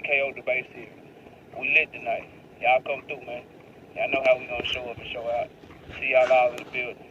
KO debate series. We lit tonight. Y'all come through, man. Y'all know how we gonna show up and show out. See y'all all in the building.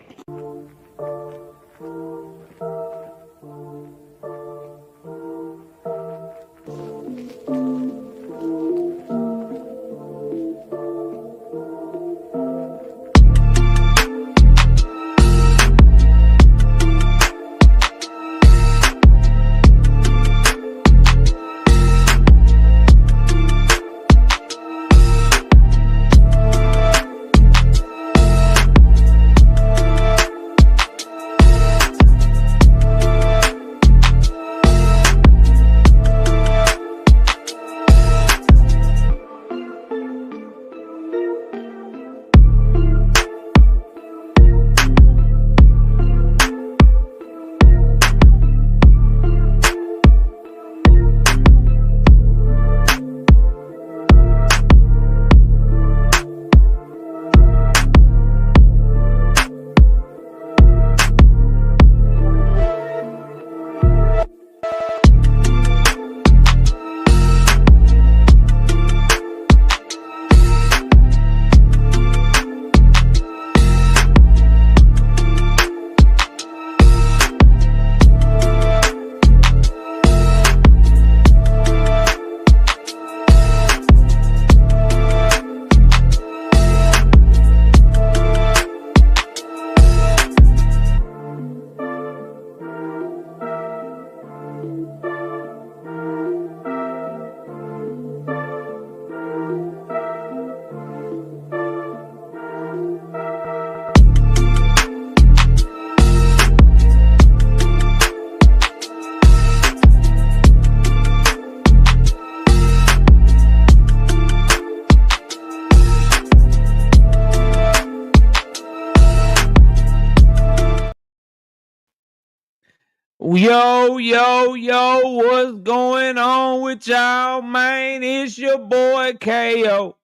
Yo, what's going on with y'all, man? It's your boy KO.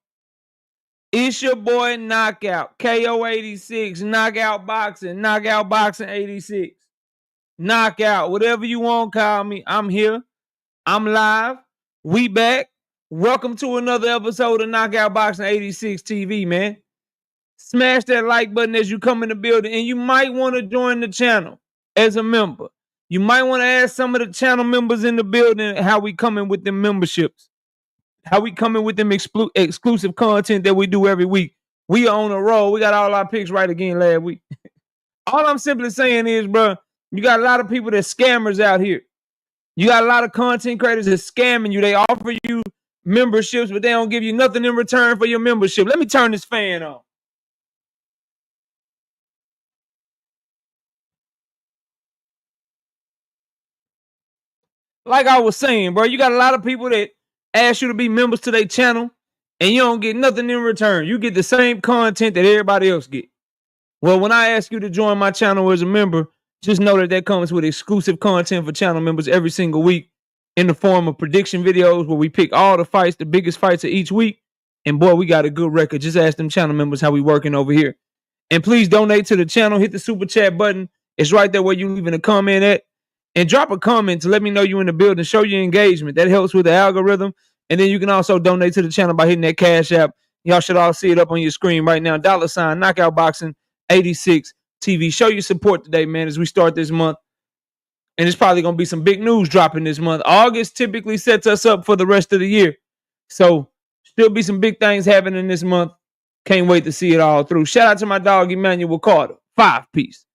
It's your boy Knockout. KO 86, Knockout Boxing 86. Knockout, whatever you want to call me. I'm here. I'm live. We back. Welcome to another episode of Knockout Boxing 86 TV, man. Smash that like button as you come in the building, and you might want to join the channel as a member. You might want to ask some of the channel members in the building how we coming with them memberships, how we coming with them exclusive content that we do every week. We are on a roll. We got all our picks right again last week. All I'm simply saying is, bro, you got a lot of people that's scammers out here. You got a lot of content creators that's scamming you. They offer you memberships, but they don't give you nothing in return for your membership. Let me turn this fan on. Like I was saying, bro, you got a lot of people that ask you to be members to their channel, and you don't get nothing in return. You get the same content that everybody else get. Well, when I ask you to join my channel as a member, just know that that comes with exclusive content for channel members every single week in the form of prediction videos where we pick all the fights, the biggest fights of each week. And boy, we got a good record. Just ask them channel members how we working over here. And please donate to the channel. Hit the super chat button. It's right there where you leaving a comment at. And drop a comment to let me know you in the building. Show your engagement. That helps with the algorithm. And then you can also donate to the channel by hitting that Cash App. Y'all should all see it up on your screen right now. $ Knockout Boxing 86 TV. Show your support today, man, as we start this month. And it's probably going to be some big news dropping this month. August typically sets us up for the rest of the year. So still be some big things happening this month. Can't wait to see it all through. Shout out to my dog, Emmanuel Carter. 5-piece.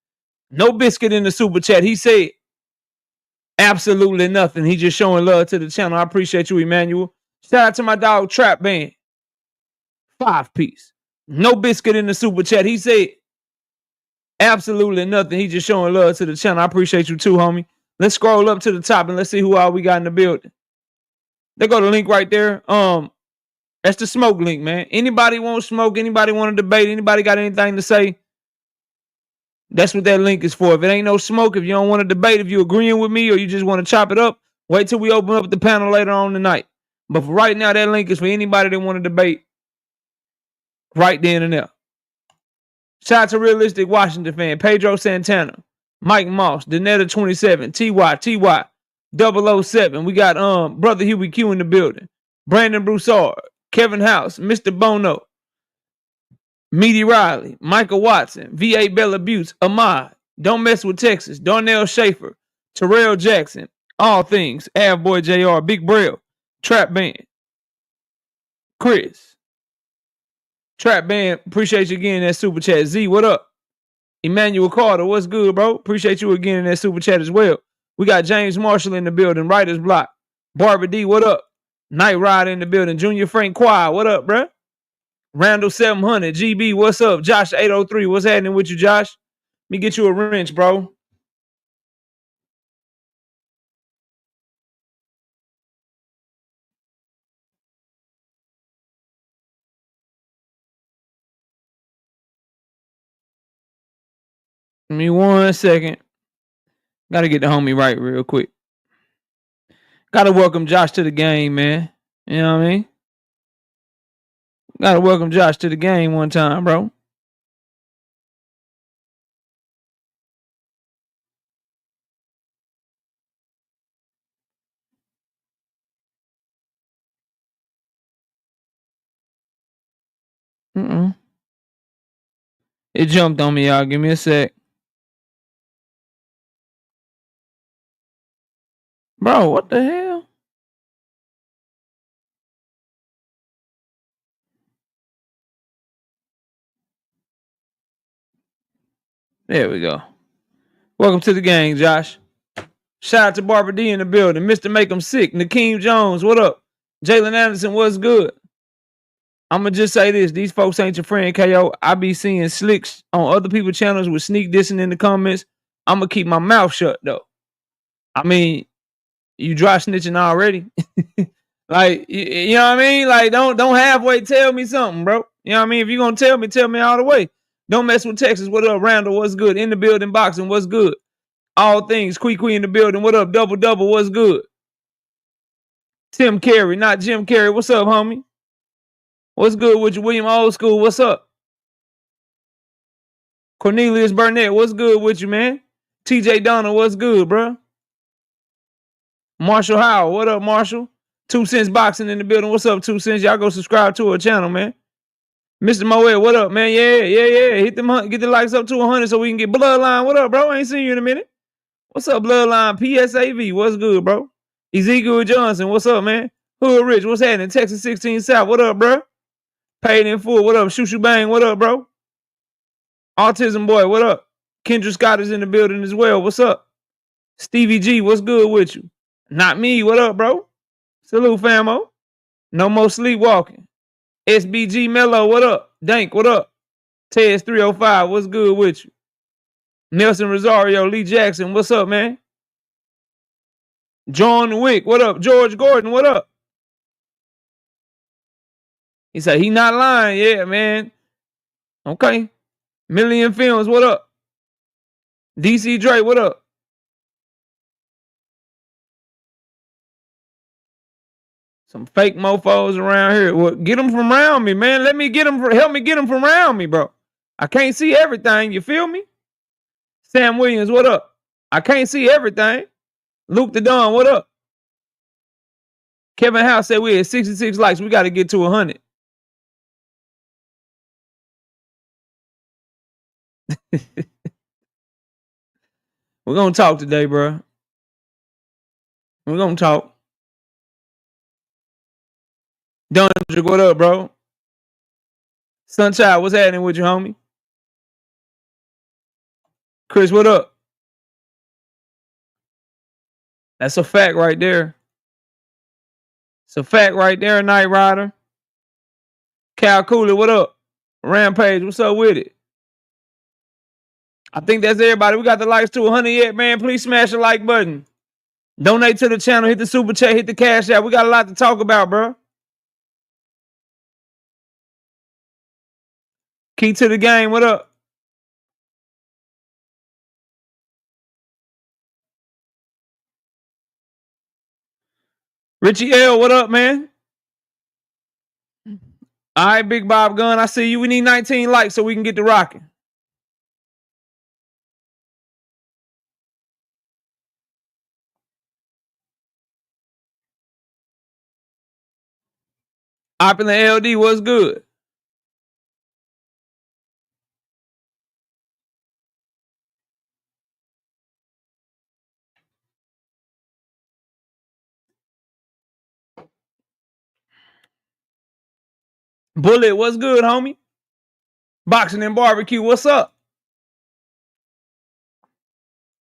No biscuit in the super chat. He said absolutely nothing. He just showing love to the channel. I appreciate you, Emmanuel. Shout out to my dog, Trap Band. 5-piece. No biscuit in the super chat. He said absolutely nothing. He just showing love to the channel. I appreciate you too, homie. Let's scroll up to the top and let's see who all we got in the building. There go the link right there. That's the smoke link, man. Anybody want smoke? Anybody want to debate? Anybody got anything to say? That's what that link is for. If it ain't no smoke, if you don't want to debate, if you're agreeing with me or you just want to chop it up, wait till we open up the panel later on tonight. But for right now, that link is for anybody that want to debate right then and there. Shout out to Realistic Washington fan, Pedro Santana, Mike Moss, Danetta 27, TY 007. We got Brother Huey Q in the building. Brandon Broussard, Kevin House, Mr. Bono, Meaty Riley, Michael Watson, V.A. Bella Butts, Ahmad, Don't Mess with Texas, Darnell Schaefer, Terrell Jackson, All Things, Avboy JR, Big Braille, Trap Band, Chris, Trap Band, appreciate you again in that super chat. Z, what up? Emmanuel Carter, what's good, bro? Appreciate you again in that super chat as well. We got James Marshall in the building, Writer's Block. Barbara D, what up? Night Rider in the building. Junior Frank Quad, what up, bro? Randall 700, GB, what's up? Josh 803, what's happening with you, Josh? Let me get you a wrench, bro. Give me 1 second. Gotta get the homie right real quick. Gotta welcome Josh to the game, man. You know what I mean? Gotta welcome Josh to the game one time, bro. It jumped on me, y'all. Give me a sec. Bro, what the hell? There we go. Welcome to the gang, Josh. Shout out to Barbara D in the building. Mr. Make 'em Sick. Nakeem Jones, what up? Jalen Anderson, what's good? I'm going to just say this. These folks ain't your friend, KO. I be seeing slicks on other people's channels with sneak dissing in the comments. I'm going to keep my mouth shut, though. I mean, you dry snitching already. Like, you know what I mean? Like, don't halfway tell me something, bro. You know what I mean? If you're going to tell me all the way. Don't mess with Texas. What up, Randall? What's good? In the building, boxing. What's good? All things. Quee in the building. What up? Double. What's good? Tim Carey, not Jim Carrey. What's up, homie? What's good with you, William Old School? What's up? Cornelius Burnett, what's good with you, man? TJ Donald, what's good, bro? Marshall Howell, what up, Marshall? 2 Cents Boxing in the building. What's up, 2 Cents? Y'all go subscribe to our channel, man. Mr. Moet, what up, man? Yeah. Hit them, get the likes up to 100 so we can get Bloodline. What up, bro? I ain't seen you in a minute. What's up, Bloodline? PSAV, what's good, bro? Ezekiel Johnson, what's up, man? Hood Rich, what's happening? Texas 16 South, what up, bro? Paid in full, what up? Shoo Bang, what up, bro? Autism Boy, what up? Kendra Scott is in the building as well. What's up? Stevie G, what's good with you? Not me, what up, bro? Salute, famo. No more sleepwalking. SBG Mello, what up? Dank, what up? Tez 305, what's good with you? Nelson Rosario, Lee Jackson, what's up, man? John Wick, what up? George Gordon, what up? He said he not lying. Yeah, man. Okay. Million Films, what up? DC Dre, what up? Some fake mofos around here. Well, get them from around me, man. Let me get them. Help me get them from around me, bro. I can't see everything. You feel me? Sam Williams, what up? I can't see everything. Luke the Don, what up? Kevin House said we had 66 likes. We got to get to 100. We're going to talk today, bro. We're going to talk. Dundrick, what up, bro? Sunchild, what's happening with you, homie? Chris, what up? That's a fact right there. It's a fact right there, Night Rider. Cal Cooley, what up? Rampage, what's up with it? I think that's everybody. We got the likes to 100 yet, man. Please smash the like button. Donate to the channel. Hit the super chat. Hit the cash app. We got a lot to talk about, bro. Key to the game. What up? Richie L, what up, man? All right, Big Bob Gunn. I see you. We need 19 likes so we can get to rocking. Opulent LD, what's good? Bullet, what's good, homie? Boxing and barbecue, what's up?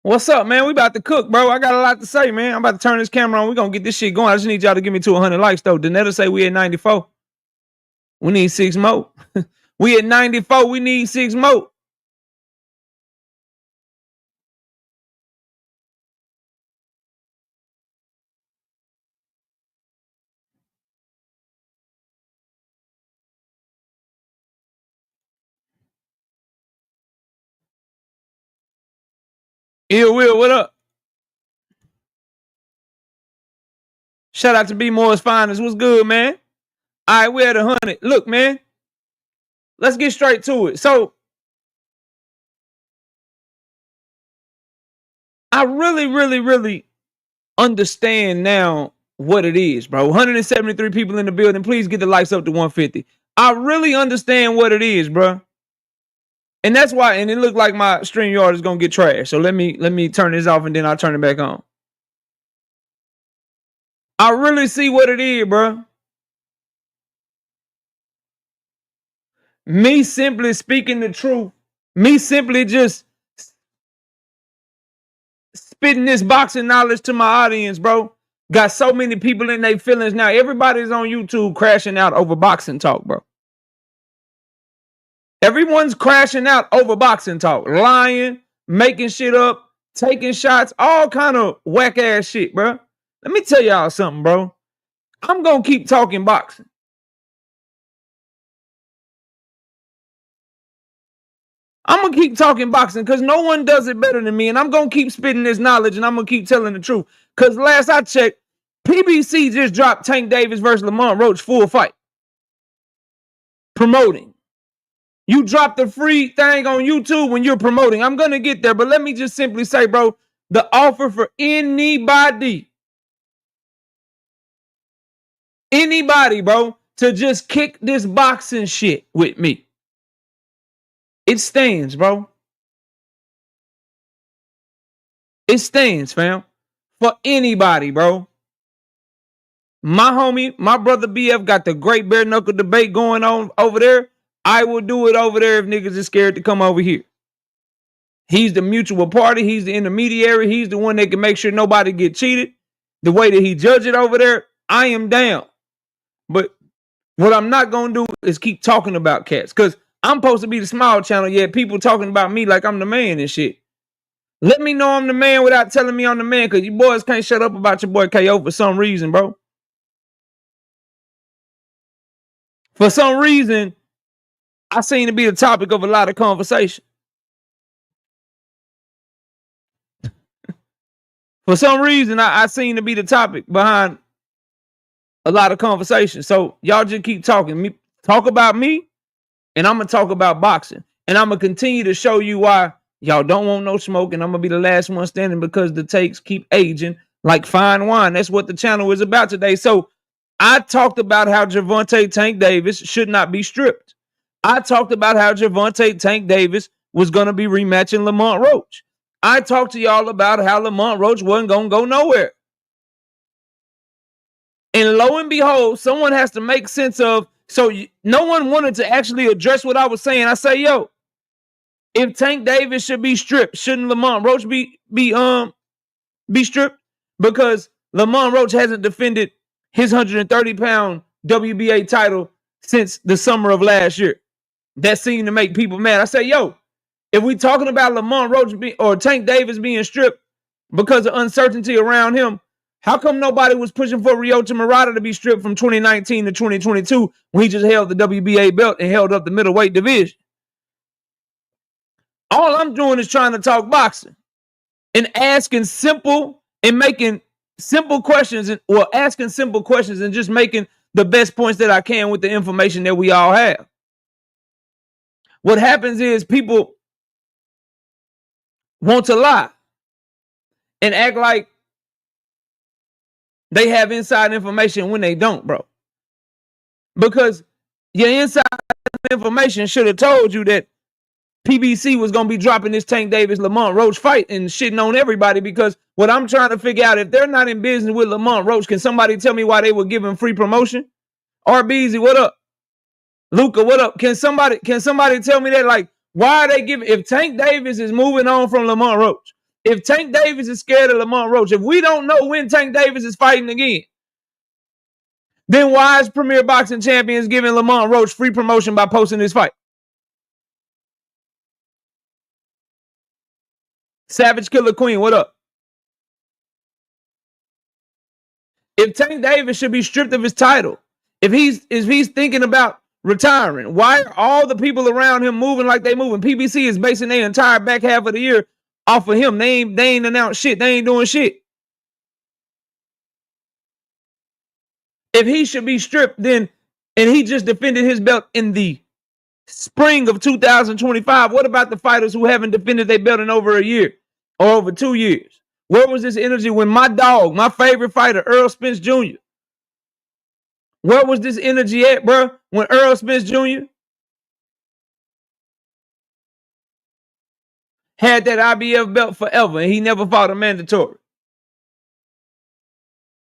What's up, man? We about to cook, bro. I got a lot to say, man. I'm about to turn this camera on. We're going to get this shit going. I just need y'all to give me to 100 likes, though. Danetta say we at 94. We need 6 more. We at 94. We need 6 more. Ill Will, what up? Shout out to B Moore's Finest. What's good, man? All right, we're at 100. Look, man. Let's get straight to it. So, I really understand now what it is, bro. 173 people in the building. Please get the likes up to 150. I really understand what it is, bro. And that's why, and it looked like my StreamYard is gonna get trashed. So let me turn this off and then I'll turn it back on. I really see what it is, bro. Me simply speaking the truth. Me simply just spitting this boxing knowledge to my audience, bro. Got so many people in their feelings now. Everybody's on YouTube crashing out over boxing talk, bro. Everyone's crashing out over boxing talk. Lying, making shit up, taking shots, all kind of whack ass shit, bro. Let me tell y'all something, bro. I'm going to keep talking boxing. I'm going to keep talking boxing because no one does it better than me. And I'm going to keep spitting this knowledge and I'm going to keep telling the truth. Because last I checked, PBC just dropped Tank Davis versus Lamont Roach full fight. Promoting. You drop the free thing on YouTube when you're promoting. I'm going to get there. But let me just simply say, bro, the offer for anybody, bro, to just kick this boxing shit with me. It stands, bro. It stands, fam. For anybody, bro. My homie, my brother BF got the great bare knuckle debate going on over there. I will do it over there if niggas is scared to come over here. He's the mutual party. He's the intermediary. He's the one that can make sure nobody get cheated. The way that he judge it over there, I am down. But what I'm not going to do is keep talking about cats. Because I'm supposed to be the small channel, yet people talking about me like I'm the man and shit. Let me know I'm the man without telling me I'm the man, because you boys can't shut up about your boy KO for some reason, bro. For some reason, I seem to be the topic of a lot of conversation. For some reason, I seem to be the topic behind a lot of conversation. So y'all just keep talking. Talk about me, and I'm going to talk about boxing. And I'm going to continue to show you why y'all don't want no smoke, and I'm going to be the last one standing because the takes keep aging like fine wine. That's what the channel is about today. So I talked about how Gervonta Tank Davis should not be stripped. I talked about how Gervonta Tank Davis was going to be rematching Lamont Roach. I talked to y'all about how Lamont Roach wasn't going to go nowhere. And lo and behold, someone has to make sense of, so no one wanted to actually address what I was saying. I say, yo, if Tank Davis should be stripped, shouldn't Lamont Roach be stripped? Because Lamont Roach hasn't defended his 130-pound WBA title since the summer of last year. That seemed to make people mad. I say, yo, if we talking about Lamont Roach or Tank Davis being stripped because of uncertainty around him, how come nobody was pushing for Ryota Murata to be stripped from 2019 to 2022 when he just held the WBA belt and held up the middleweight division? All I'm doing is trying to talk boxing and asking simple and making simple questions, or asking simple questions and just making the best points that I can with the information that we all have. What happens is people want to lie and act like they have inside information when they don't, bro. because your inside information should have told you that PBC was gonna be dropping this Tank Davis Lamont Roach fight and shitting on everybody. Because what I'm trying to figure out, if they're not in business with Lamont Roach, can somebody tell me why they would give him free promotion? RBZ, what up? Luca, what up? Can somebody tell me that? Like, why are they giving? If Tank Davis is moving on from Lamont Roach, if Tank Davis is scared of Lamont Roach, if we don't know when Tank Davis is fighting again, then why is Premier Boxing Champions giving Lamont Roach free promotion by posting this fight? Savage Killer Queen, what up? If Tank Davis should be stripped of his title, if he's thinking about retiring, why are all the people around him moving like they moving? PBC is basing their entire back half of the year off of him. They ain't announced shit. They ain't doing shit. If he should be stripped, then, and he just defended his belt in the spring of 2025, what about the fighters who haven't defended their belt in over a year or over 2 years? Where was this energy when my dog, my favorite fighter, Earl Spence Jr., where was this energy at, bro? When Earl Spence Jr. had that IBF belt forever and he never fought a mandatory.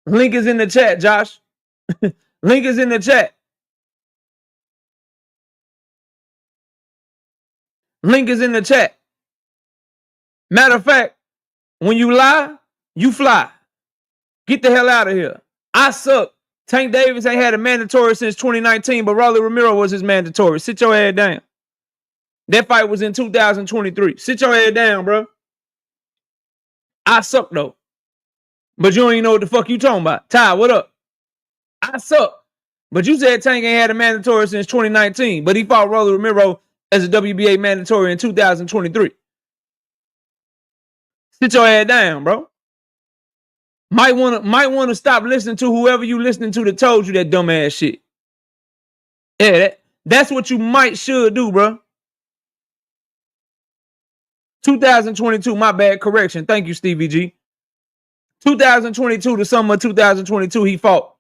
Link is in the chat, Josh. Link is in the chat. Link is in the chat. Matter of fact, when you lie, you fly. Get the hell out of here. I suck. Tank Davis ain't had a mandatory since 2019, but Rolly Romero was his mandatory. Sit your head down. That fight was in 2023. Sit your head down, bro. I suck, though. But you don't even know what the fuck you talking about. Ty, what up? I suck. But you said Tank ain't had a mandatory since 2019, but he fought Rolly Romero as a WBA mandatory in 2023. Sit your head down, bro. Might want to stop listening to whoever you listening to that told you that dumbass shit. Yeah, that's what you should do, bro. 2022, my bad, correction. Thank you, Stevie G. 2022, the summer of 2022, he fought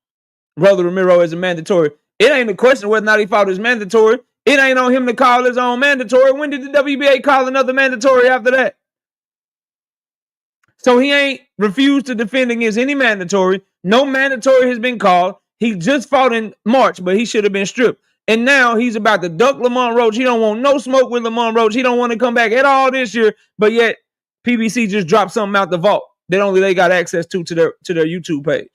Rolly Romero as a mandatory. It ain't a question whether or not he fought his mandatory. It ain't on him to call his own mandatory. When did the WBA call another mandatory after that? So he ain't refused to defend against any mandatory. No mandatory has been called. He just fought in March, but he should have been stripped. And now he's about to duck Lamont Roach. He don't want no smoke with Lamont Roach. He don't want to come back at all this year. But yet PBC just dropped something out the vault that only they got access to their YouTube page.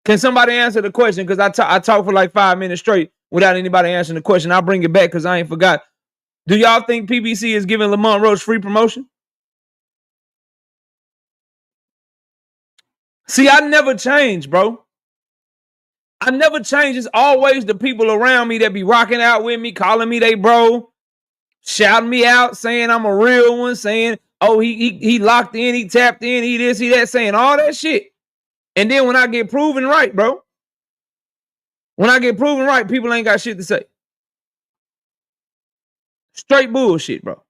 Can somebody answer the question? Because I talked for like 5 minutes straight without anybody answering the question. I'll bring it back because I ain't forgot. Do y'all think PBC is giving Lamont Roach free promotion? See, I never change, bro. I never change. It's always the people around me that be rocking out with me, calling me they bro, shouting me out, saying I'm a real one, saying, oh, he locked in, he tapped in, he this, he that, saying all that shit. And then when I get proven right, bro, when I get proven right, people ain't got shit to say. Straight bullshit, bro.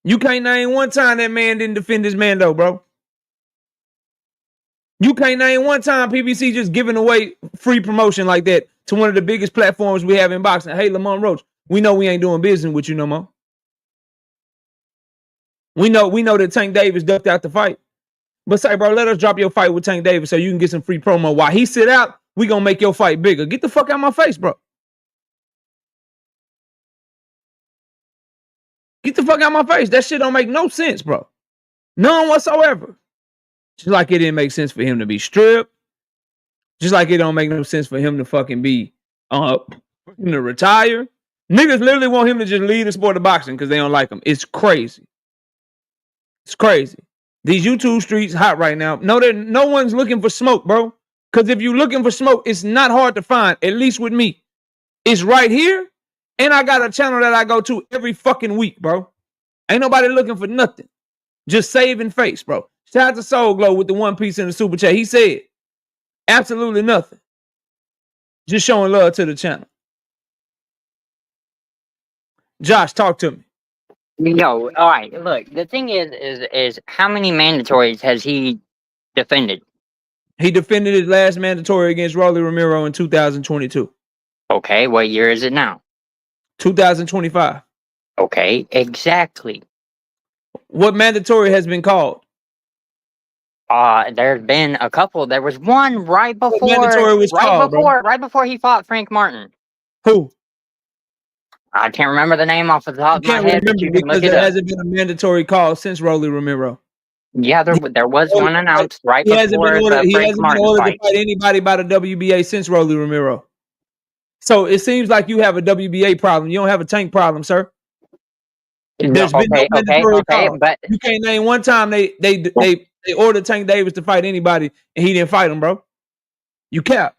You can't name one time that man didn't defend his man, though, bro. You can't name one time PBC just giving away free promotion like that to one of the biggest platforms we have in boxing. Hey, Lamont Roach, we know we ain't doing business with you no more. We know that Tank Davis ducked out the fight. But say, bro, let us drop your fight with Tank Davis so you can get some free promo. While he sit out, we gonna make your fight bigger. Get the fuck out of my face, bro. Get the fuck out of my face. That shit don't make no sense, bro. None whatsoever. Just like it didn't make sense for him to be stripped. Just like it don't make no sense for him to fucking be to retire. Niggas literally want him to just leave the sport of boxing because they don't like him. It's crazy. It's crazy. These YouTube streets hot right now. No one's looking for smoke, bro. Because if you're looking for smoke, it's not hard to find, at least with me. It's right here, and I got a channel that I go to every fucking week, bro. Ain't nobody looking for nothing. Just saving face, bro. Shout out to Soul Glow with the 1 piece in the super chat. He said, absolutely nothing. Just showing love to the channel. Josh, talk to me. No, all right. Look, the thing is how many mandatories has he defended? He defended his last mandatory against Rolly Romero in 2022. Okay, what year is it now? 2025. Okay, exactly. What mandatory has been called? There's been a couple. There was one right What mandatory was called, bro? right before he fought Frank Martin. Who? I can't remember the name off the top You of my can't head, but remember you can because look it there up. hasn't been a mandatory call since Rolly Romero. Yeah, there was one announced right He hasn't been before ordered. the He Frank hasn't been Martin ordered fight. to fight anybody by the WBA since Rolly Romero. So it seems like you have a WBA problem. You don't have a Tank problem, sir. There's been no mandatory call. But You can't name one time they ordered Tank Davis to fight anybody and he didn't fight him, bro. You cap.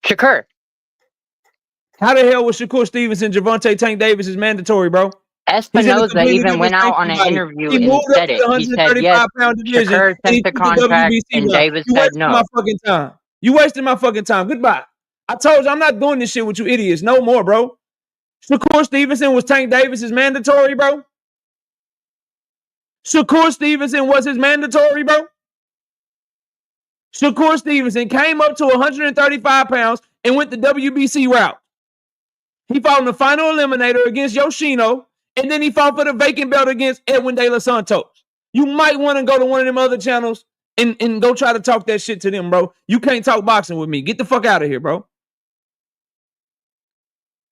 Shakur. How the hell was Shakur Stevenson, Gervonta Tank Davis is mandatory, bro? Espinoza even went out on an interview He and moved up said to it. the He said, yes, 135-pound division. Shakur And he sent the took contract, WBC and route. Davis You said wasted no. my fucking time. You wasted my fucking time. Goodbye. I told you I'm not doing this shit with you idiots no more, bro. Shakur Stevenson was Tank Davis's mandatory, bro. Shakur Stevenson was his mandatory, bro. Shakur Stevenson came up to 135 pounds and went the WBC route. He fought in the final eliminator against Yoshino, and then he fought for the vacant belt against Edwin De Los Santos. You might want to go to one of them other channels and go try to talk that shit to them, bro. You can't talk boxing with me. Get the fuck out of here, bro.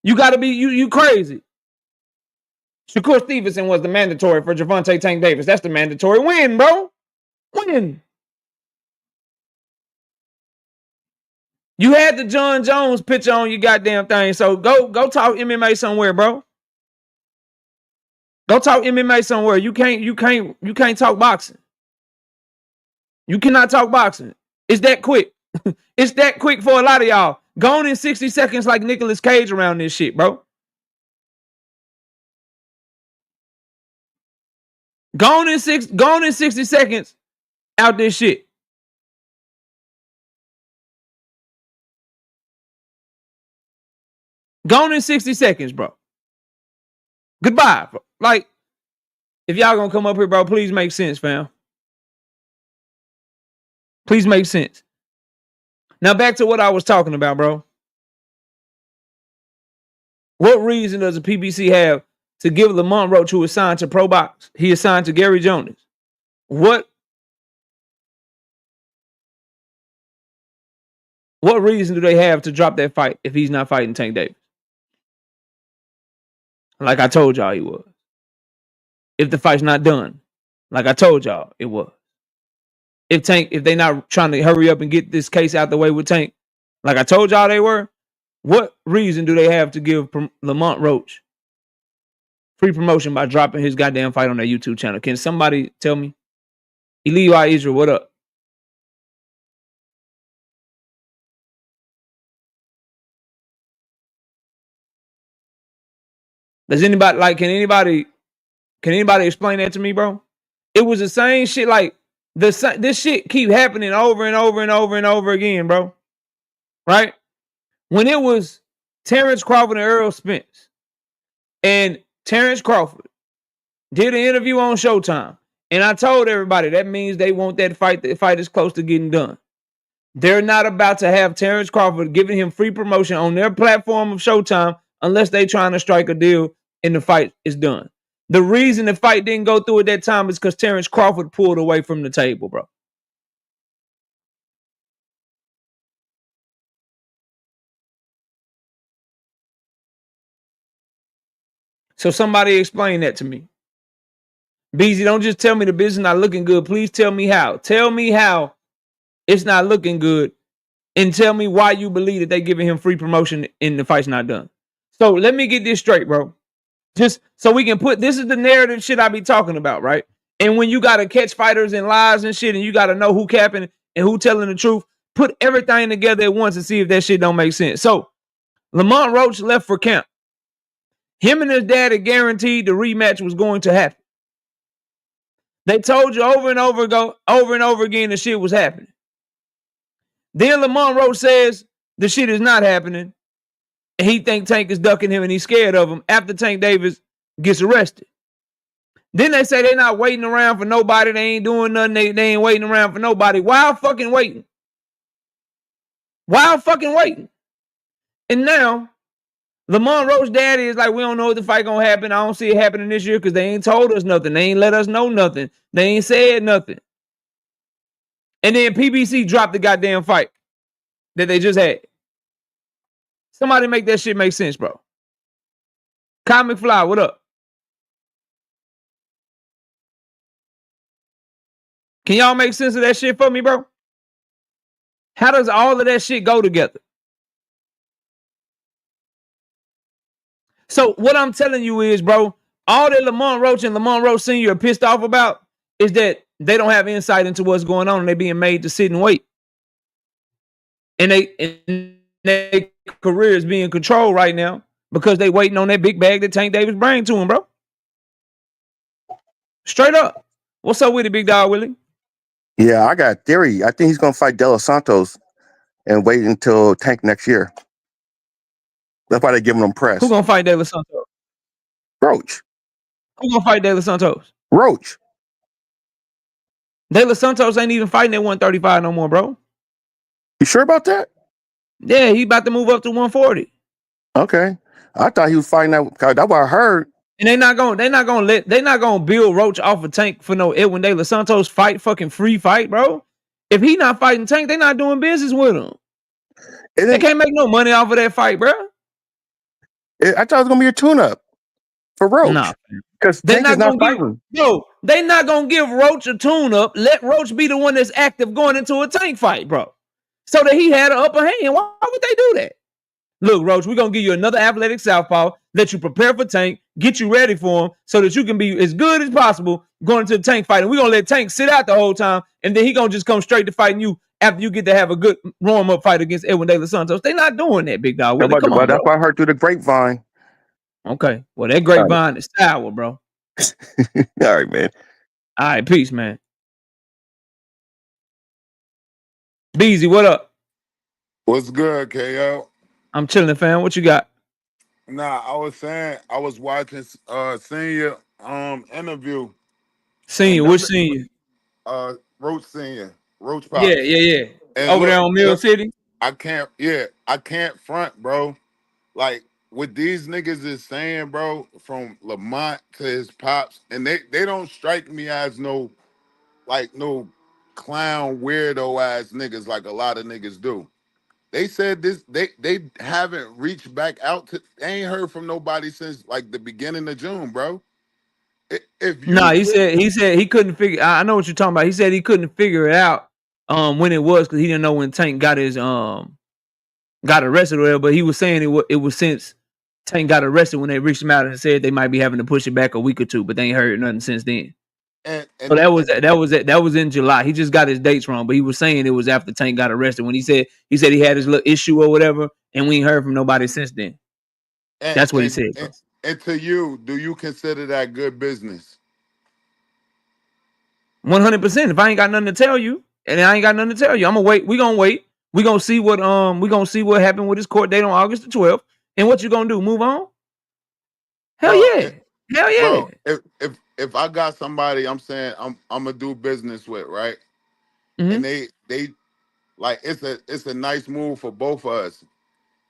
You gotta be, you crazy. Shakur Stevenson was the mandatory for Gervonta Tank Davis. That's the mandatory win, bro. Win. You had the John Jones picture on your goddamn thing, so go talk MMA somewhere, bro. Go talk MMA somewhere. You can't talk boxing. You cannot talk boxing. It's that quick. It's that quick for a lot of y'all. Gone in 60 seconds like Nicolas Cage around this shit, bro. Gone in 60 seconds out this shit. Gone in 60 seconds, bro. Goodbye, bro. Like, if y'all gonna come up here, bro, please make sense, fam. Please make sense. Now back to what I was talking about, bro. What reason does the PBC have to give Lamont Roach, who is signed to Pro Box? He is signed to Gary Jonas. What reason do they have to drop that fight if he's not fighting Tank Davis? Like I told y'all he was. If the fight's not done, like I told y'all it was. If they not trying to hurry up and get this case out the way with Tank, like I told y'all they were, what reason do they have to give Lamont Roach free promotion by dropping his goddamn fight on their YouTube channel? Can somebody tell me? Eli Israel, what up? Does anybody can anybody explain that to me, bro? It was the same shit. Like this shit keep happening over and over and over and over again, bro. Right? When it was Terrence Crawford and Earl Spence, and Terrence Crawford did an interview on Showtime, and I told everybody that means they want that fight. The fight is close to getting done. They're not about to have Terrence Crawford giving him free promotion on their platform of Showtime unless they trying to strike a deal and the fight is done. The reason the fight didn't go through at that time is because Terrence Crawford pulled away from the table, bro. So somebody explain that to me. BZ, don't just tell me the business not looking good. Please tell me how. Tell me how it's not looking good, and tell me why you believe that they giving him free promotion and the fight's not done. So let me get this straight, bro. Just so we can this is the narrative shit I be talking about, right? And when you got to catch fighters and lies and shit, and you got to know who capping and who telling the truth, put everything together at once and see if that shit don't make sense. So Lamont Roach left for camp. Him and his dad had guaranteed the rematch was going to happen. They told you over and over again the shit was happening. Then Lamont Roach says the shit is not happening. And he think Tank is ducking him and he's scared of him after Tank Davis gets arrested. Then they say they're not waiting around for nobody. They ain't doing nothing. They ain't waiting around for nobody. Why fucking waiting? While fucking waiting. And now, Lamont Roach daddy is like, we don't know what the fight gonna happen. I don't see it happening this year because they ain't told us nothing. They ain't let us know nothing. They ain't said nothing. And then PBC dropped the goddamn fight that they just had. Somebody make that shit make sense, bro. Kyle McFly, what up? Can y'all make sense of that shit for me, bro? How does all of that shit go together? So what I'm telling you is, bro, all that Lamont Roach and Lamont Roach Sr. are pissed off about is that they don't have insight into what's going on and they're being made to sit and wait. And their career is being controlled right now because they waiting on that big bag that Tank Davis bring to him, bro. Straight up. What's up with it, big dog, Willie? Yeah, I got a theory. I think he's going to fight De Los Santos and wait until Tank next year. That's why they're giving him press. Who going to fight De Los Santos? Roach. Who going to fight De Los Santos? Roach. De Los Santos ain't even fighting at 135 no more, bro. You sure about that? Yeah, he about to move up to 140. Okay. I thought he was fighting that. That's what I heard. And they're not gonna build Roach off of Tank for no Edwin De Los Santos fucking free fight, bro. If he not fighting Tank, they not doing business with him. They can't make no money off of that fight, bro. I thought it was gonna be a tune-up for Roach. Nah, because Tank is not fighting. They not gonna give Roach a tune-up. Let Roach be the one that's active going into a Tank fight, bro. So that he had an upper hand. Why would they do that? Look, Roach, we're going to give you another athletic southpaw, let you prepare for Tank, get you ready for him so that you can be as good as possible going into the Tank fight. And we're going to let Tank sit out the whole time, and then he going to just come straight to fighting you after you get to have a good warm-up fight against Edwin De Los Santos. They're not doing that, big dog. That's what I heard through the grapevine. Okay. Well, that grapevine is sour, bro. All right, man. All right, peace, man. Beezy, what up? What's good, KO? I'm chilling, fam. What you got? Nah, I was saying I was watching senior interview. Senior, which senior? Roach senior. Roach Pops. Yeah. And over there on Mill City? I can't front, bro. Like what these niggas is saying, bro, from Lamont to his pops, and they don't strike me as no clown weirdo ass niggas like a lot of niggas do. They said this. They haven't reached back out to. They ain't heard from nobody since like the beginning of June, bro. If you he said he couldn't figure. I know what you're talking about. He said he couldn't figure it out when it was because he didn't know when Tank got his got arrested or whatever. But he was saying it was since Tank got arrested when they reached him out and said they might be having to push it back a week or two, but they ain't heard nothing since then. So that was in July. He just got his dates wrong, but he was saying it was after Tank got arrested when he said he had his little issue or whatever, and we ain't heard from nobody since then. That's what he said. And to you, do you consider that good business? 100%. If I ain't got nothing to tell you, and I ain't got nothing to tell you, I'm gonna wait. We gonna wait. We gonna see what happened with his court date on August the 12th. And what you gonna do? Move on? Hell yeah. Bro, if I got somebody I'm saying I'm gonna do business with, right? Mm-hmm. And they like it's a nice move for both of us.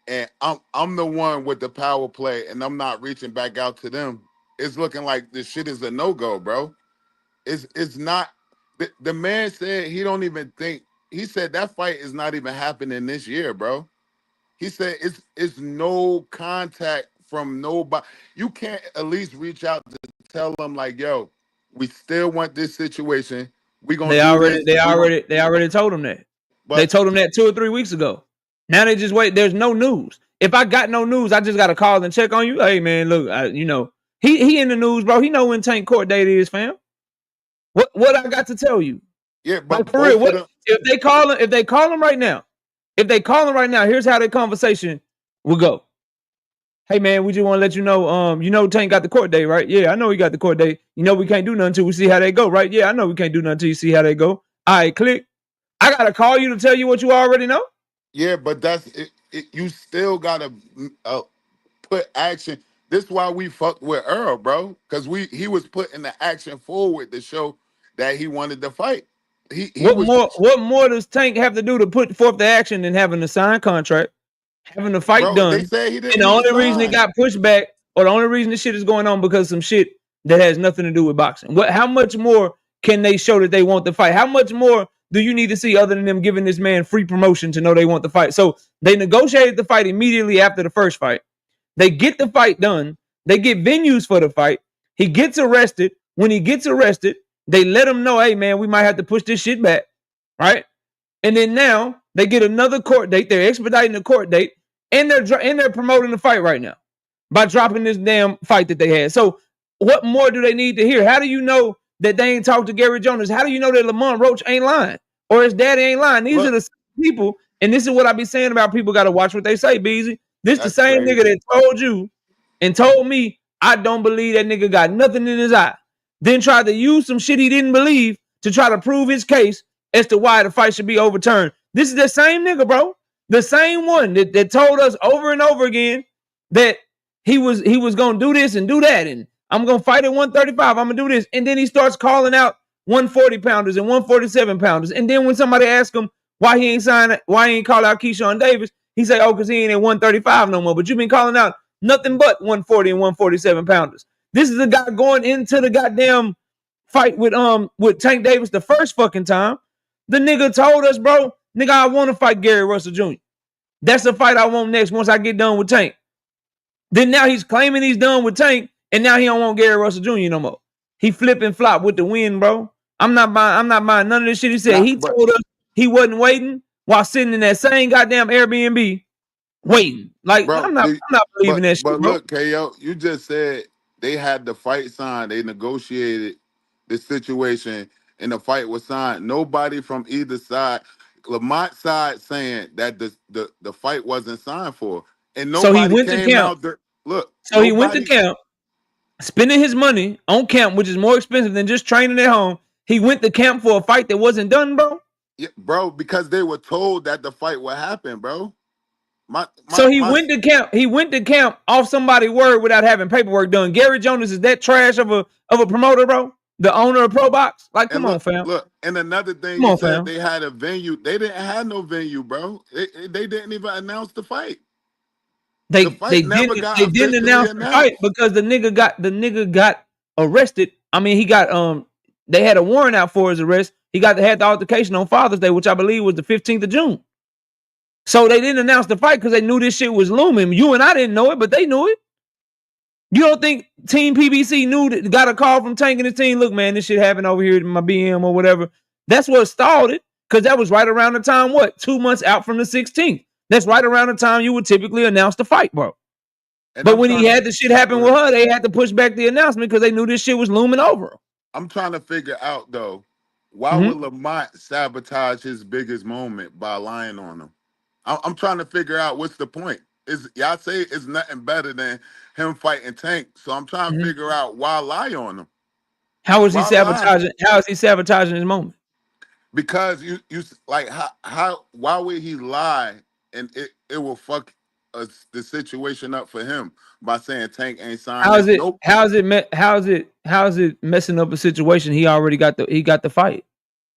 And I'm the one with the power play and I'm not reaching back out to them. It's looking like this shit is a no-go, bro. It's not the man said he don't even think he said that fight is not even happening this year, bro. He said it's no contact from nobody. You can't at least reach out to tell them like, yo, we still want this situation. We gonna They already told him that. But they told him that 2 or 3 weeks ago. Now they just wait. There's no news. If I got no news, I just gotta call and check on you. Hey man, look, he in the news, bro. He know when Tank court date is, fam. What I got to tell you? Yeah, but like, for real, what if they call him? If they call him right now, here's how the conversation will go. Hey man, we just want to let you know, Tank got the court date, right? Yeah, I know he got the court date. We can't do nothing until we see how they go, right? Yeah, I know we can't do nothing until you see how they go. All right, click. I gotta call you to tell you what you already know. Yeah, but that's it. You still gotta put action. This is why we fucked with Earl, bro, because he was putting the action forward to show that he wanted to fight. What more does Tank have to do to put forth the action than having a signed contract, having the fight Bro, done? they said he didn't And the need only to reason it sign. got pushed back, or the only reason this shit is going on because some shit that has nothing to do with boxing. How much more can they show that they want the fight? How much more do you need to see other than them giving this man free promotion to know they want the fight? So they negotiated the fight immediately after the first fight. They get the fight done. They get venues for the fight. He gets arrested. When he gets arrested, they let him know, hey, man, we might have to push this shit back, right? And then now they get another court date. They're expediting the court date, and they're promoting the fight right now by dropping this damn fight that they had. So what more do they need to hear? How do you know that they ain't talked to Gary Jonas? How do you know that Lamont Roach ain't lying or his daddy ain't lying? These are the people, and this is what I be saying about people got to watch what they say, Beezy. This the same nigga that told you and told me I don't believe that nigga got nothing in his eye. Then tried to use some shit he didn't believe to try to prove his case as to why the fight should be overturned. This is the same nigga, bro. The same one that told us over and over again that he was gonna do this and do that, and I'm gonna fight at 135. I'm gonna do this, and then he starts calling out 140 pounders and 147 pounders. And then when somebody asks him why he ain't call out Keyshawn Davis, he say, "Oh, because he ain't at 135 no more." But you've been calling out nothing but 140 and 147 pounders. This is a guy going into the goddamn fight with Tank Davis the first fucking time. The nigga told us, bro, nigga, I want to fight Gary Russell Jr. That's the fight I want next once I get done with Tank. Then now he's claiming he's done with Tank, and now he don't want Gary Russell Jr. no more. He flip and flop with the win, bro. I'm not buying none of this shit. He said he told us he wasn't waiting while sitting in that same goddamn Airbnb waiting. Like, bro, I'm not believing that shit, but bro. look, KO, you just said they had the fight signed, they negotiated the situation, and the fight was signed. Nobody from either side, Lamont's side saying that the fight wasn't signed for. And nobody so he went came to camp. out. Look, so he went to camp, spending his money on camp, which is more expensive than just training at home. He went to camp for a fight that wasn't done, bro. Yeah, bro, because they were told that the fight would happen, bro. He went to camp. He went to camp off somebody's word without having paperwork done. Gary Jonas is that trash of a promoter, bro. The owner of Pro Box. Like, come on, fam. Look, and another thing, you said they had a venue. They didn't have no venue, bro. They didn't even announce the fight. They didn't announce the fight because the nigga got arrested. I mean, he got they had a warrant out for his arrest. He had the altercation on Father's Day, which I believe was the 15th of June. So they didn't announce the fight because they knew this shit was looming. You and I didn't know it, but they knew it. You don't think Team PBC knew that? Got a call from Tank and his team. Look, man, this shit happened over here in my BM or whatever. That's what stalled it, because that was right around the time, 2 months out from the 16th. That's right around the time you would typically announce the fight, bro. But when he had the shit happen with her, they had to push back the announcement because they knew this shit was looming over him. I'm trying to figure out, though, why would Lamont sabotage his biggest moment by lying on him? I'm trying to figure out what's the point. Y'all say it's nothing better than him fighting Tank, so I'm trying to figure out why lie on him. How is he sabotaging? How is he sabotaging his moment? Because you like why would he lie and it will fuck the situation up for him by saying Tank ain't signed? How's it messing up a situation? He already got the fight.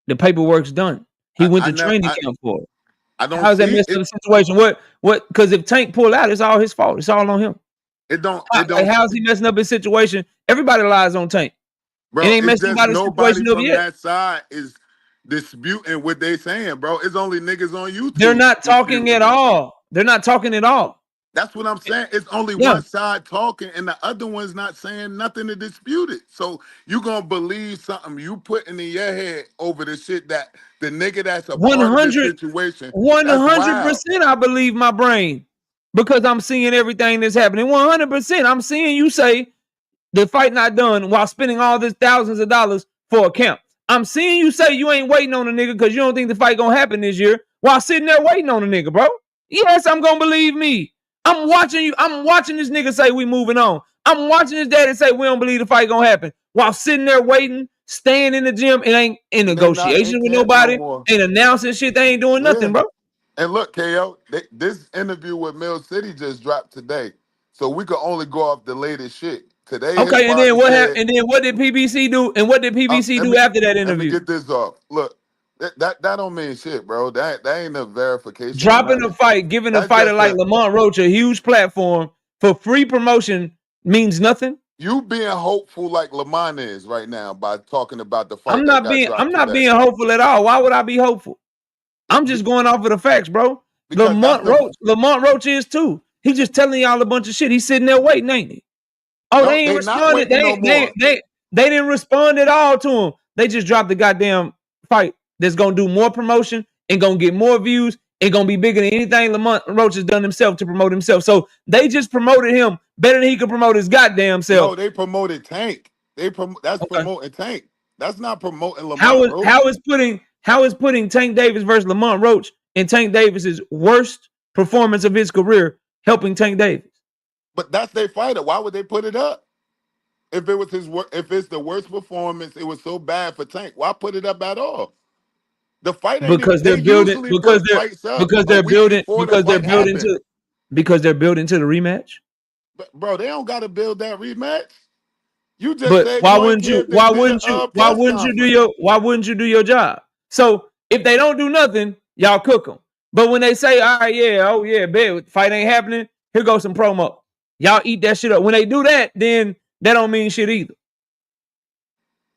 The paperwork's done. He went to training camp for it. How's that messing up the situation? What? Because if Tank pull out, it's all his fault. It's all on him. It don't. How's he messing up his situation? Everybody lies on Tank. Bro, it ain't messing up his situation from that side is disputing what they saying, bro. It's only niggas on YouTube. They're not talking at all. They're not talking at all. That's what I'm saying. It's only one side talking, and the other one's not saying nothing to dispute it. So you gonna believe something you putting in your head over the shit that the nigga that's a part of the situation. 100%, I believe my brain, because I'm seeing everything that's happening. 100%, I'm seeing you say the fight not done while spending all this thousands of dollars for a camp. I'm seeing you say you ain't waiting on a nigga because you don't think the fight gonna happen this year while sitting there waiting on a nigga, bro. Yes, I'm gonna believe me. I'm watching you. I'm watching this nigga say we moving on. I'm watching his daddy say we don't believe the fight gonna happen while sitting there waiting, staying in the gym, and ain't in negotiation with nobody, ain't announcing shit. They ain't doing nothing, bro. And look, KO, this interview with Mill City just dropped today, so we could only go off the latest shit today. Okay, and then what happened? And then what did PBC do? And what did PBC do after that interview? Let me get this off. Look, That don't mean shit, bro. That ain't a verification of Dropping a nothing. fight, giving a That's fighter just like Lamont Roach a huge platform for free promotion means nothing. you being hopeful like Lamont is right now by talking about the fight I'm that not got being dropped today. hopeful at all. Why would I be hopeful? I'm just Be- going off of the facts, bro. Because that's the Lamont Roach is too. He's just telling y'all a bunch of shit. He's sitting there waiting, ain't he? Oh, no, they ain't they not responded. waiting no more. They didn't respond at all to him. They just dropped the goddamn fight that's gonna do more promotion and gonna get more views and gonna be bigger than anything Lamont Roach has done himself to promote himself. So they just promoted him better than he could promote his goddamn self. No, they promoted Tank. That's Okay. promoting Tank. That's not promoting Lamont Roach. How is putting Tank Davis versus Lamont Roach in Tank Davis's worst performance of his career helping Tank Davis? But that's their fighter. Why would they put it up? If it was if it's the worst performance, it was so bad for Tank. Why put it up at all? The fight ain't even. Because they're They building usually put fights up a week before the fight happened. Because they're building to the rematch. But bro, they don't got to build that rematch. You just But said why you ain't wouldn't you? give. They did a press conference. Why wouldn't you do your job? So if they don't do nothing, y'all cook them. But when they say, all right, yeah, oh yeah, bet fight ain't happening. Here goes some promo. Y'all eat that shit up. When they do that, then that don't mean shit either.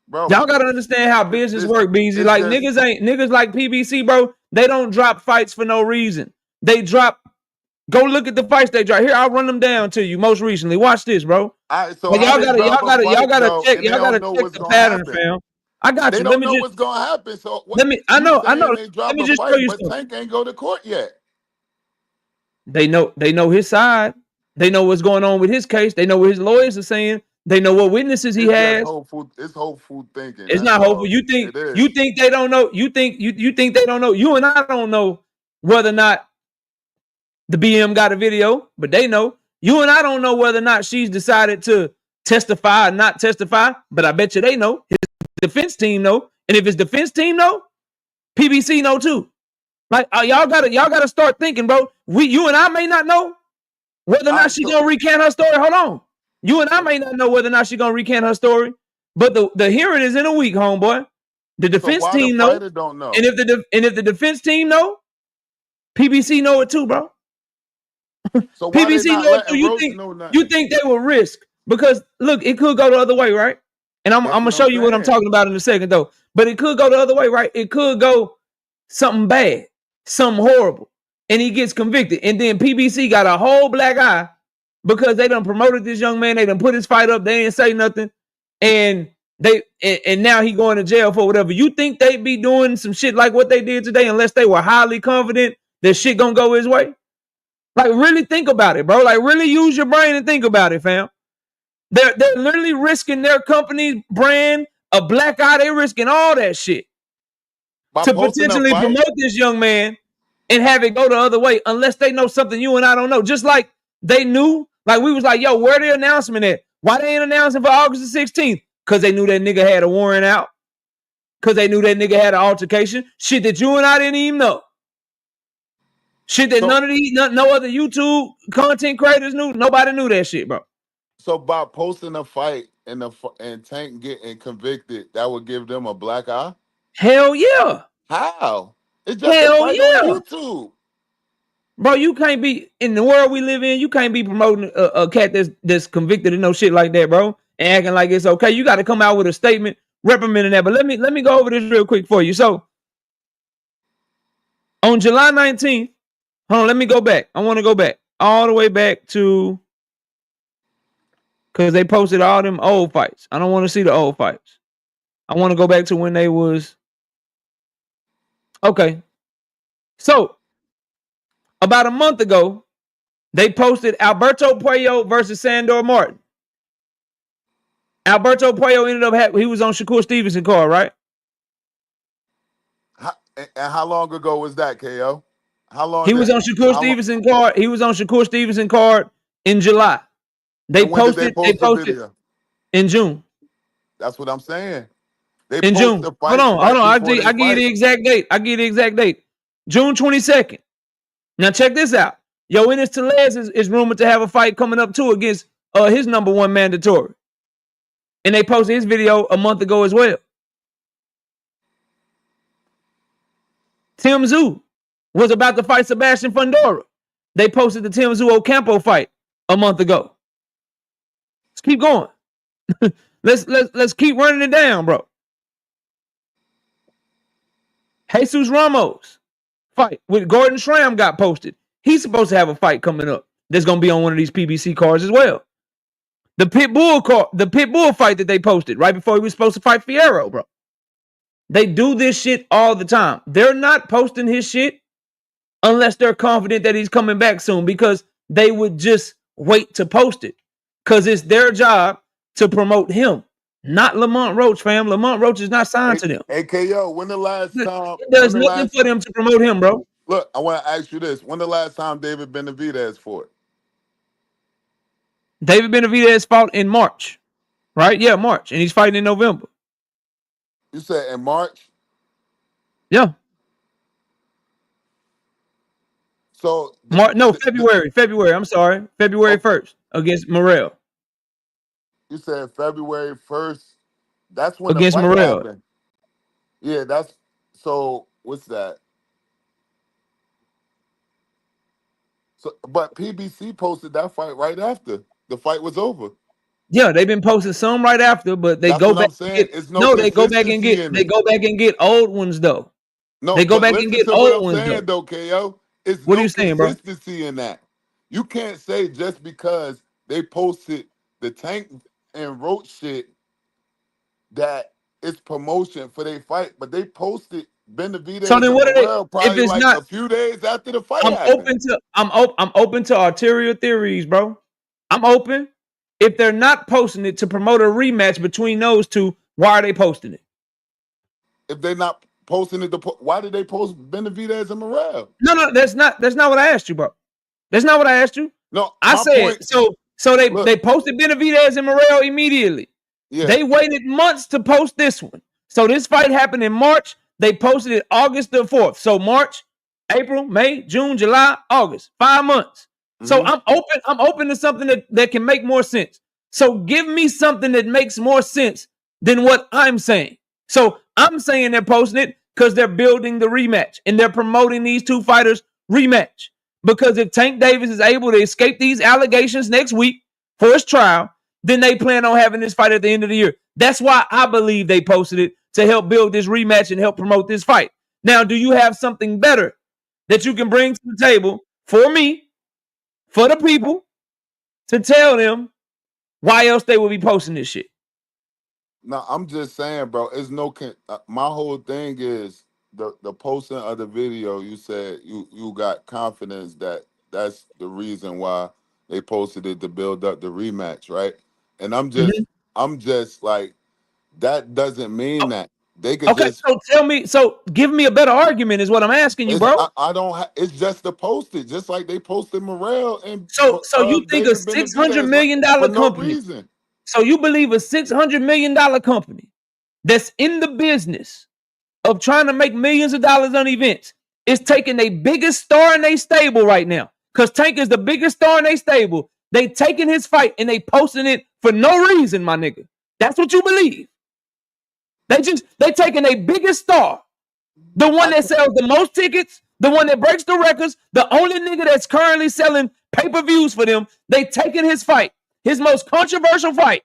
Bro, Y'all gotta understand how business work, BZ. Like niggas like PBC, bro. They don't drop fights for no reason. They drop. Go look at the fights they drop. Here, I'll run them down to you. Most recently, watch this, bro. All right, so Like, how they drop a fight though, check. and they Y'all gotta don't know check what's the gonna pattern, happen? fam. I got They you. Let don't me know just. what's gonna happen. So what? Let me. I You know. saying they Let drop me a just show fight, you but something. Tank ain't go to court yet. They know his side. They know what's going on with his case. They know what his lawyers are saying. They know what witnesses he It's just has. hopeful. It's hopeful thinking. It's That's not hopeful. all. You think It is. they don't know. You think they don't know. You and I don't know whether or not the BM got a video, but they know. You and I don't know whether or not she's decided to testify or not testify, but I bet you they know. His defense team know. And if his defense team know, PBC know too. Like y'all gotta start thinking, bro. You and I may not know whether or All not right, she gonna recant her story. Hold on. You and I may not know whether or not she gonna recant her story, but the hearing is in a week, homeboy. The so defense why the team know, fighter don't and know? if the defense team know, PBC know it too, bro. So why they PBC not know it too. letting Roach know You nothing? think they will risk because look, it could go the other way, right? And I'm That's gonna what show I'm you what I'm saying. talking about in a second, though. But it could go the other way, right? It could go something bad, something horrible, and he gets convicted, and then PBC got a whole black eye because they done promoted this young man. They done put his fight up. They didn't say nothing, and and now he going to jail for whatever. You think they'd be doing some shit like what they did today unless they were highly confident that shit gonna go his way? Like, really think about it, bro. Like, really use your brain and think about it, fam. They're literally risking their company's brand, a black eye. They're risking all that shit By to posting a potentially fight, promote this young man and have it go the other way, unless they know something you and I don't know. Just like they knew, like we was like, yo, where the announcement at? Why they ain't announcing for August the 16th? Because they knew that nigga had a warrant out. Because they knew that nigga had an altercation. Shit that you and I didn't even know. Shit that so no other YouTube content creators knew. Nobody knew that shit, bro. so by posting a fight and Tank getting convicted, that would give them a black eye. Hell yeah. How? It's just a Hell fight on yeah. YouTube. Bro, you can't be in the world we live in. You can't be promoting a cat that's convicted and no shit like that, bro, and acting like it's okay. You got to come out with a statement reprimanding that. But let me go over this real quick for you. So on July 19th, hold on, let me go back. I want to go back all the way back to because they posted all them old fights. I don't want to see the old fights. I want to go back to when they was okay. So about a month ago, they posted Alberto Puello versus Sandor Martin. Alberto Puello ended up he was on Shakur Stevenson card, right? And how long ago was that, KO? How long He was did on Shakur how long, Stevenson card. He was on Shakur Stevenson card in July. They and when did they posted post the video? in June. That's what I'm saying. They In post June. the Hold fights on. right I before they give you fight. the exact date. June 22nd. Now check this out. Yo, Enes Tellez is rumored to have a fight coming up too against his number one mandatory. And they posted his video a month ago as well. Tim Tszyu was about to fight Sebastian Fundora. They posted the Tim Tszyu Ocampo fight a month ago. Let's keep going. let's keep running it down, bro. Jesus Ramos fight with Gordon Schramm got posted. He's supposed to have a fight coming up that's going to be on one of these PBC cards as well. The Pitbull fight that they posted right before he was supposed to fight Fierro, bro. They do this shit all the time. They're not posting his shit unless they're confident that he's coming back soon, because they would just wait to post it because it's their job to promote him, not Lamont Roach, fam. Lamont Roach is not signed to them. AKO, when the last time? It does nothing for them to promote him, bro. Look, I want to ask you this. When the last time David Benavidez fought? David Benavidez fought in March, right? Yeah, March. And he's fighting in November. You said in March? Yeah. So February. February. I'm sorry. February 1st against Morrell. You said February 1st. That's when against the fight Morrell. happened. Yeah, that's so. What's that? So, but PBC posted that fight right after the fight was over. Yeah, they've been posting some right after, but they go back. They go back and get old ones though. No, they go back and get old ones though. KO, it's what no are you saying, bro? consistency in that. You can't say just because they posted the Tank and Roach shit that it's promotion for their fight, but they posted Benavidez. So then, what are they? Probably if it's like not a few days after the fight, I'm open to arterial theories, bro. I'm open. If they're not posting it to promote a rematch between those two, why are they posting it? If they're not posting it, why did they post Benavidez and Morrell? No, that's not what I asked you, bro. That's not what I asked you. No, I said so they posted Benavidez and Morrell immediately. Yeah. They waited months to post this one. So this fight happened in March. They posted it August the 4th. So March, April, May, June, July, August. 5 months. Mm-hmm. So I'm open to something that can make more sense. So give me something that makes more sense than what I'm saying. So I'm saying they're posting it because they're building the rematch and they're promoting these two fighters' rematch. Because if Tank Davis is able to escape these allegations next week for his trial, then they plan on having this fight at the end of the year. That's why I believe they posted it, to help build this rematch and help promote this fight. Now, do you have something better that you can bring to the table for me, for the people, to tell them why else they will be posting this shit? No, I'm just saying, bro, it's no my whole thing is the posting of the video. You said you got confidence that that's the reason why they posted it, to build up the rematch, right? And I'm just like, that doesn't mean that they could just. So tell me. So give me a better argument, is what I'm asking you, bro. I don't. It's just to post it, just like they posted Morrell and. So you think a $600 million company? No reason. So you believe a $600 million company that's in the business of trying to make millions of dollars on events is taking their biggest star in their stable right now? Because Tank is the biggest star in their stable. They taking his fight and they posting it for no reason, my nigga. That's what you believe. They taking a biggest star, the one that sells the most tickets, the one that breaks the records, the only nigga that's currently selling pay-per-views for them. They taking his fight, his most controversial fight,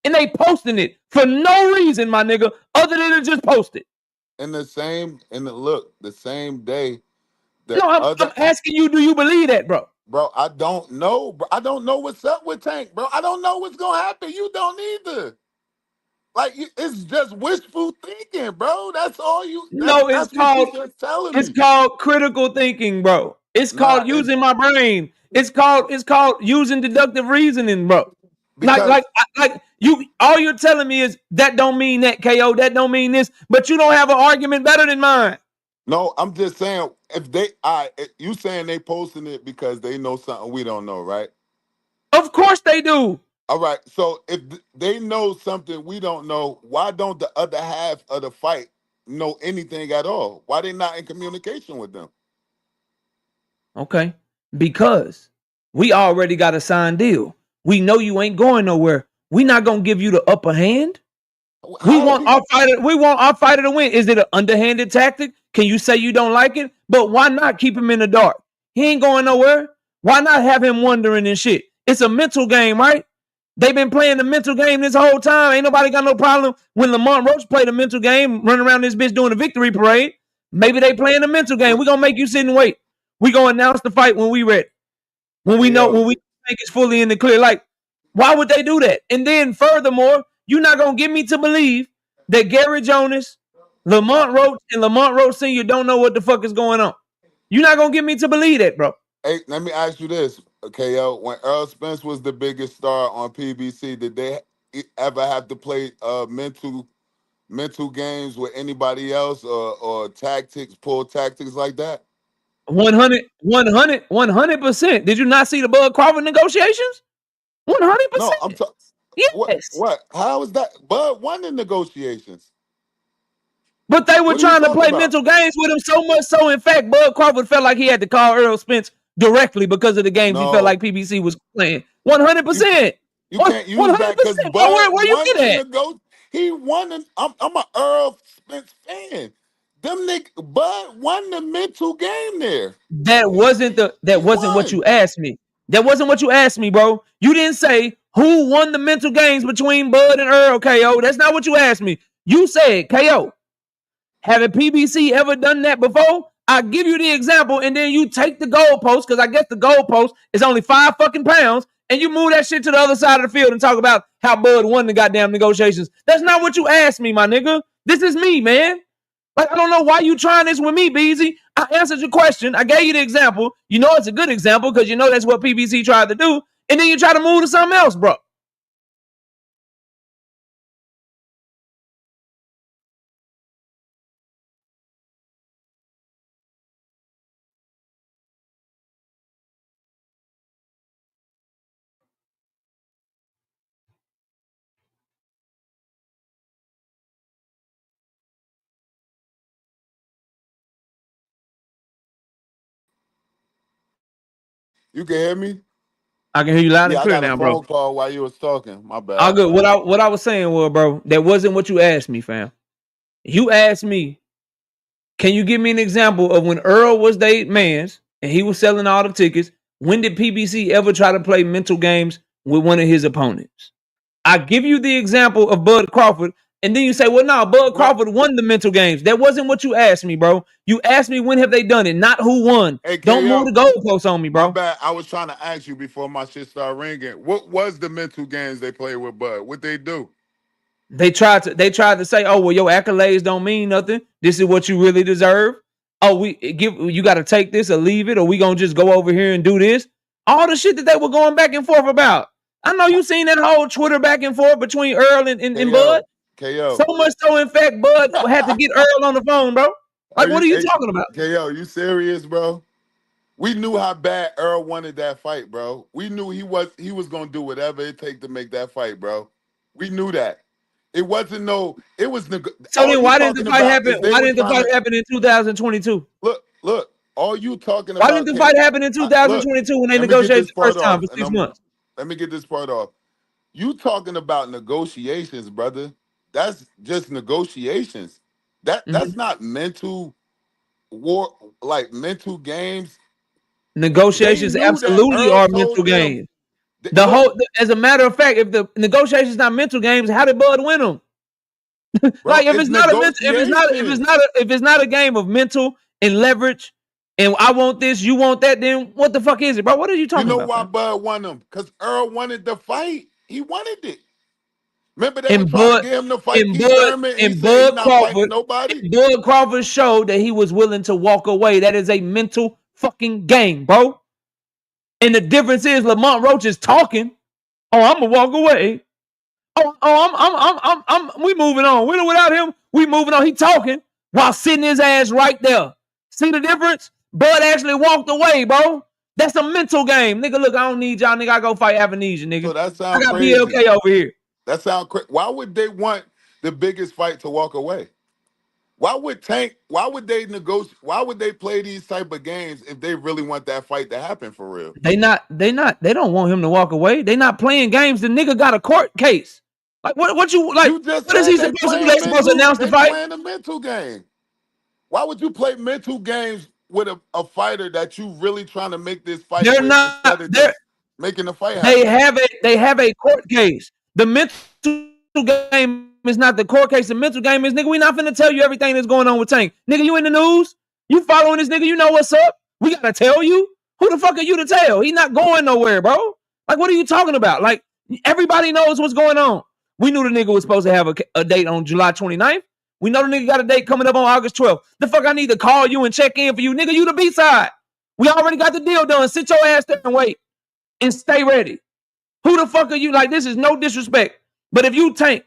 and they posting it for no reason, my nigga, other than to just post it. The same day. I'm asking you, do you believe that, bro? Bro, I don't know. Bro. I don't know what's up with Tank, bro. I don't know what's gonna happen. You don't either. Like, it's just wishful thinking, bro. That's all you. It's called critical thinking, bro. It's called using my brain. It's called using deductive reasoning, bro. Like you. All you're telling me is that don't mean that, KO. That don't mean this. But you don't have an argument better than mine. No, I'm just saying, you saying they posting it because they know something we don't know, right? Of course they do. All right, so if they know something we don't know, why don't the other half of the fight know anything at all? Why they not in communication with them? Okay, because we already got a signed deal. We know you ain't going nowhere. We not gonna give you the upper hand. We want our fighter to win. Is it an underhanded tactic? Can you say you don't like it? But why not keep him in the dark? He ain't going nowhere. Why not have him wondering and shit? It's a mental game, right? They've been playing the mental game this whole time. Ain't nobody got no problem when Lamont Roach played a mental game, running around this bitch doing a victory parade. Maybe they playing a mental game. We're gonna make you sit and wait. We're gonna announce the fight when we ready. When we know, when we think it's fully in the clear. Like, why would they do that? And then furthermore, you're not gonna get me to believe that Gary Jonas, Lamont Roach, and Lamont Roach Sr. don't know what the fuck is going on. You're not gonna get me to believe that, bro. Hey, let me ask you this, KO. When Earl Spence was the biggest star on PBC, did they ever have to play mental games with anybody else or pull tactics like that? 100%. Did you not see the Bud Crawford negotiations? 100%. No, I'm talking. Yes. What? How is that? Bud won the negotiations. But they were trying to play mental games with him so much so, in fact, Bud Crawford felt like he had to call Earl Spence directly because of the games he felt like PBC was playing. 100%. You can't use that because Bud where you get at? He won. I'm an Earl Spence fan. Them niggas, Bud won the mental game there. That wasn't what you asked me. That wasn't what you asked me, bro. You didn't say who won the mental games between Bud and Earl, KO. That's not what you asked me. You said, KO, haven't PBC ever done that before? I give you the example, and then you take the goalpost, because I guess the goalpost is only 5 fucking pounds, and you move that shit to the other side of the field and talk about how Bud won the goddamn negotiations. That's not what you asked me, my nigga. This is me, man. Like, I don't know why you trying this with me, Beezy. I answered your question. I gave you the example. You know it's a good example because you know that's what PBC tried to do. And then you try to move to something else, bro. You can hear me? I can hear you loud and clear now, bro. I got a phone call while you was talking. My bad. All good. What I was saying was, bro, that wasn't what you asked me, fam. You asked me, can you give me an example of when Earl was their man's and he was selling all the tickets? When did PBC ever try to play mental games with one of his opponents? I give you the example of Bud Crawford, and then you say, well, no, Bud Crawford won the mental games. That wasn't what you asked me, bro. You asked me when have they done it, not who won. Hey, don't move the goalposts on me, bro. My bad. I was trying to ask you before my shit started ringing. What was the mental games they played with Bud? What they do? They tried to say, oh, well, your accolades don't mean nothing. This is what you really deserve. Oh, you got to take this or leave it, or we gonna just go over here and do this. All the shit that they were going back and forth about. I know you seen that whole Twitter back and forth between Earl and Bud. KO. So much so, in fact, Bud had to get Earl on the phone, bro. Like, what are you talking about? KO, you serious, bro? We knew how bad Earl wanted that fight, bro. We knew he was gonna do whatever it takes to make that fight, bro. We knew that. It wasn't it was. So then why didn't the fight happen? Why didn't the fight happen in 2022? Look. All you talking about. Why didn't the fight happen in 2022 when they negotiated the first time for 6 months? Let me get this part off. You talking about negotiations, brother. That's just negotiations. That's not mental war, like mental games. Negotiations absolutely are mental games. As a matter of fact, if the negotiations not mental games, how did Bud win them? Like if it's not a game of mental and leverage, and I want this, you want that, then what the fuck is it, bro? What are you talking about? You know why Bud won them? Because Earl wanted the fight. He wanted it. Remember they were trying to get him to fight Keith Thurman, and Bud Crawford. Nobody. Bud Crawford showed that he was willing to walk away. That is a mental fucking game, bro. And the difference is Lamont Roach is talking. Oh, I'm gonna walk away. We moving on. Without him, we moving on. He talking while sitting his ass right there. See the difference? Bud actually walked away, bro. That's a mental game. Nigga, look, I don't need y'all, nigga. I go fight Amnesia, nigga. So that sounds I got crazy. BLK over here. That sounds crazy. Why would they want the biggest fight to walk away? Why would they negotiate? Why would they play these type of games if they really want that fight to happen for real? They don't want him to walk away. They not playing games. The nigga got a court case. Like what you like? You just What is he said they supposed to do? playing They supposed to mental. announce the They fight? playing a mental game. Why would you play mental games with a fighter that you really trying to make this fight They're with not. instead of just making the fight They happen? have a court case. The mental game is not the court case. The mental game is, nigga, we not finna tell you everything that's going on with Tank. Nigga, you in the news? You following this nigga? You know what's up? We gotta tell you? Who the fuck are you to tell? He not going nowhere, bro. Like, what are you talking about? Like, everybody knows what's going on. We knew the nigga was supposed to have a date on July 29th. We know the nigga got a date coming up on August 12th. The fuck I need to call you and check in for you? Nigga, you the B-side. We already got the deal done. Sit your ass there and wait. And stay ready. Who the fuck are you? Like, this is no disrespect. But if you Tank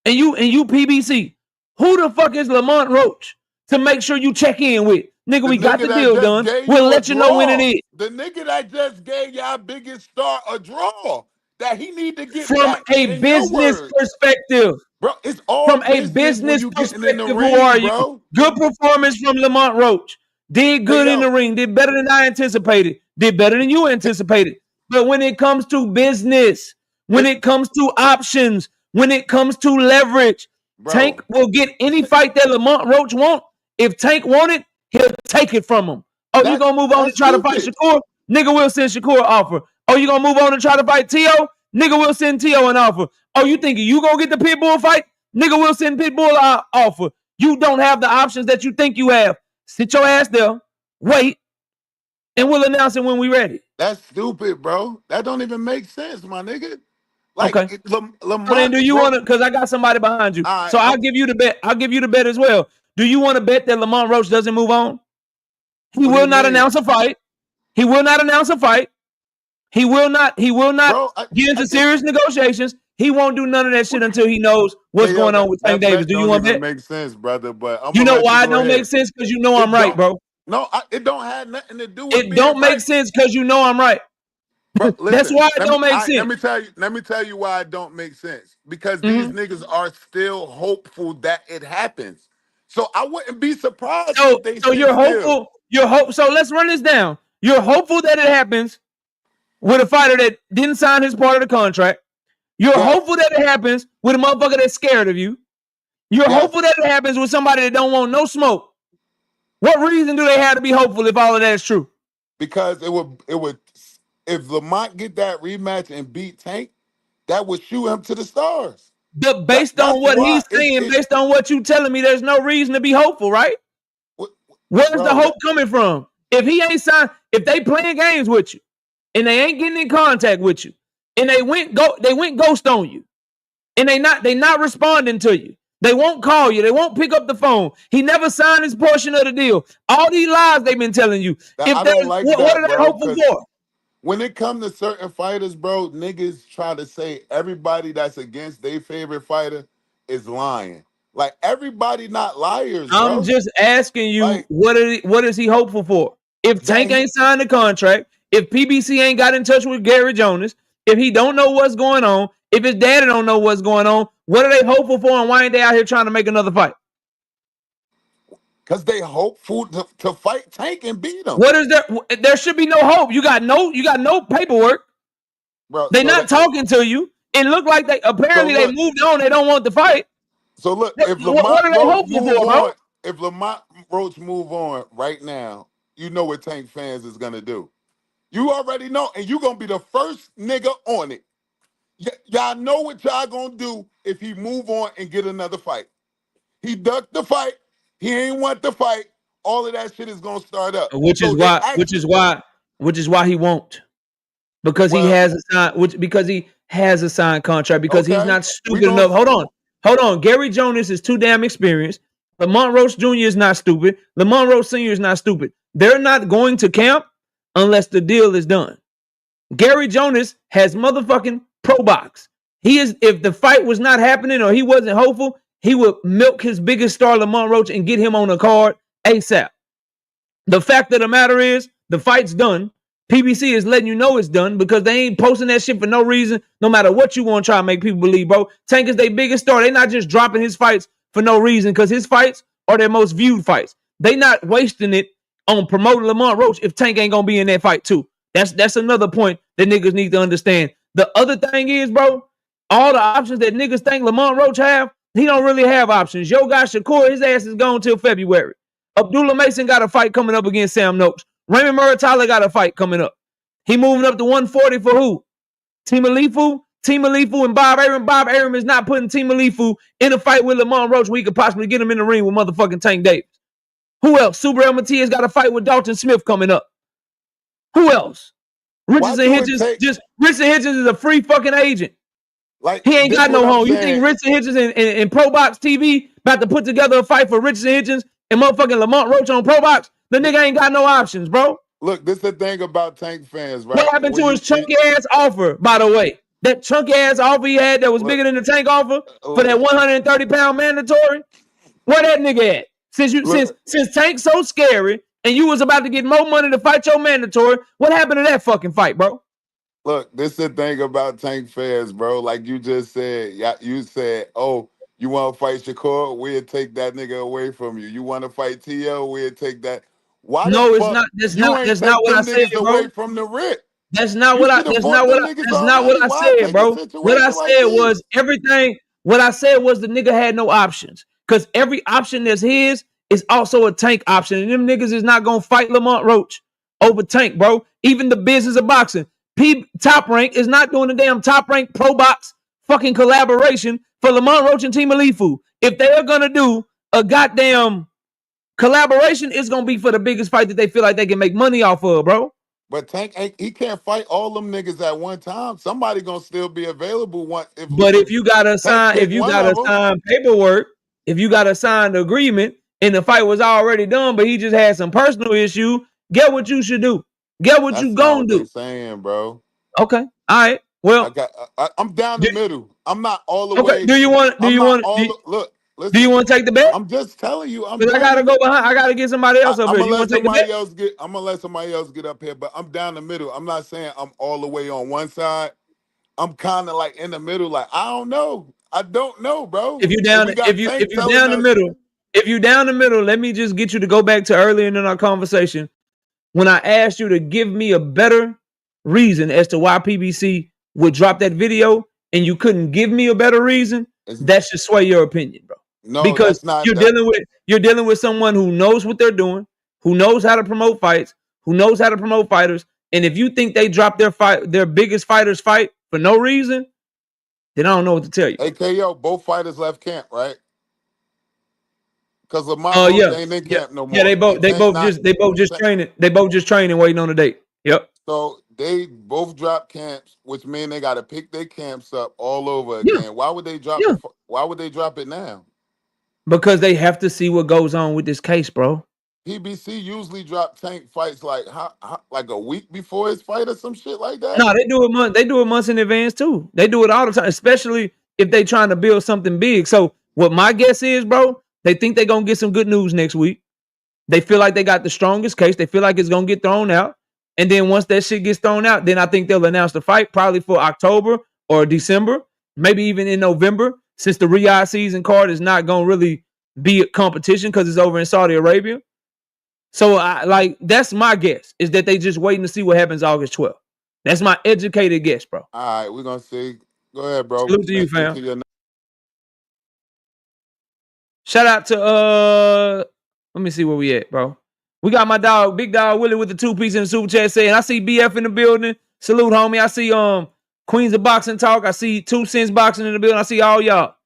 and you PBC, who the fuck is Lamont Roach to make sure you check in with? Nigga, we got the deal done. We'll let you know when it is. The nigga that just gave y'all biggest star a draw that he need to get From back a business perspective. Bro, it's all From a business when business you getting in the perspective, who ring, are you? bro. Good performance from Lamont Roach. Did good in the ring. Did better than I anticipated. Did better than you anticipated. But when it comes to business, when it comes to options, when it comes to leverage, Bro. Tank will get any fight that Lamont Roach want. If Tank want it, he'll take it from him. Oh, you gonna move on and try to fight Shakur? Nigga will send Shakur an offer. Oh, you gonna move on and try to fight T.O.? Nigga will send T.O. an offer. Oh, you think you gonna get the Pitbull fight? Nigga will send Pitbull an offer. You don't have the options that you think you have. Sit your ass there, wait, and we'll announce it when we ready. That's stupid, bro. That don't even make sense, my nigga. Like, okay. Lamont, so then do you want to, because I got somebody behind you. So I'll give you the bet. I'll give you the bet as well. Do you want to bet that Lamont Roach doesn't move on? He will not announce a fight. He will not announce a fight. He will not get into serious negotiations. He won't do none of that shit until he knows what's going on with Tank Davis. Do you want to bet? Make sense, brother. But you know why it don't make sense? Because you know I'm right, bro. No, it don't have nothing to do with it. Don't make sense because you know I'm right. Bro, listen, that's why it don't make sense. Let me tell you why it don't make sense. Because these niggas are still hopeful that it happens. So I wouldn't be surprised if they so you're hopeful. So let's run this down. You're hopeful that it happens with a fighter that didn't sign his part of the contract. You're hopeful that it happens with a motherfucker that's scared of you. You're hopeful that it happens with somebody that don't want no smoke. What reason do they have to be hopeful if all of that is true? Because it would if Lamont get that rematch and beat Tank, that would shoot him to the stars. Based on what he's saying, based on what you telling me, there's no reason to be hopeful, right? Where's the hope coming from? If he ain't signed, if they playing games with you and they ain't getting in contact with you and they went ghost on you and they not responding to you. They won't call you. They won't pick up the phone. He never signed his portion of the deal. All these lies they've been telling you. I don't like that, what are they hopeful for? When it comes to certain fighters, bro, niggas try to say everybody that's against their favorite fighter is lying. Like, everybody not liars, bro. I'm just asking you, like, what is he hopeful for? If Tank ain't signed the contract, if PBC ain't got in touch with Gary Jonas, if he don't know what's going on, if his daddy don't know what's going on, what are they hopeful for, and why ain't they out here trying to make another fight? Because they hopeful to fight Tank and beat him. What is there? There should be no hope. You got no paperwork. Bro, they're not talking to you. It looked like they they moved on. They don't want the fight. So look, if Lamont Roach move on right now, you know what Tank fans is gonna do. You already know, and you gonna be the first nigga on it. Y'all know what y'all gonna do if he move on and get another fight. He ducked the fight. He ain't want the fight. All of that shit is gonna start up. Which is why he won't. Because he has a signed contract. Because he's not stupid enough. Hold on. Gary Jonas is too damn experienced. Lamont Roach Jr. is not stupid. Lamont Roach Sr. is not stupid. They're not going to camp unless the deal is done. Gary Jonas has motherfucking pro box. If the fight was not happening or he wasn't hopeful, he would milk his biggest star, Lamont Roach, and get him on a card ASAP. The fact of the matter is, the fight's done. PBC is letting you know it's done because they ain't posting that shit for no reason, no matter what you want to try to make people believe, bro. Tank is their biggest star. They're not just dropping his fights for no reason because his fights are their most viewed fights. They not wasting it on promoting Lamont Roach if Tank ain't going to be in that fight too. That's another point that niggas need to understand. The other thing is, bro, all the options that niggas think Lamont Roach have, he don't really have options. Yo guy Shakur, his ass is gone till February. Abdullah Mason got a fight coming up against Sam Noakes. Raymond Muratalla got a fight coming up. He moving up to 140 for who? Team Alifu and Bob Arum. Bob Arum is not putting Team Alifu in a fight with Lamont Roach where he could possibly get him in the ring with motherfucking Tank Davis. Who else? Super El Matias got a fight with Dalton Smith coming up. Who else? Richardson Hitchens is a free fucking agent. Like, he ain't got no home. You think Richardson Hitchens and Pro Box TV about to put together a fight for Richardson Hitchens and motherfucking Lamont Roach on Pro Box? The nigga ain't got no options, bro. Look, this is the thing about Tank fans, right? What happened to his chunky ass offer, by the way? That chunky ass offer he had that was bigger than the Tank offer for that 130-pound mandatory? Where that nigga at? Since Tank's so scary and you was about to get more money to fight your mandatory, what happened to that fucking fight, bro? Look, this is the thing about Tank fans, bro. Like you just said, you said, oh, you want to fight Shakur? We'll take that nigga away from you. You want to fight T.O.? We'll take that. Why? No, it's not. That's not what I said, bro. Away from the Rick. That's not what I said, bro. What I said was everything. What I said was the nigga had no options because every option that's his is also a Tank option, and them niggas is not gonna fight Lamont Roach over Tank, bro. Even the business of boxing, Top Rank is not doing the damn Top Rank Pro Box fucking collaboration for Lamont Roach and Team Alifu. If they are gonna do a goddamn collaboration, it's gonna be for the biggest fight that they feel like they can make money off of, bro. But Tank he can't fight all them niggas at one time. Somebody gonna still be available once. If you gotta sign paperwork, if you gotta sign the agreement, and the fight was already done, but he just had some personal issue, get what you should do. Get what you gonna do. Saying, bro. Okay, all right. Well, I'm down the middle. I'm not all the way. Do you want? Look. Listen, do you want to take the bet? I'm just telling you. I gotta go behind. I gotta get somebody else up here. You want to take the bet? I'm gonna let somebody else get up here, but I'm down the middle. I'm not saying I'm all the way on one side. I'm kind of like in the middle. Like I don't know. I don't know, bro. If you down the middle, let me just get you to go back to earlier in our conversation when I asked you to give me a better reason as to why PBC would drop that video, and you couldn't give me a better reason. That should sway your opinion, bro. No, because you're dealing with someone who knows what they're doing, who knows how to promote fights, who knows how to promote fighters. And if you think they dropped their biggest fighters fight for no reason, then I don't know what to tell you. Hey, KO, both fighters left camp, right? Because Lamont ain't in camp no more. Yeah, they both just training. They both just training, waiting on the date. Yep. So they both dropped camps, which means they got to pick their camps up all over again. Yeah. Why would they drop? Yeah. Why would they drop it now? Because they have to see what goes on with this case, bro. PBC usually drop Tank fights like a week before his fight or some shit like that. No, they do it They do it months in advance too. They do it all the time, especially if they trying to build something big. So what my guess is, bro, they think they're gonna get some good news next week. They feel like they got the strongest case. They feel like it's gonna get thrown out, and then once that shit gets thrown out, then I think they'll announce the fight probably for October or December, maybe even in November. Since the Riyadh season card is not going to really be a competition because it's over in Saudi Arabia. So that's my guess, is that they just waiting to see what happens August 12th. That's my educated guess, bro. All right, we're going to see. Go ahead, bro. Salute to you, fam. Shout out to, let me see where we at, bro. We got my dog, Big Dog Willie with the 2-piece in the super chat saying, I see BF in the building. Salute, homie. I see, Queens of Boxing Talk. I see 2 Cents Boxing in the building. I see all y'all.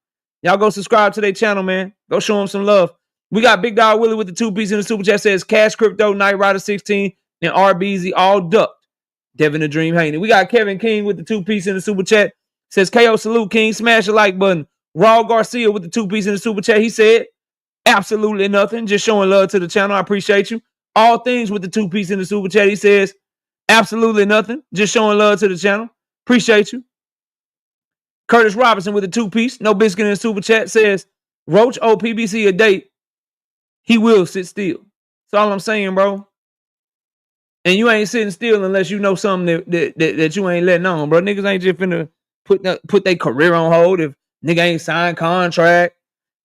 Y'all go subscribe to their channel, man. Go show them some love. We got Big Dog Willie with the 2-piece in the super chat. Says Cash Crypto, Night Rider 16, and RBZ all ducked. Devin the Dream Haney. We got Kevin King with the 2-piece in the super chat. Says KO salute King. Smash the like button. Raw Garcia with the 2-piece in the super chat. He said absolutely nothing. Just showing love to the channel. I appreciate you. All things with the 2-piece in the super chat. He says absolutely nothing. Just showing love to the channel. Appreciate you. Curtis Robinson with a 2-piece. No biscuit in the super chat says, Roach owe PBC a date. He will sit still. That's all I'm saying, bro. And you ain't sitting still unless you know something that you ain't letting on, bro. Niggas ain't just finna put their career on hold if nigga ain't signed contract.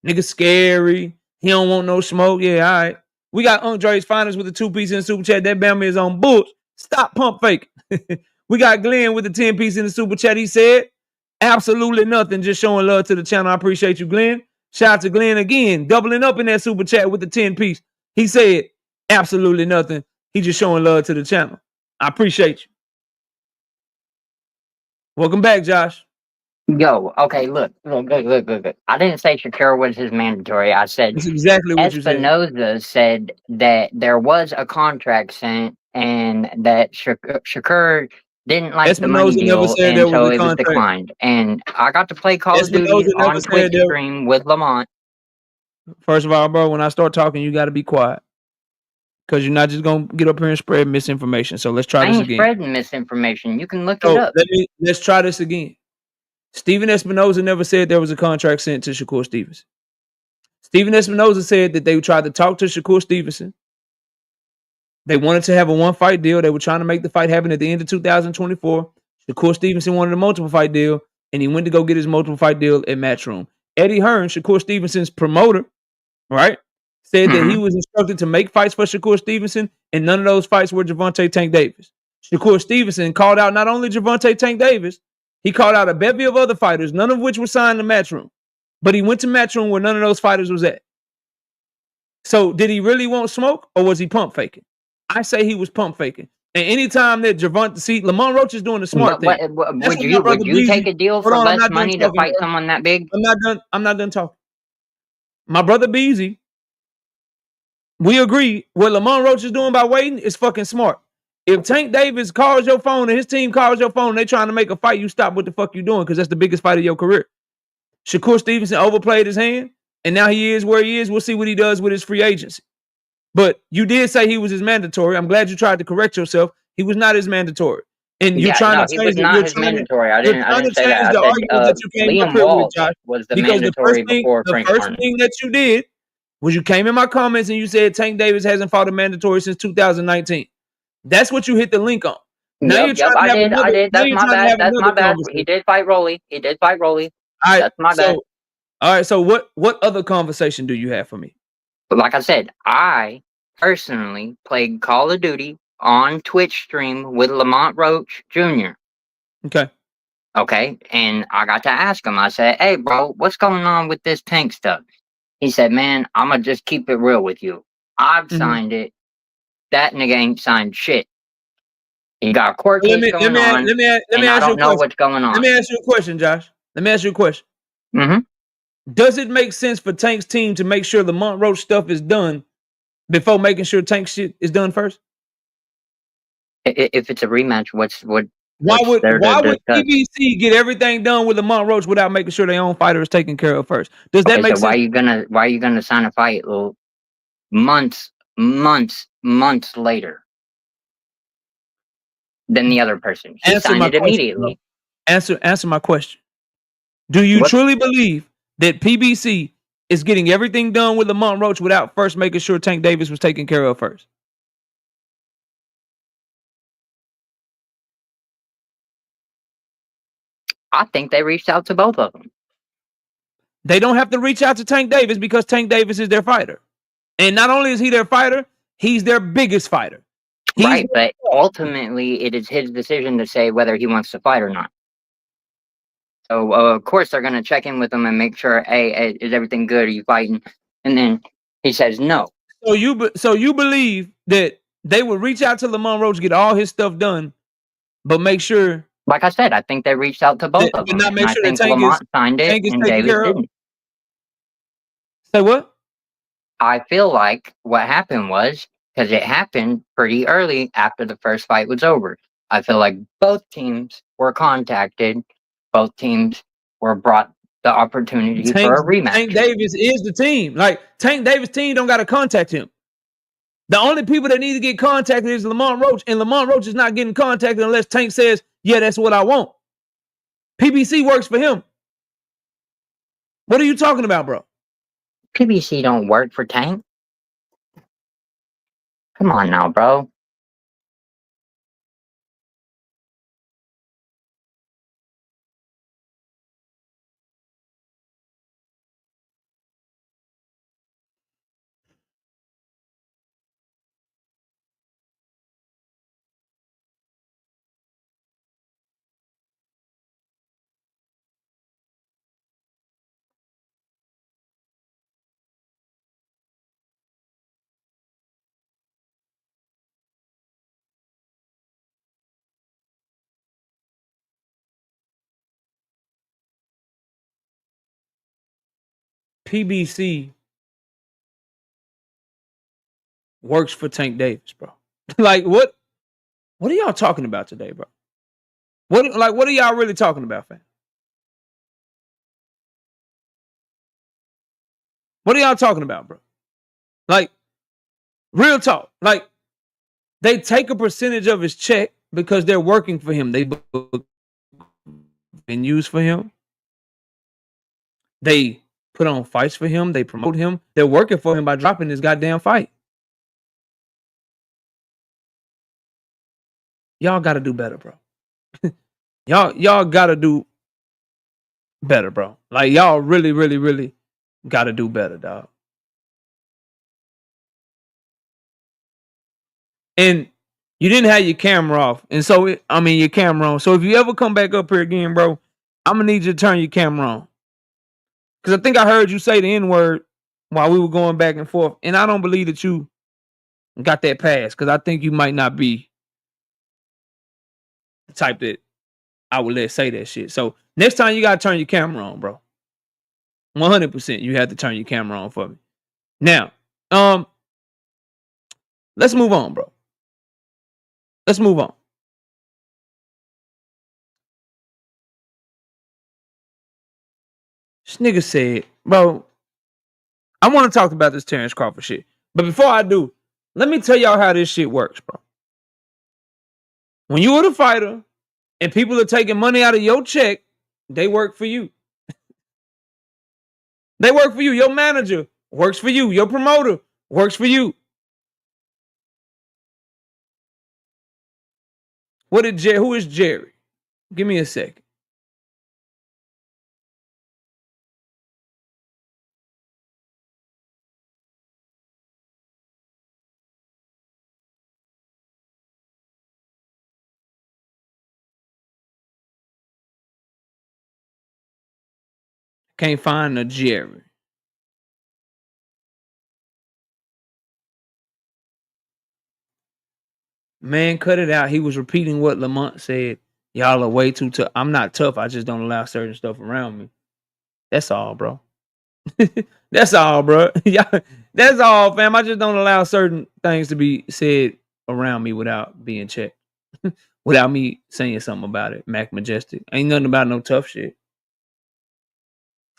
Nigga scary. He don't want no smoke. Yeah, all right. We got Andre's Finest with a 2-piece in the super chat. That Bama is on bullshit. Stop pump fake. We got Glenn with the 10-piece in the super chat. He said, absolutely nothing, just showing love to the channel. I appreciate you, Glenn. Shout out to Glenn again, doubling up in that super chat with the 10 piece. He said absolutely nothing. He just showing love to the channel. I appreciate you. Welcome back, Josh. Yo, okay, look. I didn't say Shakur was his mandatory. I said That's exactly what you said. Espinoza said that there was a contract sent and that Shakur didn't like the money Espinoza never deal, said there and was so a it was contract. declined. And I got to play Call of Duty Espinoza never on said Twitch there. stream with Lamont. First of all, bro, when I start talking, you got to be quiet. Because you're not just going to get up here and spread misinformation. So let's try I this ain't again. spreading misinformation. You can look it So up. let's try this again. Steven Espinoza never said there was a contract sent to Shakur Stevenson. Steven Espinoza said that they tried to talk to Shakur Stevenson. They wanted to have a one-fight deal. They were trying to make the fight happen at the end of 2024. Shakur Stevenson wanted a multiple fight deal, and he went to go get his multiple fight deal at Matchroom. Eddie Hearn, Shakur Stevenson's promoter, right, said that he was instructed to make fights for Shakur Stevenson, and none of those fights were Gervonta Tank Davis. Shakur Stevenson called out not only Gervonta Tank Davis, he called out a bevy of other fighters, none of which were signed to Matchroom. But he went to Matchroom where none of those fighters was at. So did he really want smoke, or was he pump faking? I say he was pump faking. And anytime that Gervonta, see, Lamont Roach is doing the smart thing. Would you take a deal for less money to fight someone that big? I'm not done talking. My brother Beezy, we agree what Lamont Roach is doing by waiting is fucking smart. If Tank Davis calls your phone and his team calls your phone and they trying to make a fight, you stop what the fuck you doing, because that's the biggest fight of your career. Shakur Stevenson overplayed his hand, and now he is where he is. We'll see what he does with his free agency. But you did say he was his mandatory. I'm glad you tried to correct yourself. He was not his mandatory. And you're trying to change he was not his mandatory. I didn't say that. I said argument that you came up Liam here with, Walsh Josh. was the Because mandatory before the Frank first Warren. thing that you did was you came in my comments and you said Tank Davis hasn't fought a mandatory since 2019. That's what you hit the link on. Now you're trying to have I did. That's my bad. That's my bad. He did fight Rolly. All right, That's my bad. All right, so what other conversation do you have for me? But like I said, I personally played Call of Duty on Twitch stream with Lamont Roach Jr. Okay. Okay, and I got to ask him. I said, "Hey, bro, what's going on with this Tank stuff?" He said, "Man, I'ma just keep it real with you. I've signed it. That nigga ain't signed shit. He got a court case going on, and I don't know what's going on." Let me ask you a question, Josh. Let me ask you a question. Does it make sense for Tank's team to make sure Lamont Roach stuff is done before making sure Tank shit is done first? If it's a rematch, why would PBC get everything done with Lamont Roach without making sure their own fighter is taken care of first? Does that make sense? Why are you gonna sign a fight months later than the other person? He signed it immediately. Answer my question. Do you truly believe that PBC is getting everything done with Lamont Roach without first making sure Tank Davis was taken care of first? I think they reached out to both of them. They don't have to reach out to Tank Davis because Tank Davis is their fighter. And not only is he their fighter, he's their biggest fighter. Right, but ultimately it is his decision to say whether he wants to fight or not. So of course they're gonna check in with him and make sure, hey, is everything good? Are you fighting? And then he says no. So you believe that they would reach out to Lamont Roach, get all his stuff done, but make sure. Like I said, I think they reached out to both of them. Not make sure I think Lamont signed it and Davis didn't. Say what? I feel like what happened was, because it happened pretty early after the first fight was over, I feel like both teams were contacted. Both teams were brought the opportunity for a rematch. Tank Davis is the team. Like, Tank Davis' team don't got to contact him. The only people that need to get contacted is Lamont Roach, and Lamont Roach is not getting contacted unless Tank says, yeah, that's what I want. PBC works for him. What are you talking about, bro? PBC don't work for Tank. Come on now, bro. PBC works for Tank Davis, bro. Like, what are y'all talking about today, bro? What are y'all really talking about, fam? What are y'all talking about, bro? Like, real talk. Like, they take a percentage of his check because they're working for him. They book venues for him. They put on fights for him. They promote him. They're working for him by dropping this goddamn fight. Y'all got to do better, bro. y'all got to do better, bro. Like, y'all really, really, really got to do better, dog. And you didn't have your camera off. And so, your camera on. So if you ever come back up here again, bro, I'm going to need you to turn your camera on. Because I think I heard you say the N-word while we were going back and forth. And I don't believe that you got that pass. Because I think you might not be the type that I would let say that shit. So next time you got to turn your camera on, bro. 100% you have to turn your camera on for me. Now, let's move on, bro. Let's move on. This nigga said, bro, I want to talk about this Terrence Crawford shit. But before I do, let me tell y'all how this shit works, bro. When you are the fighter and people are taking money out of your check, they work for you. They work for you. Your manager works for you. Your promoter works for you. Who is Jerry? Give me a second. Can't find a Jerry. Man, cut it out. He was repeating what Lamont said. Y'all are way too tough. I'm not tough. I just don't allow certain stuff around me. That's all, bro. That's all, bro. Yeah, that's all, fam. I just don't allow certain things to be said around me without being checked. Without me saying something about it. Mac Majestic. Ain't nothing about no tough shit.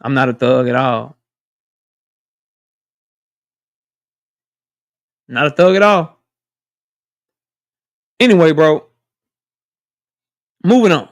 I'm not a thug at all. Not a thug at all. Anyway, bro. Moving on.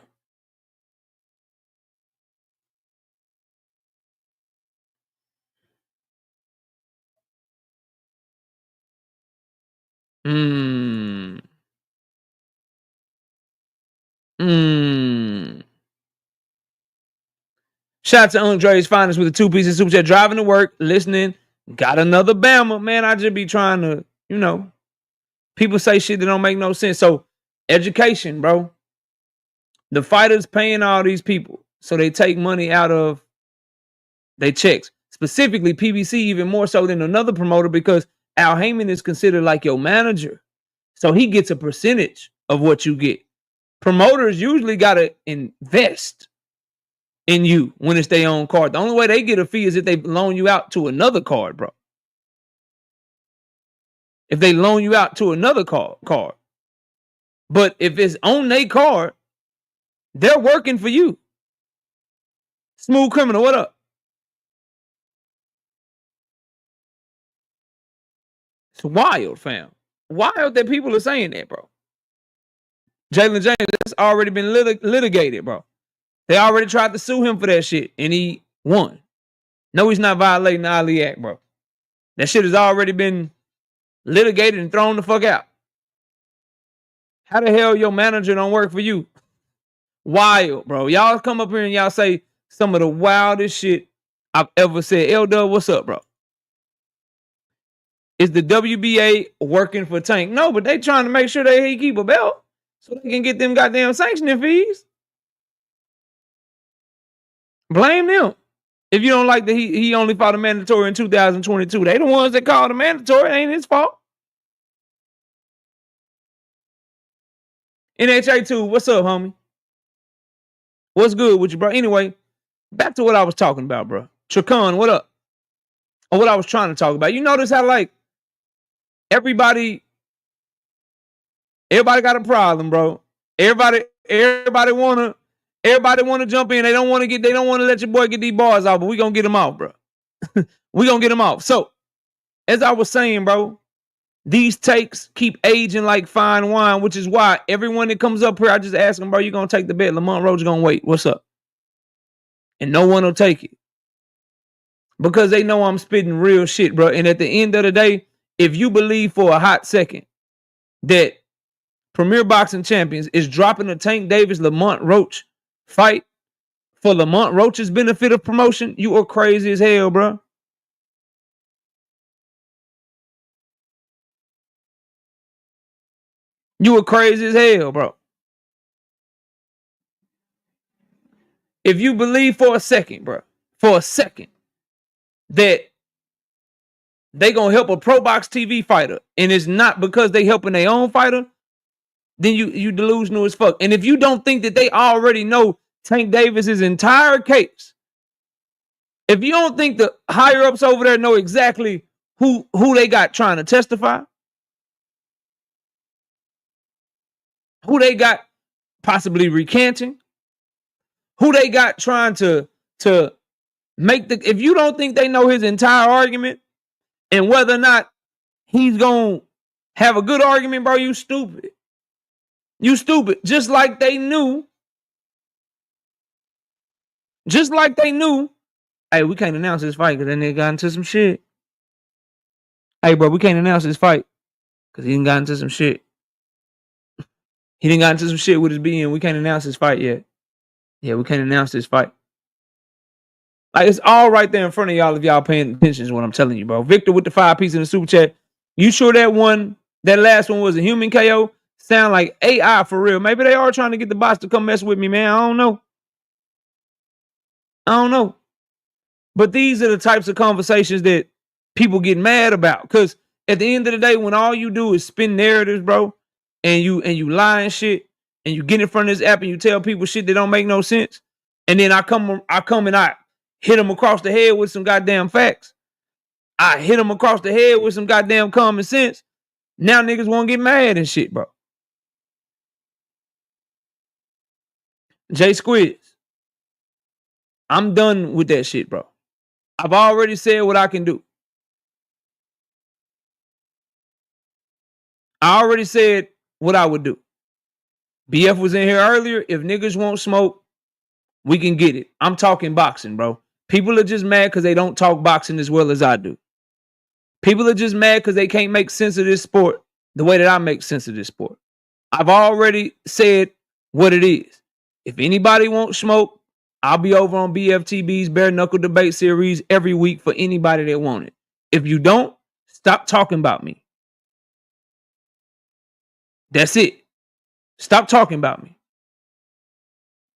Shout out to Andre's Finest with the 2-piece super chat. Driving to work, listening. Got another Bama. Man, I just be trying to, people say shit that don't make no sense. So, education, bro. The fighters paying all these people. So they take money out of their checks. Specifically, PBC even more so than another promoter because Al Heyman is considered like your manager. So he gets a percentage of what you get. Promoters usually got to invest in you when it's their own card. The only way they get a fee is if they loan you out to another card, bro. If they loan you out to another card. But if it's on their card, they're working for you. Smooth Criminal, what up? It's wild, fam. Wild that people are saying that, bro. Jalen James, that's already been litigated, bro. They already tried to sue him for that shit, and he won. No, he's not violating the Ali Act, bro. That shit has already been litigated and thrown the fuck out. How the hell your manager don't work for you? Wild, bro. Y'all come up here and y'all say some of the wildest shit I've ever said. L-Dub, what's up, bro? Is the WBA working for Tank? No, but they trying to make sure he keep a belt so they can get them goddamn sanctioning fees. Blame them. If you don't like that he only fought a mandatory in 2022, they the ones that called a mandatory. It ain't his fault. NHA2, what's up, homie? What's good with you, bro? Anyway, back to what I was talking about, bro. Tricon, what up? or what I was trying to talk about. You notice how like everybody got a problem, bro. Everybody wanna jump in. They don't want to let your boy get these bars out, but we gonna get them out, bro. We gonna get them out. So, as I was saying, bro, these takes keep aging like fine wine, which is why everyone that comes up here, I just ask them, bro, you gonna take the bet? Lamont Roach gonna wait. What's up? And no one will take it. Because they know I'm spitting real shit, bro. And at the end of the day, if you believe for a hot second that Premier Boxing Champions is dropping a Tank Davis Lamont Roach fight for Lamont Roach's benefit of promotion, you are crazy as hell, bro. You are crazy as hell, bro. If you believe for a second, bro, that they gonna help a Pro Box TV fighter, and it's not because they helping their own fighter, then you delusional as fuck. And if you don't think that they already know Tank Davis's entire case, if you don't think the higher ups over there know exactly who they got trying to testify, who they got possibly recanting, who they got trying to make the, if you don't think they know his entire argument and whether or not he's gonna have a good argument, bro, you stupid. You stupid. Just like they knew, hey, we can't announce this fight because then they got into some shit. Hey, bro, we can't announce this fight because he didn't got into some shit. He didn't got into some shit with his being. We can't announce this fight yet. Yeah, we can't announce this fight. Like, it's all right there in front of y'all if y'all paying attention is what I'm telling you, bro. Victor with the 5 piece in the super chat. You sure that last one was a human KO? Sound like AI for real. Maybe they are trying to get the bots to come mess with me, man. I don't know. But these are the types of conversations that people get mad about. Because at the end of the day, when all you do is spin narratives, bro, and you lie and shit, and you get in front of this app and you tell people shit that don't make no sense, and then I come and I hit them across the head with some goddamn facts. I hit them across the head with some goddamn common sense. Now niggas won't get mad and shit, bro. Jay Squids, I'm done with that shit, bro. I've already said what I can do. I already said what I would do. BF was in here earlier. If niggas won't smoke, we can get it. I'm talking boxing, bro. People are just mad because they don't talk boxing as well as I do. People are just mad because they can't make sense of this sport the way that I make sense of this sport. I've already said what it is. If anybody won't smoke, I'll be over on BFTB's Bare Knuckle Debate Series every week for anybody that want it. If you don't, stop talking about me. That's it. Stop talking about me.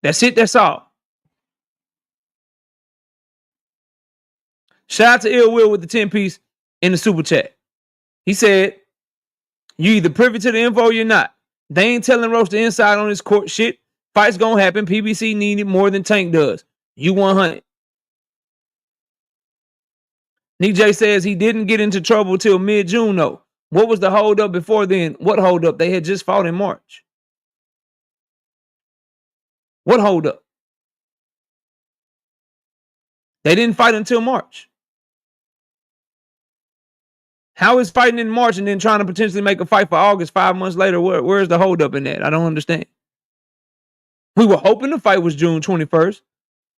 That's it. That's all. Shout out to Ill Will with the 10 piece in the super chat. He said, you either privy to the info or you're not. They ain't telling Roach the inside on this court shit. Fight's gonna happen. PBC needed more than Tank does. You 100. Nick J says he didn't get into trouble till mid-June though. What was the hold up before then? What hold up? They had just fought in March. What hold up? They didn't fight until March. How is fighting in March and then trying to potentially make a fight for August 5 months later? Where's the hold up in that? I don't understand. We were hoping the fight was June 21st.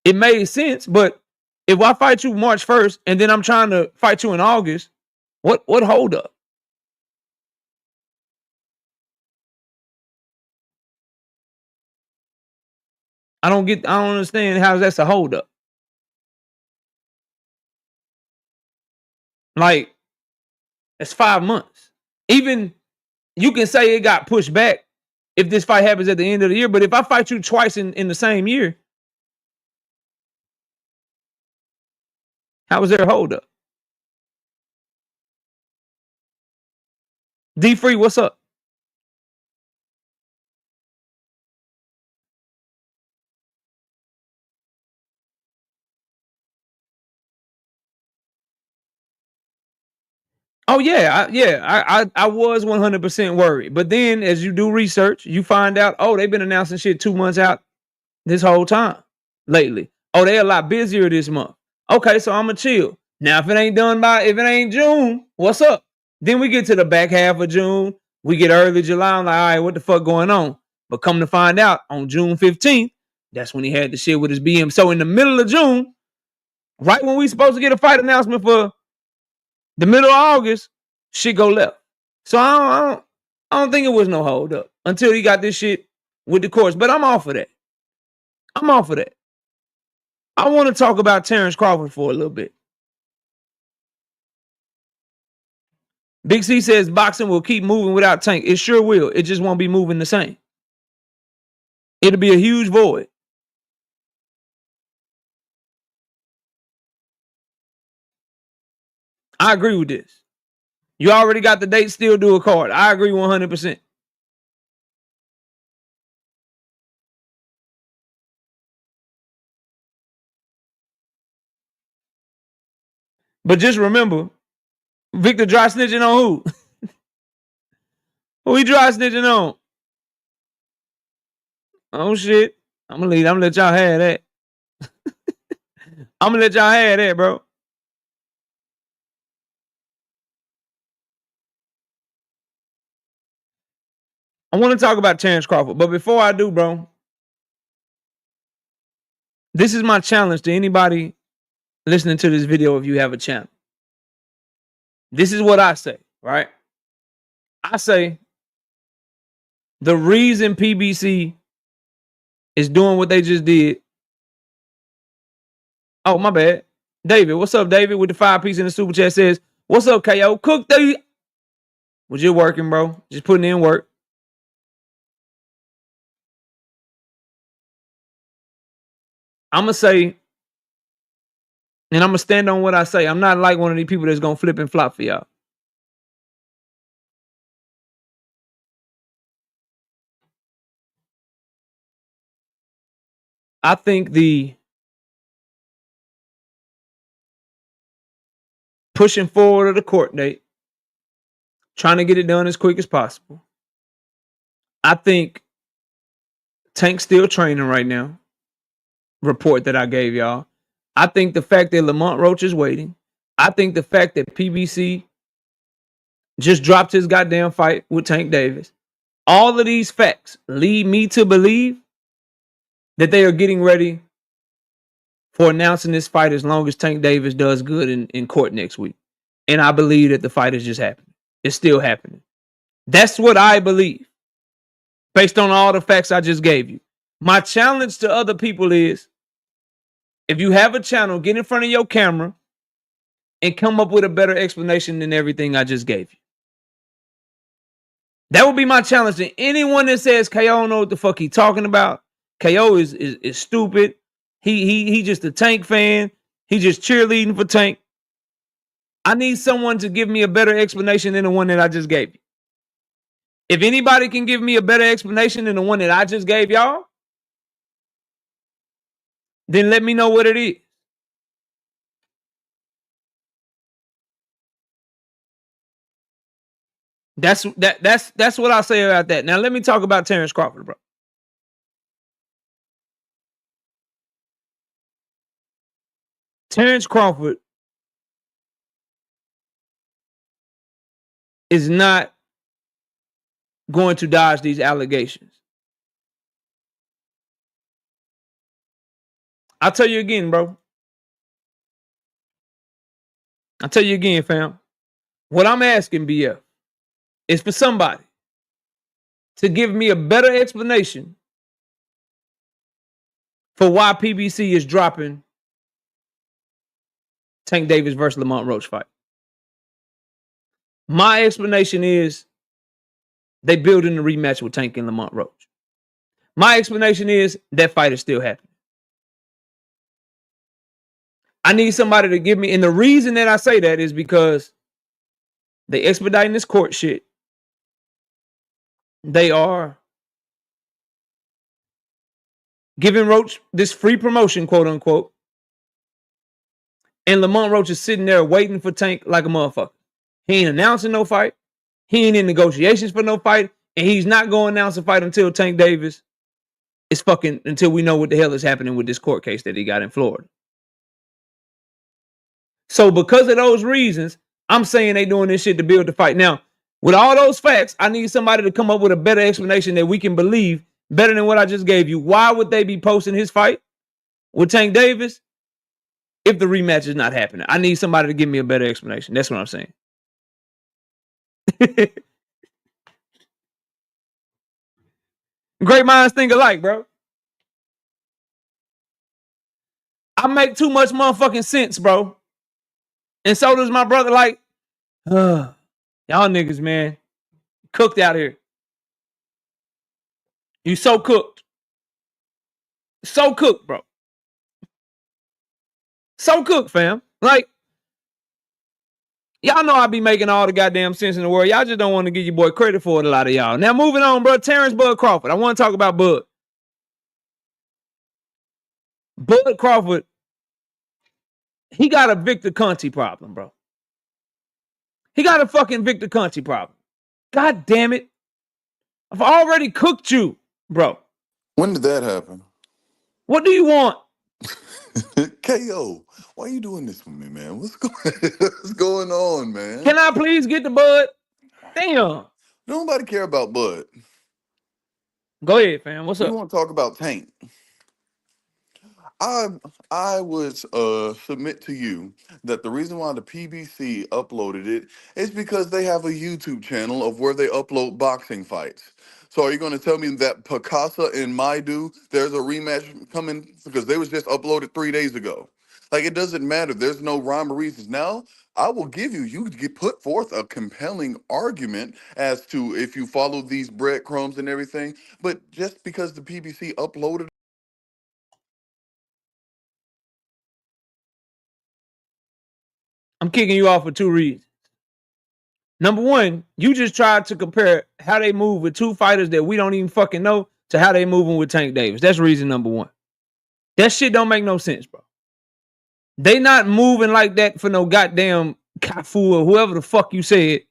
It made sense, but if I fight you March 1st and then I'm trying to fight you in August, what hold up? I don't understand how that's a hold up. Like, it's 5 months. Even you can say it got pushed back if this fight happens at the end of the year, but if I fight you twice in the same year, how is there a hold up? D Free, what's up? Oh yeah, I was 100% worried. But then as you do research, you find out, oh, they've been announcing shit 2 months out this whole time lately. Oh, they a lot busier this month. Okay, so I'ma chill. Now if it ain't June, what's up? Then we get to the back half of June, we get early July. I'm like, all right, what the fuck going on? But come to find out, on June 15th, that's when he had the shit with his BM. So in the middle of June, right when we supposed to get a fight announcement for the middle of August, shit go left. So I don't think it was no hold up until he got this shit with the courts. But I'm off of that. I want to talk about Terrence Crawford for a little bit. Big C says boxing will keep moving without Tank. It sure will. It just won't be moving the same. It'll be a huge void. I agree with this. You already got the date, still do a card. I agree 100%. But just remember, Victor dry snitching on who? Who he dry snitching on? Oh shit. I'm gonna let y'all have that. I'm gonna let y'all have that, bro. I want to talk about Terrence Crawford, but before I do, bro, this is my challenge to anybody listening to this video if you have a channel. This is what I say, right? I say the reason PBC is doing what they just did. Oh, my bad. David, what's up, David? With the 5 piece in the super chat says, what's up, KO? Cook the. Was you working, bro? Just putting in work. I'm going to say, and I'm going to stand on what I say. I'm not like one of these people that's going to flip and flop for y'all. I think the pushing forward of the court date, trying to get it done as quick as possible. I think Tank's still training right now. Report that I gave y'all. I think the fact that Lamont Roach is waiting. I think the fact that PBC just dropped his goddamn fight with Tank Davis. All of these facts lead me to believe that they are getting ready for announcing this fight as long as Tank Davis does good in court next week. And I believe that the fight is just happening. It's still happening. That's what I believe based on all the facts I just gave you. My challenge to other people is, if you have a channel, get in front of your camera and come up with a better explanation than everything I just gave you. That would be my challenge to anyone that says KO don't know what the fuck he talking about. KO is stupid. He just a Tank fan. He just cheerleading for Tank. I need someone to give me a better explanation than the one that I just gave you. If anybody can give me a better explanation than the one that I just gave y'all, then let me know what it is. That's what I say about that. Now let me talk about Terrence Crawford, bro. Terrence Crawford is not going to dodge these allegations. I'll tell you again, bro. I'll tell you again, fam. What I'm asking, BF, is for somebody to give me a better explanation for why PBC is dropping Tank Davis versus Lamont Roach fight. My explanation is they building a rematch with Tank and Lamont Roach. My explanation is that fight is still happening. I need somebody to give me, and the reason that I say that is because they expediting this court shit. They are giving Roach this free promotion, quote unquote. And Lamont Roach is sitting there waiting for Tank like a motherfucker. He ain't announcing no fight. He ain't in negotiations for no fight. And he's not going to announce a fight until Tank Davis is fucking, until we know what the hell is happening with this court case that he got in Florida. So because of those reasons, I'm saying they doing this shit to build the fight. Now, with all those facts, I need somebody to come up with a better explanation that we can believe better than what I just gave you. Why would they be posting his fight with Tank Davis if the rematch is not happening? I need somebody to give me a better explanation. That's what I'm saying. Great minds think alike, bro. I make too much motherfucking sense, bro. And so does my brother. Like, y'all niggas, man, cooked out here. You so cooked. So cooked, bro. So cooked, fam. Like, y'all know I be making all the goddamn sense in the world. Y'all just don't want to give your boy credit for it, a lot of y'all. Now, moving on, bro. Terrence Bud Crawford. I want to talk about Bud. Bud Crawford, he got a Victor Conti problem, bro. He got a fucking Victor Conti problem. God damn it. I've already cooked you, bro. When did that happen? What do you want? KO, why are you doing this with me, man? What's going on, man? Can I please get the Bud? Damn. Nobody care about Bud. Go ahead, fam. What's We up? want to talk about Tank. I would submit to you that the reason why the PBC uploaded it is because they have a YouTube channel of where they upload boxing fights. So are you going to tell me that Picasa and Maidu, there's a rematch coming because they was just uploaded 3 days ago? Like, it doesn't matter. There's no rhyme or reasons. Now, I will give you get put forth a compelling argument as to if you follow these breadcrumbs and everything. But just because the PBC uploaded, I'm kicking you off for two reasons. Number one, you just tried to compare how they move with two fighters that we don't even fucking know to how they moving with Tank Davis. That's reason number one. That shit don't make no sense, bro. They not moving like that for no goddamn Kafu or whoever the fuck you said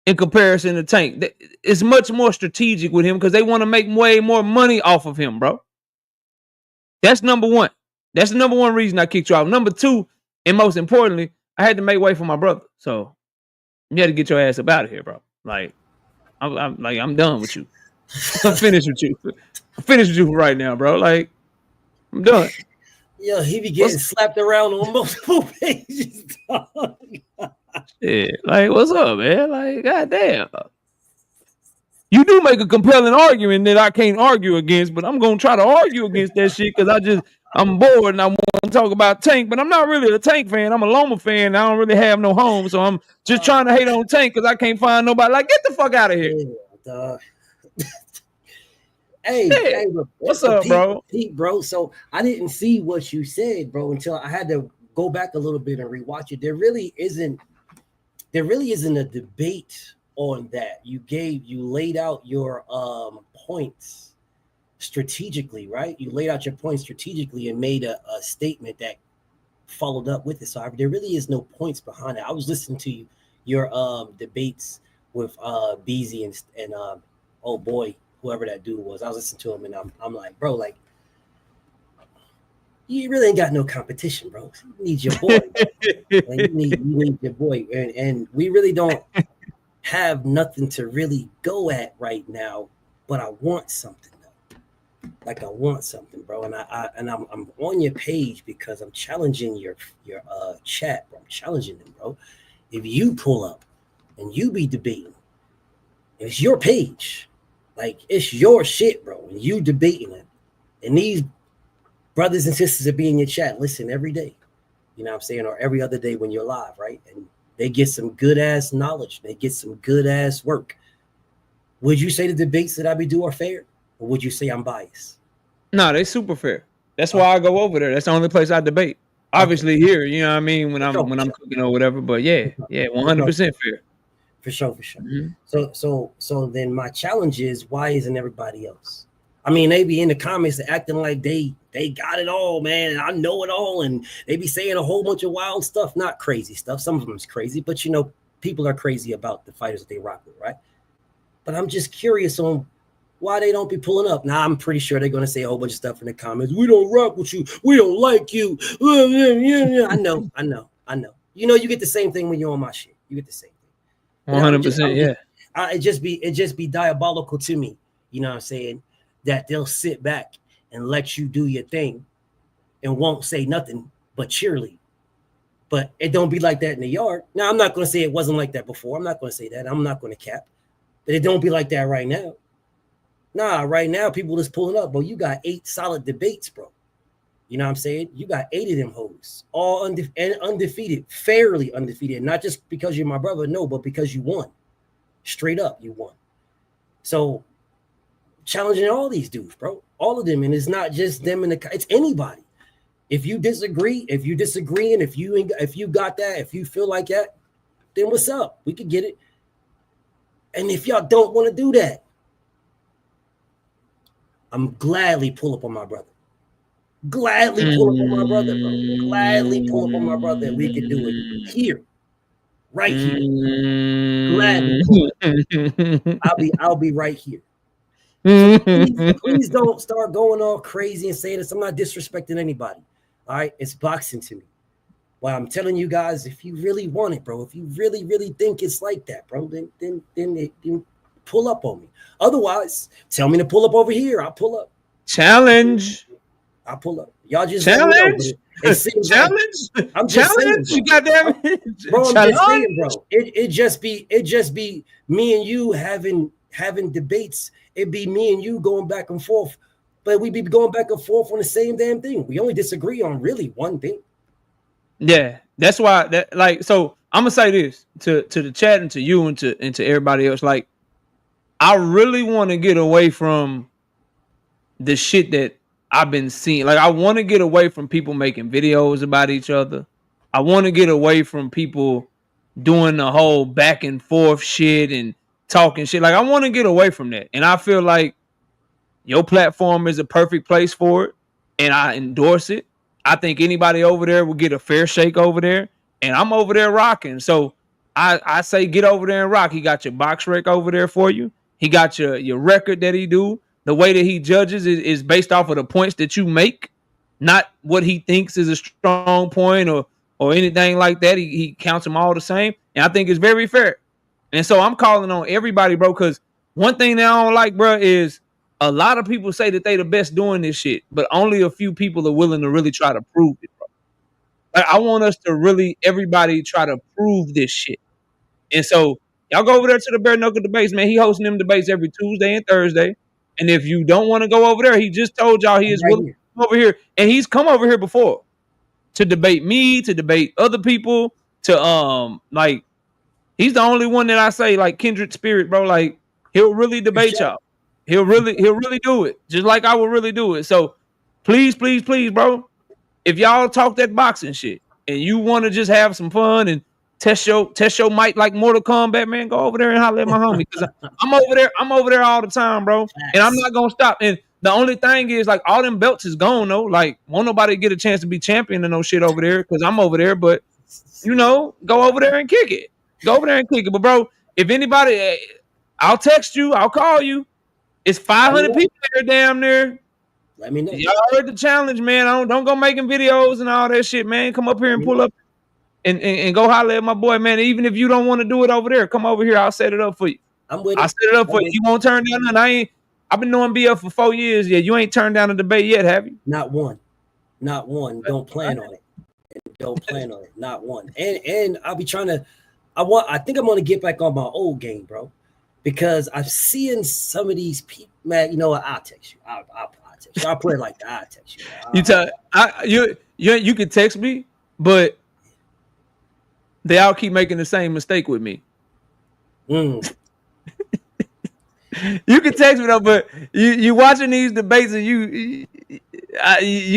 in comparison to Tank. It's much more strategic with him because they want to make way more money off of him, bro. That's number one. That's the number one reason I kicked you off. Number two, and most importantly, I had to make way for my brother. So you had to get your ass up out of here, bro. Like, I'm done with you. I'm finished with you. I'm finished with you for right now, bro. Like, I'm done. Yo, he be getting slapped around on multiple pages. Yeah, like, what's up, man? Like, goddamn. You do make a compelling argument that I can't argue against, but I'm gonna try to argue against that shit because I'm bored and I want to talk about Tank, but I'm not really a Tank fan. I'm a Loma fan. I don't really have no home, so I'm just trying to hate on Tank because I can't find nobody. Like, get the fuck out of here. Yeah, hey, bro, what's up, bro? Pete, bro. So I didn't see what you said, bro, until I had to go back a little bit and rewatch it. There really isn't a debate on that. You laid out your points strategically, right? You laid out your points strategically and made a statement that followed up with it. So there really is no points behind it. I was listening to your debates with Beezy and oh boy, whoever that dude was. I was listening to him and I'm like, bro, like, you really ain't got no competition, bro. You need your boy. You need your boy. And we really don't have nothing to really go at right now, but I want something though. Like, I want something, bro. And I'm on your page because I'm challenging your chat, bro. I'm challenging them, bro. If you pull up and you be debating, it's your page. Like, it's your shit, bro. And you debating it. And these brothers and sisters that be in your chat listen every day. You know what I'm saying? Or every other day when you're live, right? And they get some good ass knowledge. They get some good ass work. Would you say the debates that I be doing are fair? Or would you say I'm biased? No, they super fair. That's why I go over there. That's the only place I debate. Obviously here, you know what I mean, when I'm cooking or whatever. But yeah, 100% fair. For sure. Mm-hmm. So then my challenge is, why isn't everybody else? I mean, they be in the comments acting like they got it all, man, and I know it all, and they be saying a whole bunch of wild stuff, not crazy stuff. Some of them is crazy, but you know, people are crazy about the fighters that they rock with, right? But I'm just curious on why they don't be pulling up. Now, I'm pretty sure they're going to say a whole bunch of stuff in the comments. We don't rock with you. We don't like you. I know. You know, you get the same thing when you're on my shit. You get the same thing. 100%, yeah. It just be diabolical to me, you know what I'm saying, that they'll sit back and let you do your thing and won't say nothing but cheerlead. But it don't be like that in the yard. Now, I'm not going to say it wasn't like that before. I'm not going to say that. I'm not going to cap. But it don't be like that right now. Nah, right now, people just pulling up, bro. You got 8 solid debates, bro. You know what I'm saying? You got 8 of them hoes, all undefeated, fairly undefeated. Not just because you're my brother, no, but because you won. Straight up, you won. So, challenging all these dudes, bro. All of them. And it's not just them it's anybody. If you disagree, and if you got that, if you feel like that, then what's up? We could get it. And if y'all don't want to do that, I'm gladly pull up on my brother. Gladly pull up on my brother, bro. Gladly pull up on my brother, and we can do it here, right here. Gladly pull up. I'll be right here. So please don't start going all crazy and saying this. I'm not disrespecting anybody. All right, it's boxing to me. Well, I'm telling you guys, if you really want it, bro, if you really, really think it's like that, bro, then pull up on me. Otherwise, tell me to pull up over here. I'll pull up. Challenge. I'll pull up. Y'all just challenge. Challenge. Like, I'm just challenge. saying, bro. You goddamn bro. I'm just saying, bro. It just be me and you having debates. It'd be me and you going back and forth, but we be going back and forth on the same damn thing. We only disagree on really one thing. Yeah, that's why. So I'm gonna say this to the chat and to you and to everybody else. Like, I really want to get away from the shit that I've been seeing. Like, I want to get away from people making videos about each other. I want to get away from people doing the whole back and forth shit and talking shit. Like, I want to get away from that. And I feel like your platform is a perfect place for it, and I endorse it. I think anybody over there will get a fair shake over there, and I'm over there rocking. So I say get over there and rock. He got your box rec over there for you. He got your record that he do. The way that he judges is based off of the points that you make, not what he thinks is a strong point or anything like that. He counts them all the same, and I think it's very fair. And so I'm calling on everybody, bro, because one thing that I don't like, bro, is a lot of people say that they the best doing this shit, but only a few people are willing to really try to prove it, bro. Like, I want us to really, everybody try to prove this shit. And so y'all go over there to the bare knuckle debates, man. He hosting them debates every Tuesday and Thursday. And if you don't want to go over there, he just told y'all he is willing to come over here. And he's come over here before to debate me, to debate other people, to like, he's the only one that I say, like, kindred spirit, bro. Like, he'll really debate y'all. He'll really do it, just like I would really do it. So please, please, please, bro, if y'all talk that boxing shit and you want to just have some fun and test your mic like Mortal Kombat, man, go over there and holler at my homie, because I'm over there all the time, bro, and I'm not gonna stop. And the only thing is, like, all them belts is gone, though. Like, won't nobody get a chance to be champion and no shit over there because I'm over there. But you know, go over there and kick it. Go over there and kick it. But bro, if anybody, I'll text you, I'll call you. It's 500 people there, damn near. Let me know. Y'all heard the challenge, man. Don't go making videos and all that shit, man. Come up here and pull up and go holler at my boy, man. Even if you don't want to do it over there, come over here. I'll set it up for you. I'm with it. I'll set it up for you. You won't turn down nothing. I've been knowing BF for 4 years. Yeah, you ain't turned down a debate yet, have you? Not one. Don't plan on it. Don't plan on it. Not one. And I'll be trying to. I think I'm gonna get back on my old game, bro. Because I'm seeing some of these people, man. You know what? I'll text you. I'll text you. I'll put it like that. I'll text you. You can text me, but they all keep making the same mistake with me. You can text me though, but you watching these debates and you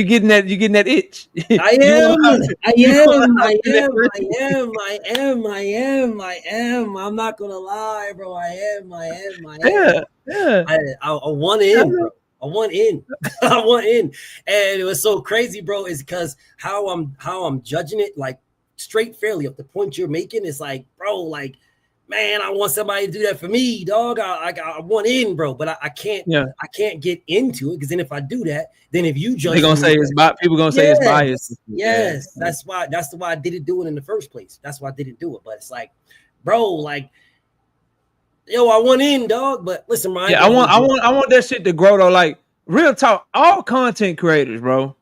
getting that itch. I am. I'm not gonna lie, bro. I am. Yeah. I want in, bro. I want in. And it was so crazy, bro, is because how I'm judging it, like straight fairly up. The point you're making is like, bro, like, man, I want somebody to do that for me, dog. I want in, bro, but I can't. Yeah. I can't get into it because then if I do that, then if you judge, they're gonna say it's biased. People gonna say it's biased. Yes, that's why I didn't do it in the first place. That's why I didn't do it. But it's like, bro, like, yo, I want in, dog. But listen, Ryan. Yeah, I want that shit to grow though. Like, real talk, all content creators, bro.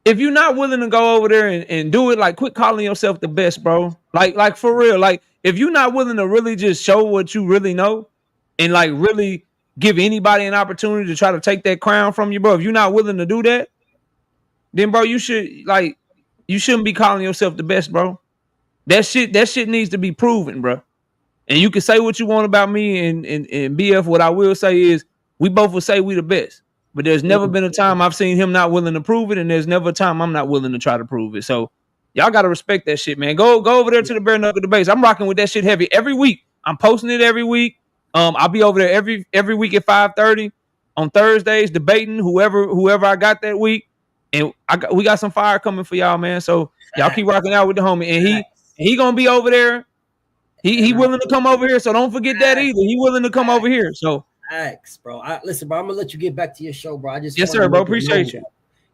If you're not willing to go over there and do it, like, quit calling yourself the best, bro. Like for real. Like, if you're not willing to really just show what you really know and like really give anybody an opportunity to try to take that crown from you, bro. If you're not willing to do that, then bro, you shouldn't be calling yourself the best, bro. That shit needs to be proven, bro. And you can say what you want about me and BF. What I will say is we both will say we the best. But there's never been a time I've seen him not willing to prove it, and there's never a time I'm not willing to try to prove it. So y'all gotta respect that shit, man. Go over there to the bare knuckle debates. I'm rocking with that shit heavy every week. I'm posting it every week. I'll be over there every week at 5:30 on Thursdays debating whoever I got that week. And we got some fire coming for y'all, man. So y'all keep rocking out with the homie. And he gonna be over there. He willing to come over here, so don't forget that either. He willing to come over here. So thanks, bro. Listen, bro, I'm gonna let you get back to your show, bro. I just yes, sir, bro. Appreciate you.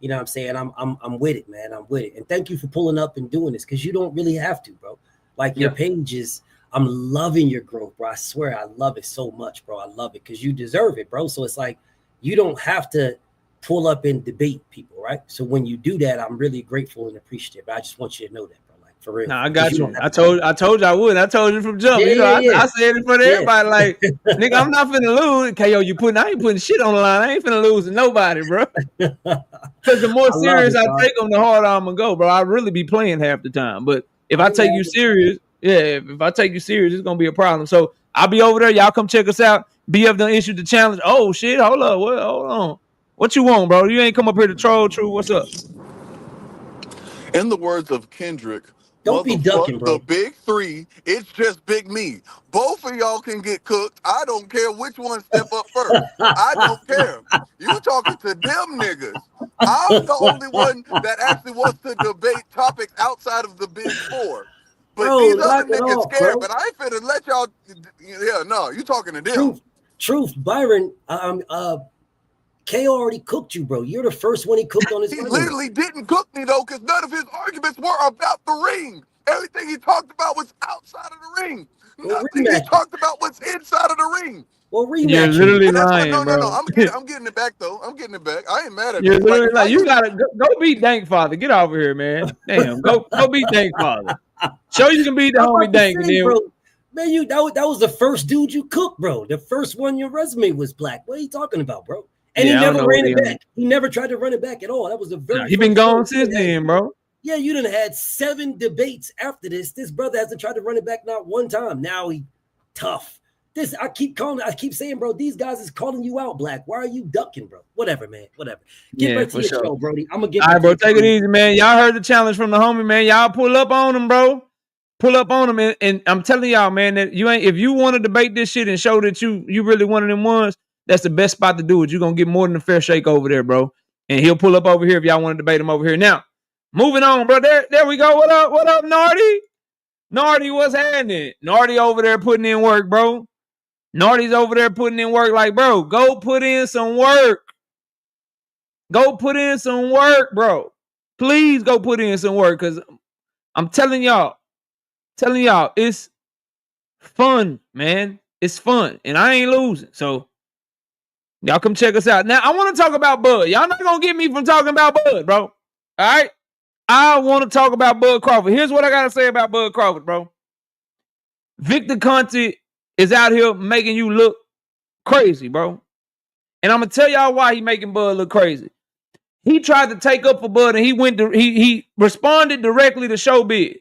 You know what I'm saying? I'm with it, man. I'm with it. And thank you for pulling up and doing this because you don't really have to, bro. Like your page is, I'm loving your growth, bro. I swear I love it so much, bro. I love it because you deserve it, bro. So it's like you don't have to pull up and debate people, right? So when you do that, I'm really grateful and appreciative. I just want you to know that. For real. Nah, I got you. I told you I would. I told you from jump. I said it for everybody. Like, nigga, I'm not finna lose. KO, I ain't putting shit on the line. I ain't finna lose to nobody, bro. Because the more serious I take them, the harder I'm gonna go, bro. I really be playing half the time. But if I take you serious, if I take you serious, it's gonna be a problem. So I'll be over there. Y'all come check us out. BF done issued the challenge. Oh shit, hold up. Hold on. What you want, bro? You ain't come up here to troll, True. What's up? In the words of Kendrick, don't be ducking, bro. The big three, it's just big me. Both of y'all can get cooked. I don't care which one step up first. I don't care. You talking to them niggas. I'm the only one that actually wants to debate topics outside of the big four. But bro, these other niggas scared, bro. But I ain't finna let y'all. Yeah, no, you talking to them. Truth, Byron. K already cooked you, bro. You're the first one he cooked on his He literally didn't cook me, though, because none of his arguments were about the ring. Everything he talked about was outside of the ring. Nothing he talked about was inside of the ring. Well, rematch. You're literally lying, no. I'm getting it back, though. I'm getting it back. I ain't mad at you. Like, you gotta go beat Dank Father. Get over here, man. Damn, go beat Dank Father. Show you can beat the homie Dank. Man, that was the first dude you cooked, bro. The first one your resume was black. What are you talking about, bro? And he never ran it back. He never tried to run it back at all. That was the very. He been gone since then, bro. Yeah, you done had 7 debates after this. This brother hasn't tried to run it back not one time. Now he tough. I keep saying, bro, these guys is calling you out, Black. Why are you ducking, bro? Whatever, man. Whatever. Get back to your show, Brody. I'm gonna get. All right, bro. Take it easy, man. Y'all heard the challenge from the homie, man. Y'all pull up on him, bro. Pull up on him, and I'm telling y'all, man, that if you want to debate this shit and show that you really one of them ones. That's the best spot to do it. You're going to get more than a fair shake over there, bro. And he'll pull up over here if y'all want to debate him over here. Now, moving on, bro. There we go. What up, Nardi? Nardi, what's happening? Nardi over there putting in work, bro. Nardi's over there putting in work like, bro, go put in some work. Go put in some work, bro. Please go put in some work because I'm telling y'all, it's fun, man. It's fun, and I ain't losing. So, y'all come check us out. Now, I want to talk about Bud. Y'all not going to get me from talking about Bud, bro. All right? I want to talk about Bud Crawford. Here's what I got to say about Bud Crawford, bro. Victor Conte is out here making you look crazy, bro. And I'm going to tell y'all why he making Bud look crazy. He tried to take up for Bud, and he responded directly to Showbiz.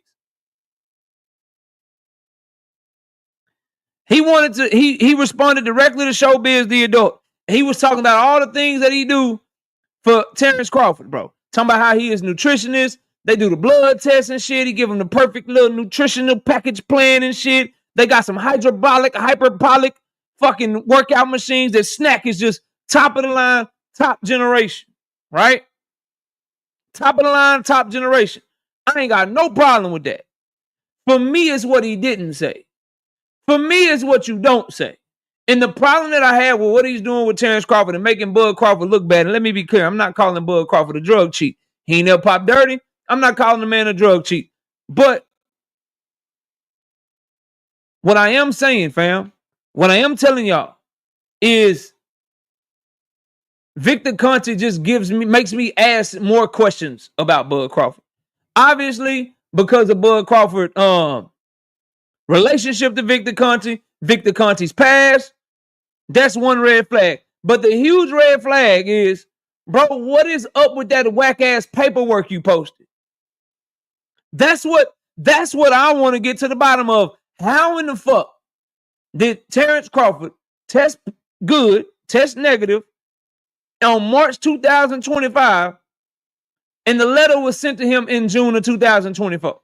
He responded directly to Showbiz, the adult. He was talking about all the things that he do for Terrence Crawford, bro. Talking about how he is nutritionist. They do the blood test and shit. He give him the perfect little nutritional package plan and shit. They got some hyperbolic fucking workout machines. That snack is just top of the line, top generation, right? Top of the line, top generation. I ain't got no problem with that. For me, it's what he didn't say. For me, it's what you don't say. And the problem that I have with what he's doing with Terrence Crawford and making Bud Crawford look bad, and let me be clear, I'm not calling Bud Crawford a drug cheat. He ain't never popped dirty. I'm not calling the man a drug cheat. But what I am saying, fam, what I am telling y'all is Victor Conte just makes me ask more questions about Bud Crawford. Obviously, because of Bud Crawford relationship to Victor Conte's past, that's one red flag. But the huge red flag is, bro, what is up with that whack ass paperwork you posted? That's what I want to get to the bottom of. How in the fuck did Terrence Crawford test good, test negative on March 2025, and the letter was sent to him in June of 2024?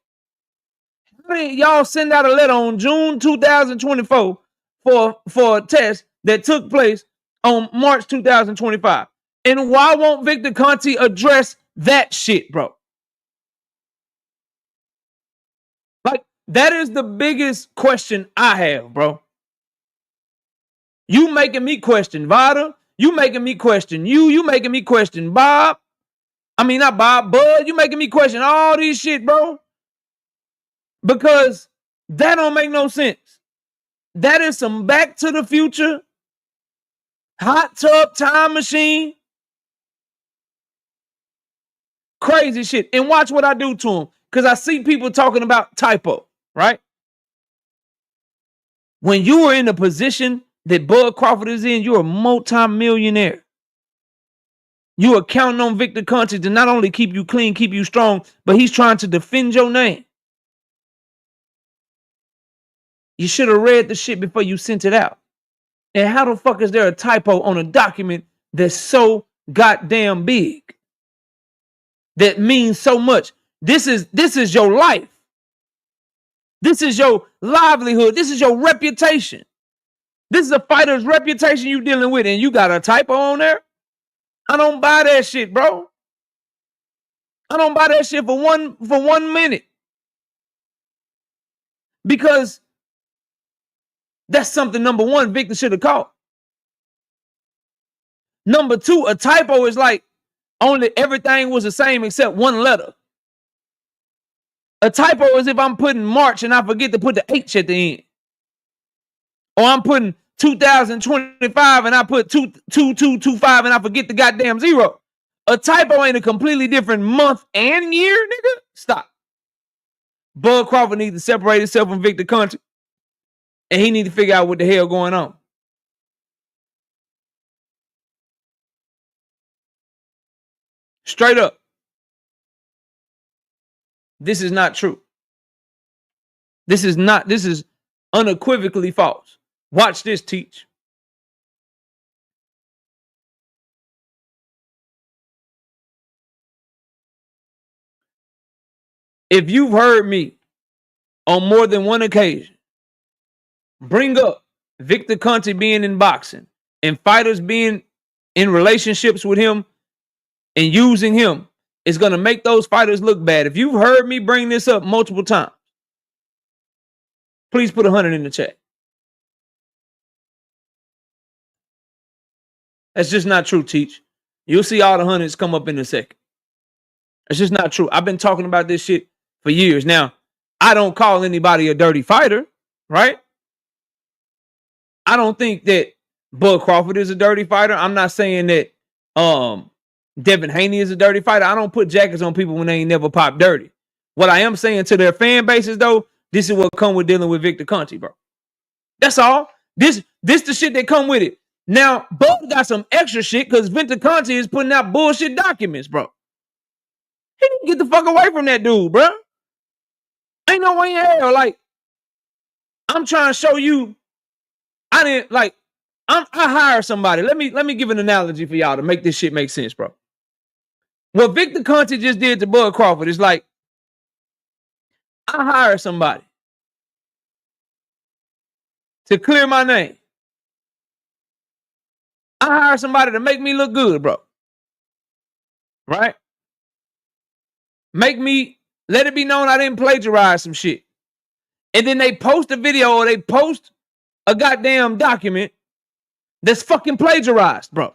How did y'all send out a letter on June 2024 for a test that took place on March 2025? And why won't Victor Conte address that shit, bro? Like, that is the biggest question I have, bro. You making me question Vada. You making me question you. You making me question Bob. I mean, not Bob, Bud. You making me question all these shit, bro. Because that don't make no sense. That is some Back to the Future, hot tub time machine, crazy shit. And watch what I do to him. Because I see people talking about typo, right? When you are in the position that Bud Crawford is in, you're a multi-millionaire. You are counting on Victor Conte to not only keep you clean, keep you strong, but he's trying to defend your name. You should have read the shit before you sent it out. And how the fuck is there a typo on a document that's so goddamn big? That means so much. This is your life. This is your livelihood. This is your reputation. This is a fighter's reputation you dealing with, and you got a typo on there? I don't buy that shit, bro. I don't buy that shit for one minute. Because that's something, number one, Victor should have caught. Number two, a typo is like only everything was the same except one letter. A typo is if I'm putting March and I forget to put the H at the end. Or I'm putting 2025 and I put 2225 and I forget the goddamn zero. A typo ain't a completely different month and year, nigga. Stop. Bud Crawford needs to separate himself from Victor Conte. And he need to figure out what the hell going on. Straight up. This is not true. This is unequivocally false. Watch this, Teach. If you've heard me on more than one occasion bring up Victor Conte being in boxing and fighters being in relationships with him and using him, it's going to make those fighters look bad. If you've heard me bring this up multiple times, please put 100 in the chat. That's just not true, Teach. You'll see all the hundreds come up in a second. It's just not true. I've been talking about this shit for years. Now, I don't call anybody a dirty fighter, right? I don't think that Bud Crawford is a dirty fighter. I'm not saying that Devin Haney is a dirty fighter. I don't put jackets on people when they ain't never popped dirty. What I am saying to their fan bases, though, this is what come with dealing with Victor Conte, bro. That's all. This the shit that come with it. Now, Bud got some extra shit because Victor Conte is putting out bullshit documents, bro. He need to get the fuck away from that dude, bro. Ain't no way in hell. Like, I'm trying to show you. I hire somebody. Let me give an analogy for y'all to make this shit make sense, bro. What Victor Conte just did to Bud Crawford is like, I hire somebody to clear my name. I hire somebody to make me look good, bro. Right? Let it be known I didn't plagiarize some shit. and then they post a video or they post a goddamn document that's fucking plagiarized, bro.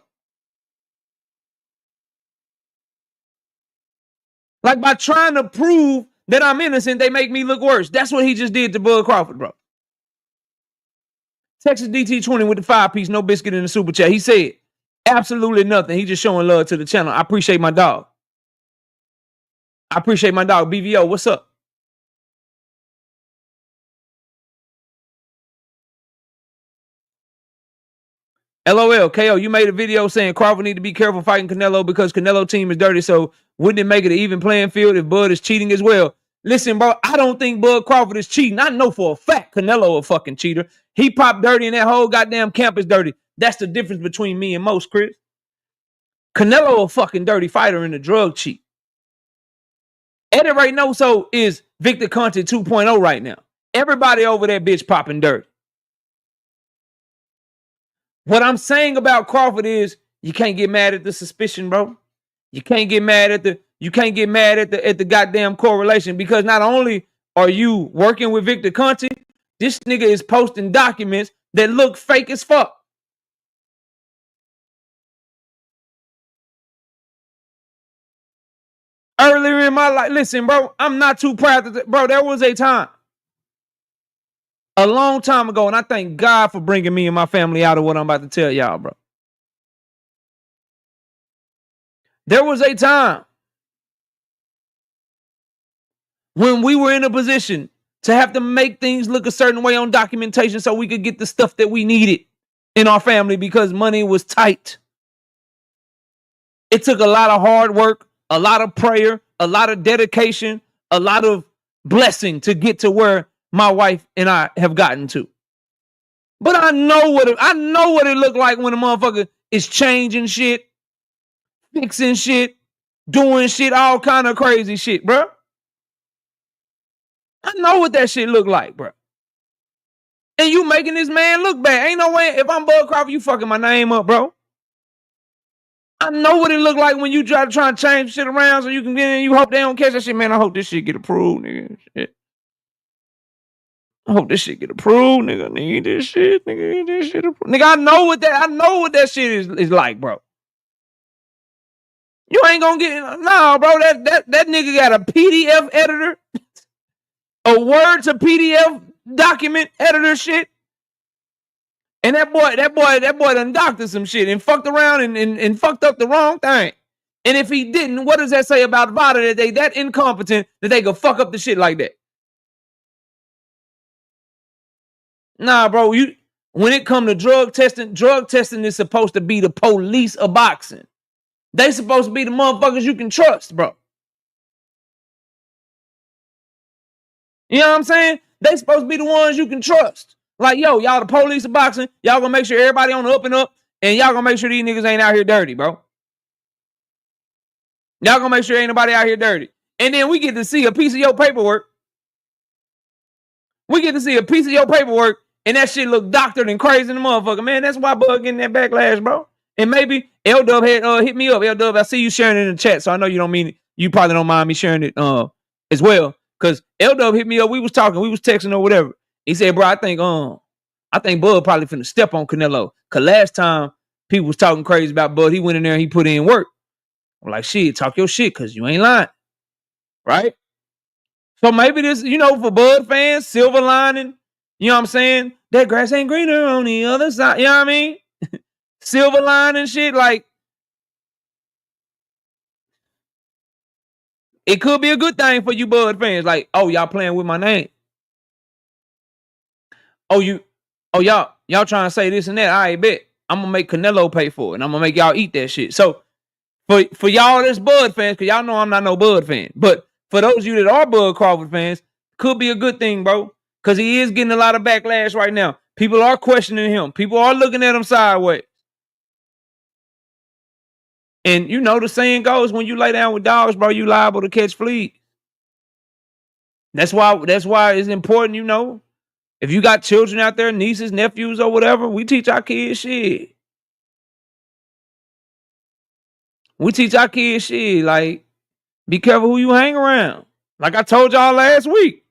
Like, by trying to prove that I'm innocent, they make me look worse. That's what he just did to Bud Crawford, bro. Texas DT20 with the 5-piece, no biscuit in the super chat. He said absolutely nothing. He just showing love to the channel. I appreciate my dog. I appreciate my dog. BVO, what's up? LOL, KO, you made a video saying Crawford need to be careful fighting Canelo because Canelo team is dirty, so wouldn't it make it an even playing field if Bud is cheating as well? Listen, bro, I don't think Bud Crawford is cheating. I know for a fact Canelo a fucking cheater. He popped dirty and that whole goddamn camp is dirty. That's the difference between me and most, Chris. Canelo a fucking dirty fighter and a drug cheat. Eddie right now so is Victor Conte 2.0 right now. Everybody over that bitch popping dirty. What I'm saying about Crawford is you can't get mad at the suspicion, bro. You can't get mad at the goddamn correlation, because not only are you working with Victor Conte, this nigga is posting documents that look fake as fuck. Earlier in my life, listen, bro, I'm not too proud to, bro, there was a time, a long time ago, and I thank God for bringing me and my family out of what I'm about to tell y'all, bro. There was a time when we were in a position to have to make things look a certain way on documentation so we could get the stuff that we needed in our family because money was tight. It took a lot of hard work, a lot of prayer, a lot of dedication, a lot of blessing to get to where my wife and I have gotten to. But I know what it looked like when a motherfucker is changing shit, fixing shit, doing shit, all kind of crazy shit, bro. I know what that shit look like, bro. And you making this man look bad. Ain't no way, if I'm Bud Crawford, you fucking my name up, bro. I know what it look like when you try to change shit around so you can get in. You hope they don't catch that shit, man. I hope this shit get approved, nigga. Shit. I hope this shit get approved, nigga. Need this shit, nigga. Need this shit approved. Nigga, I know what that shit is like, bro. You ain't gonna get, no, bro. That nigga got a PDF editor, a Word to PDF document editor shit. And that boy done doctored some shit and fucked around and fucked up the wrong thing. And if he didn't, what does that say about Vada, that they that incompetent that they could fuck up the shit like that? Nah, bro, when it come to drug testing is supposed to be the police of boxing. They supposed to be the motherfuckers you can trust, bro. You know what I'm saying? They supposed to be the ones you can trust. Like, yo, y'all the police of boxing. Y'all gonna make sure everybody on the up and up, and y'all gonna make sure these niggas ain't out here dirty, bro. Y'all gonna make sure ain't nobody out here dirty. And then we get to see a piece of your paperwork. We get to see a piece of your paperwork, and that shit look doctored and crazy in the motherfucker. Man, that's why Bud getting that backlash, bro. And maybe L-Dub had hit me up. L-Dub, I see you sharing it in the chat, so I know you don't mean it. You probably don't mind me sharing it as well. Because L-Dub hit me up. We was talking. We was texting or whatever. He said, bro, I think Bud probably finna step on Canelo. Because last time people was talking crazy about Bud, he went in there and he put in work. I'm like, shit, talk your shit because you ain't lying. Right? So maybe this, for Bud fans, silver lining, you know what I'm saying? That grass ain't greener on the other side. You know what I mean? Silver lining shit, like, it could be a good thing for you Bud fans. Like, oh, y'all playing with my name. Y'all trying to say this and that. I bet. I'm gonna make Canelo pay for it, and I'm gonna make y'all eat that shit. So for y'all that's Bud fans, because y'all know I'm not no Bud fan, but for those of you that are Bud Crawford fans, could be a good thing, bro. Because he is getting a lot of backlash right now. People are questioning him. People are looking at him sideways. And the saying goes, when you lay down with dogs, bro, you liable to catch fleas. That's why it's important, if you got children out there, nieces, nephews, or whatever, we teach our kids shit. We teach our kids shit. Like, be careful who you hang around. Like I told y'all last week.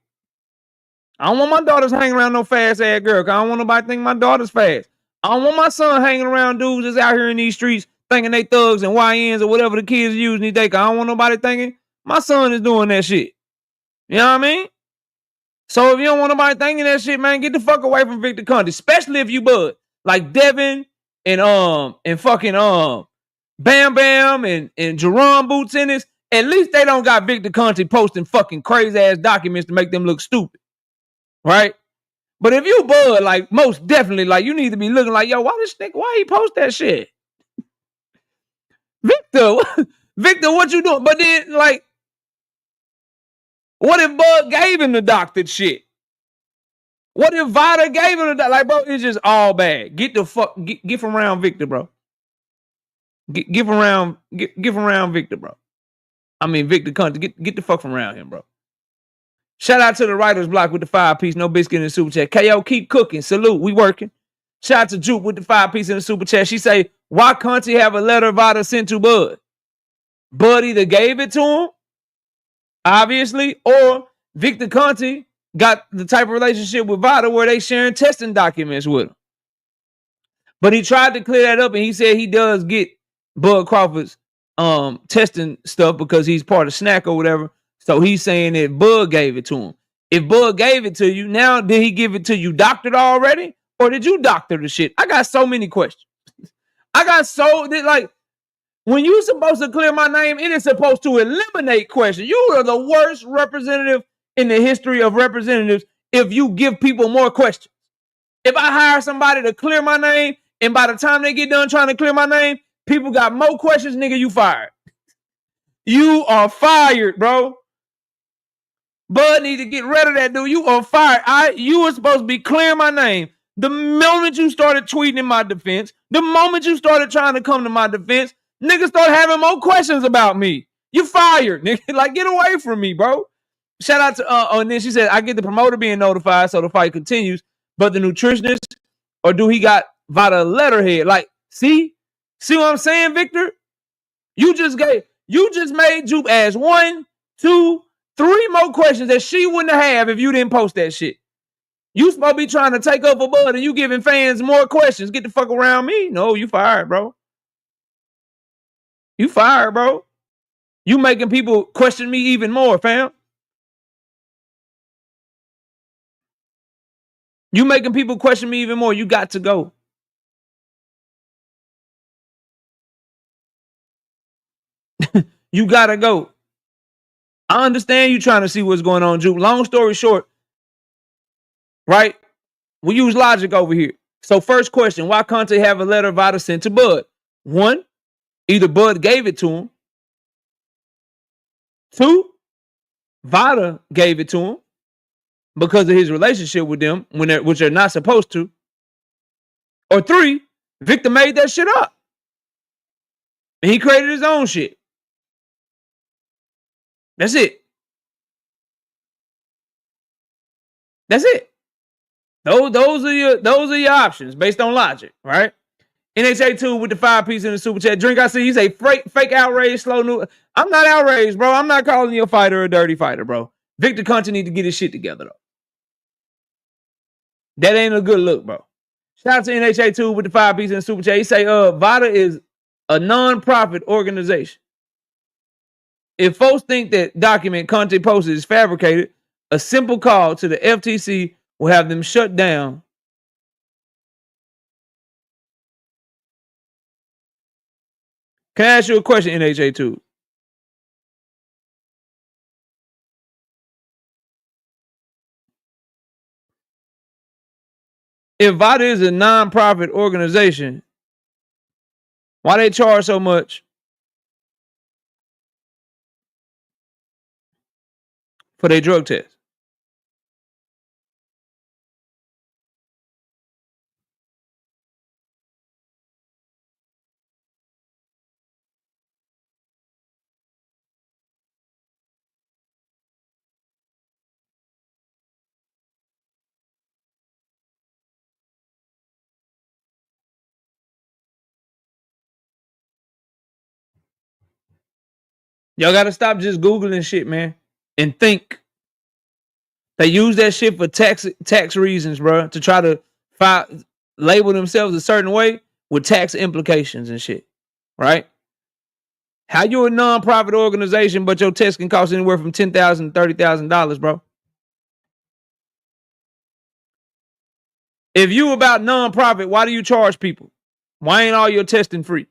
I don't want my daughters hanging around no fast ass girl. Cause I don't want nobody thinking my daughter's fast. I don't want my son hanging around dudes that's out here in these streets thinking they thugs and YNs or whatever the kids use these days. Cause I don't want nobody thinking my son is doing that shit. You know what I mean? So if you don't want nobody thinking that shit, man, get the fuck away from Victor Conte, especially if you bud like Devin and fucking Bam Bam and Jerome Boots in this. At least they don't got Victor Conte posting fucking crazy ass documents to make them look stupid, right? But if you bud, like most definitely, like you need to be looking like, yo, why this nigga? Why he post that shit? Victor, Victor, what you doing? But then, like, what if Bud gave him the doctored shit? What if Vada gave him the like, bro? It's just all bad. Get the fuck, get from around Victor, bro. Get from around Victor, bro. I mean Victor Conte. Get the fuck from around him, bro. Shout out to the writer's block with the 5-piece, no biscuit in the super chat. KO, keep cooking. Salute, we working. Shout out to Juke with the 5-piece in the super chat. She say, why Conte have a letter Vada sent to Bud? Bud either gave it to him, obviously, or Victor Conte got the type of relationship with Vada where they sharing testing documents with him. But he tried to clear that up, and he said he does get Bud Crawford's testing stuff because he's part of Snack or whatever. So he's saying that Bud gave it to him. If Bud gave it to you, now did he give it to you doctored already? Or did you doctor the shit? I got so many questions. Like, when you're supposed to clear my name, it is supposed to eliminate questions. You are the worst representative in the history of representatives if you give people more questions. If I hire somebody to clear my name, and by the time they get done trying to clear my name, people got more questions, nigga, you fired. You are fired, bro. Bud need to get rid of that dude. You are fired. You were supposed to be clearing my name. The moment you started tweeting in my defense, the moment you started trying to come to my defense, niggas start having more questions about me. You fired, nigga. Like, get away from me, bro. Shout out to and then she said, I get the promoter being notified so the fight continues, but the nutritionist, or do he got Vada letterhead? Like, see what I'm saying, Victor? You just made Jupe ask 1, 2, 3 more questions that she wouldn't have if you didn't post that shit. You supposed to be trying to take up a Bud and you giving fans more questions. Get the fuck around me. No, you fired, bro. You fired, bro. You making people question me even more, fam. You making people question me even more. You got to go. You gotta go. I understand you trying to see what's going on, Juke. Long story short, right? We use logic over here. So first question, why Conte have a letter Vada sent to Bud? 1, either Bud gave it to him. 2, Vada gave it to him because of his relationship with them, which they're not supposed to. Or 3, Victor made that shit up. And he created his own shit. That's it. That's it. Those are your options based on logic, right? NHA2 with the 5-piece in the super chat. Drink, I see you say fake outrage, slow news. I'm not outraged, bro. I'm not calling you a fighter or a dirty fighter, bro. Victor Conte need to get his shit together, though. That ain't a good look, bro. Shout out to NHA2 with the 5-piece in the super chat. He say, Vada is a non-profit organization. If folks think that document Conte posted is fabricated, a simple call to the FTC will have them shut down. Can I ask you a question, NHA2? If Vada is a non-profit organization, why they charge so much for their drug test? Y'all got to stop just Googling shit, man, and think. They use that shit for tax reasons, bro, to try to label themselves a certain way with tax implications and shit, right? How you a non-profit organization, but your test can cost anywhere from $10,000 to $30,000, bro? If you about non-profit, why do you charge people? Why ain't all your testing free?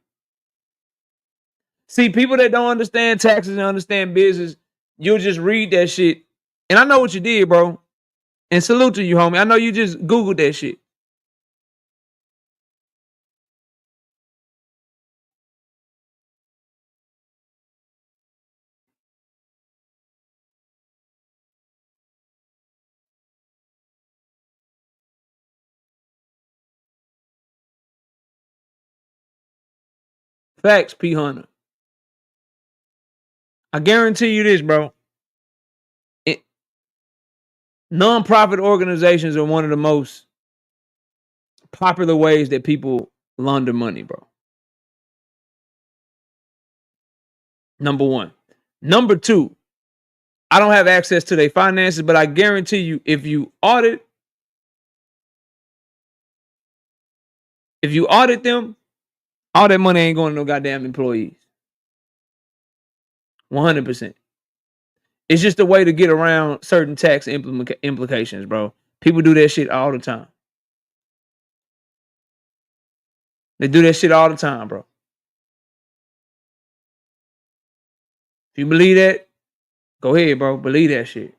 See, people that don't understand taxes and understand business, you'll just read that shit. And I know what you did, bro. And salute to you, homie. I know you just Googled that shit. Facts, P. Hunter. I guarantee you this, bro. Non-profit organizations are one of the most popular ways that people launder money, bro. Number one. Number two, I don't have access to their finances, but I guarantee you, if you audit them, all that money ain't going to no goddamn employees. 100%. It's just a way to get around certain tax implications, bro. People do that shit all the time. They do that shit all the time, bro. If you believe that, go ahead, bro. Believe that shit.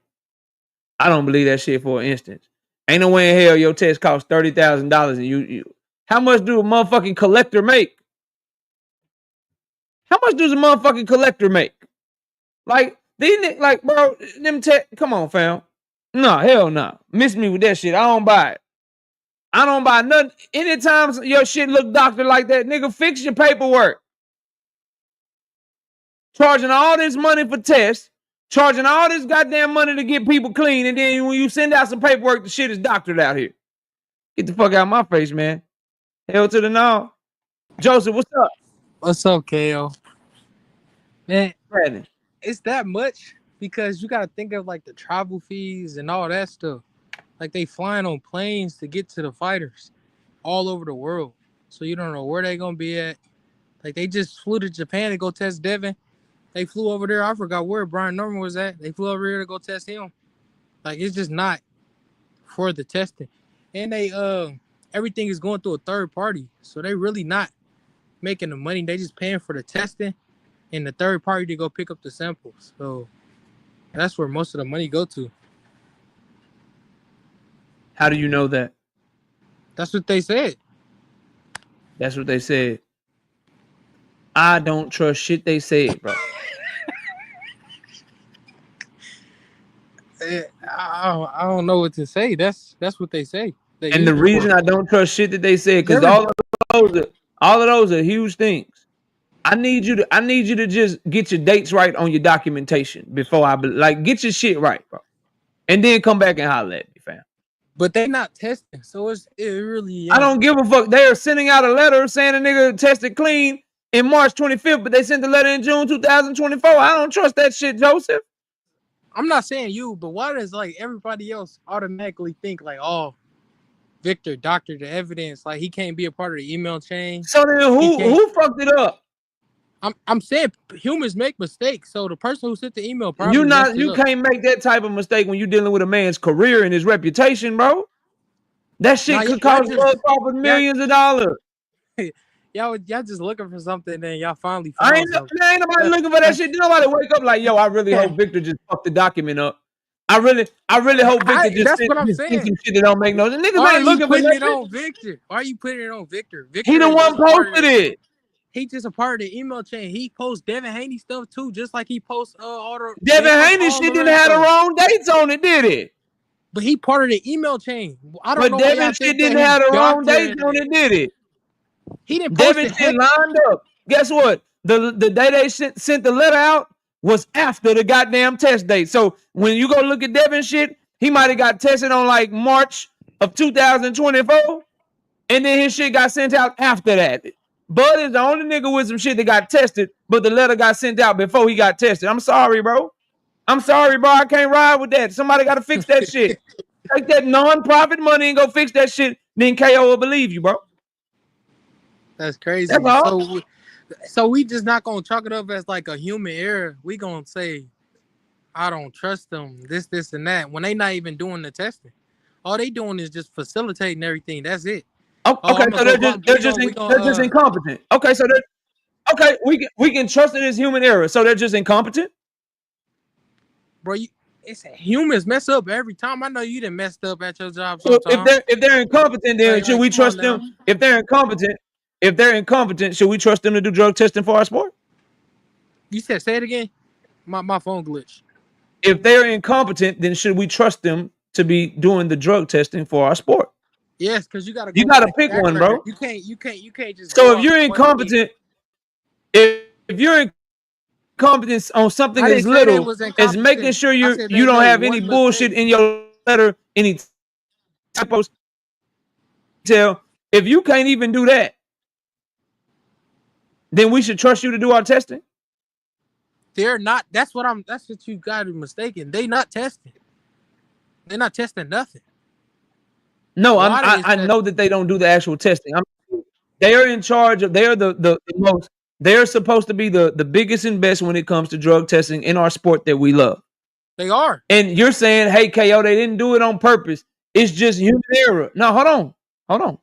I don't believe that shit for an instance. Ain't no way in hell your test costs $30,000 and you. How much do a motherfucking collector make? How much does a motherfucking collector make? Like, bro, come on, fam. No, hell no. Miss me with that shit. I don't buy it. I don't buy nothing. Anytime your shit look doctor like that, nigga, fix your paperwork. Charging all this money for tests, charging all this goddamn money to get people clean, and then when you send out some paperwork, the shit is doctored out here. Get the fuck out of my face, man. Hell to the no. Joseph, what's up? What's up, KO? Man, Brandon. it's that much because you got to think of like the travel fees and all that stuff. Like they flying on planes to get to the fighters all over the world. So you don't know where they going to be at. Like they just flew to Japan to go test Devin. They flew over there. I forgot where Brian Norman was at. They flew over here to go test him. Like it's just not for the testing. And they everything is going through a third party. So they really not making the money. They just paying for the testing and the third party to go pick up the samples. So that's where most of the money go to. How do you know that? That's what they said. That's what they said. I don't trust shit they said, bro. I don't know what to say. That's what they say. And the reason I don't trust shit that they said, because all of those are huge things. I need you to just get your dates right on your documentation before get your shit right, bro. And then come back and holler at me, fam. But they not testing, so it really. I don't give a fuck. They are sending out a letter saying a nigga tested clean in March 25th, but they sent the letter in June 2024. I don't trust that shit, Joseph. I'm not saying you, but why does like everybody else automatically think like, oh, Victor doctored the evidence, like he can't be a part of the email chain? So then who fucked it up? I'm saying humans make mistakes. So the person who sent the email probably you can't make that type of mistake when you're dealing with a man's career and his reputation, bro. That shit could cost Crawford millions of dollars. Y'all just looking for something, and y'all finally found ain't nobody looking for that shit. Nobody wake up like, yo, I really hope Victor just fucked the document up. I really hope Victor just sent some shit that don't make no sense. Niggas ain't looking for that on Victor. Why are you putting it on Victor? He the one posted it. He just a part of the email chain. He posts Devin Haney stuff too, just like he posts all the Devin Haney shit didn't have the wrong dates on it, did it? But he part of the email chain. I don't know. But Devin shit didn't have the wrong dates on it, did it? He didn't post Devin shit lined up. Guess what? The day they sent the letter out was after the goddamn test date. So when you go look at Devin shit, he might have got tested on like March of 2024, and then his shit got sent out after that. Bud is the only nigga with some shit that got tested, but the letter got sent out before he got tested. I'm sorry, bro. I'm sorry, bro. I can't ride with that. Somebody got to fix that shit. Take that non-profit money and go fix that shit. Then KO will believe you, bro. That's crazy. That's all. So we just not gonna chalk it up as like a human error. We gonna say, I don't trust them. This, and that. When they not even doing the testing, all they doing is just facilitating everything. That's it. Oh, okay, so they're just incompetent. Okay, so we can trust it as human error. So they're just incompetent, bro. Humans mess up every time. I know you done messed up at your job. So if they're incompetent, then should we trust them? If they're incompetent, should we trust them to do drug testing for our sport? You said, say it again. My phone glitched. If they're incompetent, then should we trust them to be doing the drug testing for our sport? Yes, because you gotta pick one, bro. You can't just. So if you're incompetent, if you're incompetent on something as little as making sure you don't have any bullshit in your letter, any typos. If you can't even do that, then we should trust you to do our testing. They're not. That's what you got mistaken. They not testing. They're not testing nothing. No, I know that they don't do the actual testing. They are in charge of. They are the most. They are supposed to be the biggest and best when it comes to drug testing in our sport that we love. They are. And you're saying, hey, KO, they didn't do it on purpose. It's just human error. No, hold on.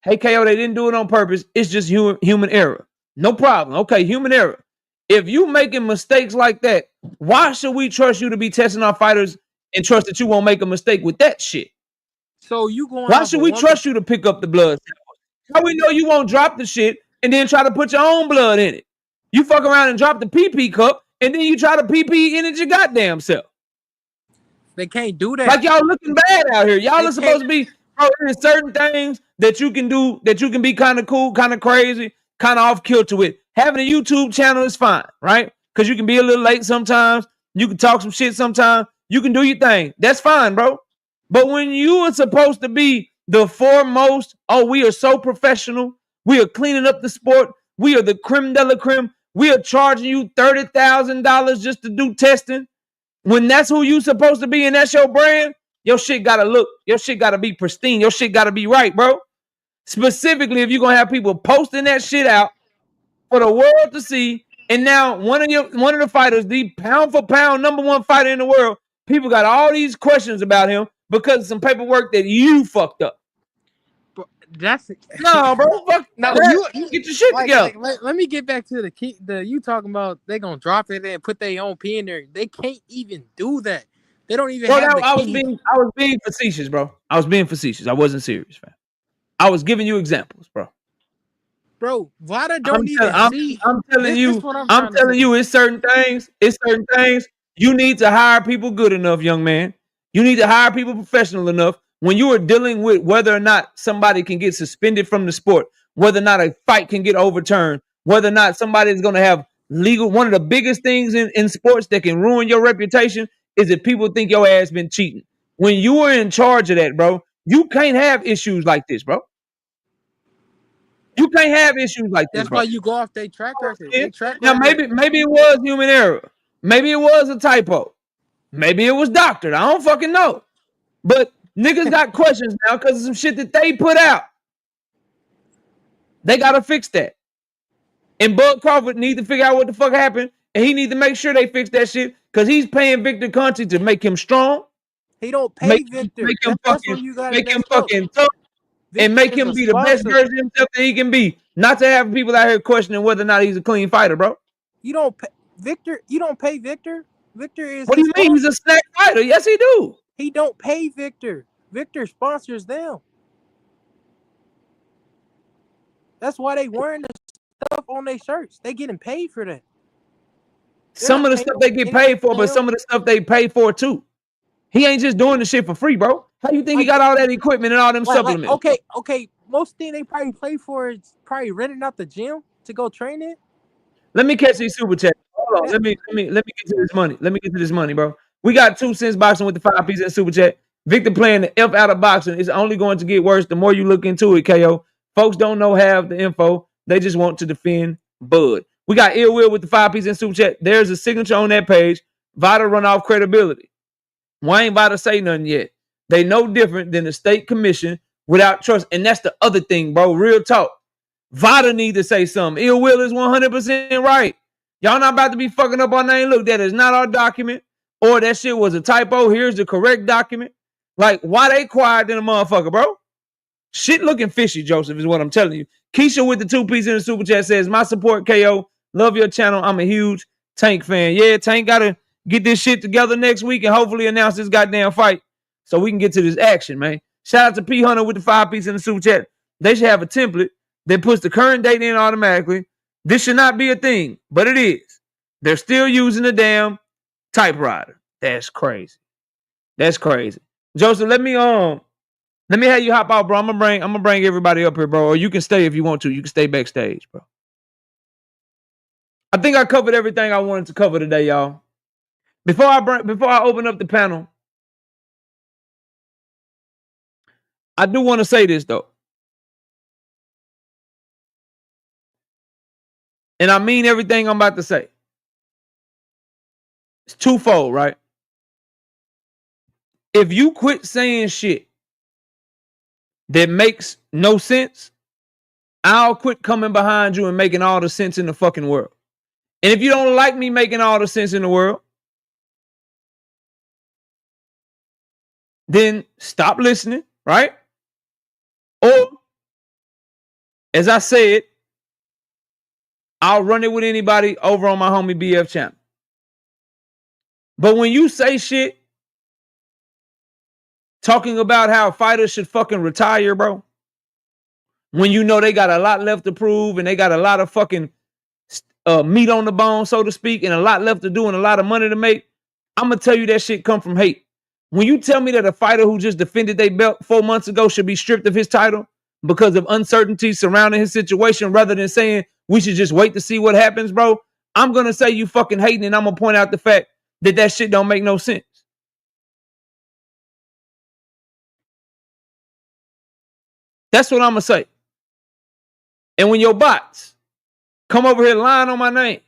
Hey, KO, they didn't do it on purpose. It's just human error. No problem. Okay, human error. If you making mistakes like that, why should we trust you to be testing our fighters and trust that you won't make a mistake with that shit? So you going? Why should we trust you to pick up the blood samples? How we know you won't drop the shit and then try to put your own blood in it? You fuck around and drop the PP cup and then you try to PP in it your goddamn self. They can't do that. Like y'all looking bad out here. Y'all are supposed to be, bro, there's certain things that you can do that you can be kind of cool, kind of crazy, kind of off kilter with. Having a YouTube channel is fine, right? Because you can be a little late sometimes. You can talk some shit sometimes. You can do your thing. That's fine, bro. But when you are supposed to be the foremost, we are so professional. We are cleaning up the sport. We are the creme de la creme. We are charging you $30,000 just to do testing. When that's who you supposed to be and that's your brand, your shit gotta look. Your shit gotta be pristine. Your shit gotta be right, bro. Specifically, if you're gonna have people posting that shit out for the world to see, and now one of the fighters, the pound for pound #1 fighter in the world, people got all these questions about him because of some paperwork that you fucked up. Bro, that's no, bro. Fuck no, you get your shit together. Let me get back to the you talking about they gonna drop it and put their own P in there. They can't even do that. They don't even have the key. I was being facetious, bro. I was being facetious. I wasn't serious, fam. I was giving you examples, bro. Bro, Vlada don't even see. I'm telling you, it's certain things. You need to hire people good enough, young man. You need to hire people professional enough when you are dealing with whether or not somebody can get suspended from the sport, whether or not a fight can get overturned, whether or not somebody is going to have legal. One of the biggest things in sports that can ruin your reputation is if people think your ass been cheating. When you are in charge of that, bro, you can't have issues like this, bro. You can't have issues like this. That's why you go off their track record. Now, maybe it was human error. Maybe it was a typo. Maybe it was doctored. I don't fucking know. But niggas got questions now because of some shit that they put out. They got to fix that. And Bud Crawford needs to figure out what the fuck happened. And he needs to make sure they fix that shit because he's paying Victor Conte to make him strong. He don't pay Victor. Make him fucking tough. And make him be the best version of himself that he can be. Not to have people out here questioning whether or not he's a clean fighter, bro. You don't pay Victor. You don't pay Victor. Victor is. What do you mean? He's a snack fighter. Yes, he do. He don't pay Victor. Victor sponsors them. That's why they wearing the stuff on their shirts. They getting paid for that. Some of the stuff they get paid for, but some of the stuff they pay for too. He ain't just doing the shit for free, bro. How you think he got all that equipment and all them supplements? Okay. Most thing they probably play for is probably renting out the gym to go train in. Let me catch these super chats. Hold on. Let me get to this money. Let me get to this money, bro. We got 2 cents boxing with the 5 piece in super chat. Victor playing the F out of boxing is only going to get worse the more you look into it, KO. Folks don't know half the info. They just want to defend Bud. We got Ill Will with the 5 piece in super chat. There's a signature on that page. Vada run off credibility. Why ain't Vada say nothing yet? They no different than the state commission without trust. And that's the other thing, bro. Real talk. Vada need to say something. Ill Will is 100% right. Y'all not about to be fucking up our name. Look, that is not our document. Or that shit was a typo. Here's the correct document. Like, why they quiet than a motherfucker, bro? Shit looking fishy, Joseph, is what I'm telling you. Keisha with the 2-piece in the super chat says, my support, KO. Love your channel. I'm a huge Tank fan. Yeah, Tank got to get this shit together next week and hopefully announce this goddamn fight so we can get to this action, man. Shout out to P Hunter with the 5-piece in the super chat. They should have a template that puts the current date in automatically. This should not be a thing, but it is. They're still using the damn typewriter. That's crazy. That's crazy. Joseph, let me have you hop out, bro. I'm gonna bring everybody up here, bro. Or you can stay if you want to. You can stay backstage, bro. I think I covered everything I wanted to cover today, y'all. Before I open up the panel, I do want to say this though. And I mean everything I'm about to say. It's twofold, right? If you quit saying shit that makes no sense, I'll quit coming behind you and making all the sense in the fucking world. And if you don't like me making all the sense in the world, then stop listening, right? Or, as I said, I'll run it with anybody over on my homie BF channel. But when you say shit talking about how fighters should fucking retire, bro, when you know they got a lot left to prove and they got a lot of fucking meat on the bone, so to speak, and a lot left to do and a lot of money to make, I'm going to tell you that shit come from hate. When you tell me that a fighter who just defended their belt 4 months ago should be stripped of his title because of uncertainty surrounding his situation rather than saying we should just wait to see what happens, bro, I'm going to say you fucking hating and I'm going to point out the fact that that shit don't make no sense. That's what I'm going to say. And when your bots come over here lying on my name,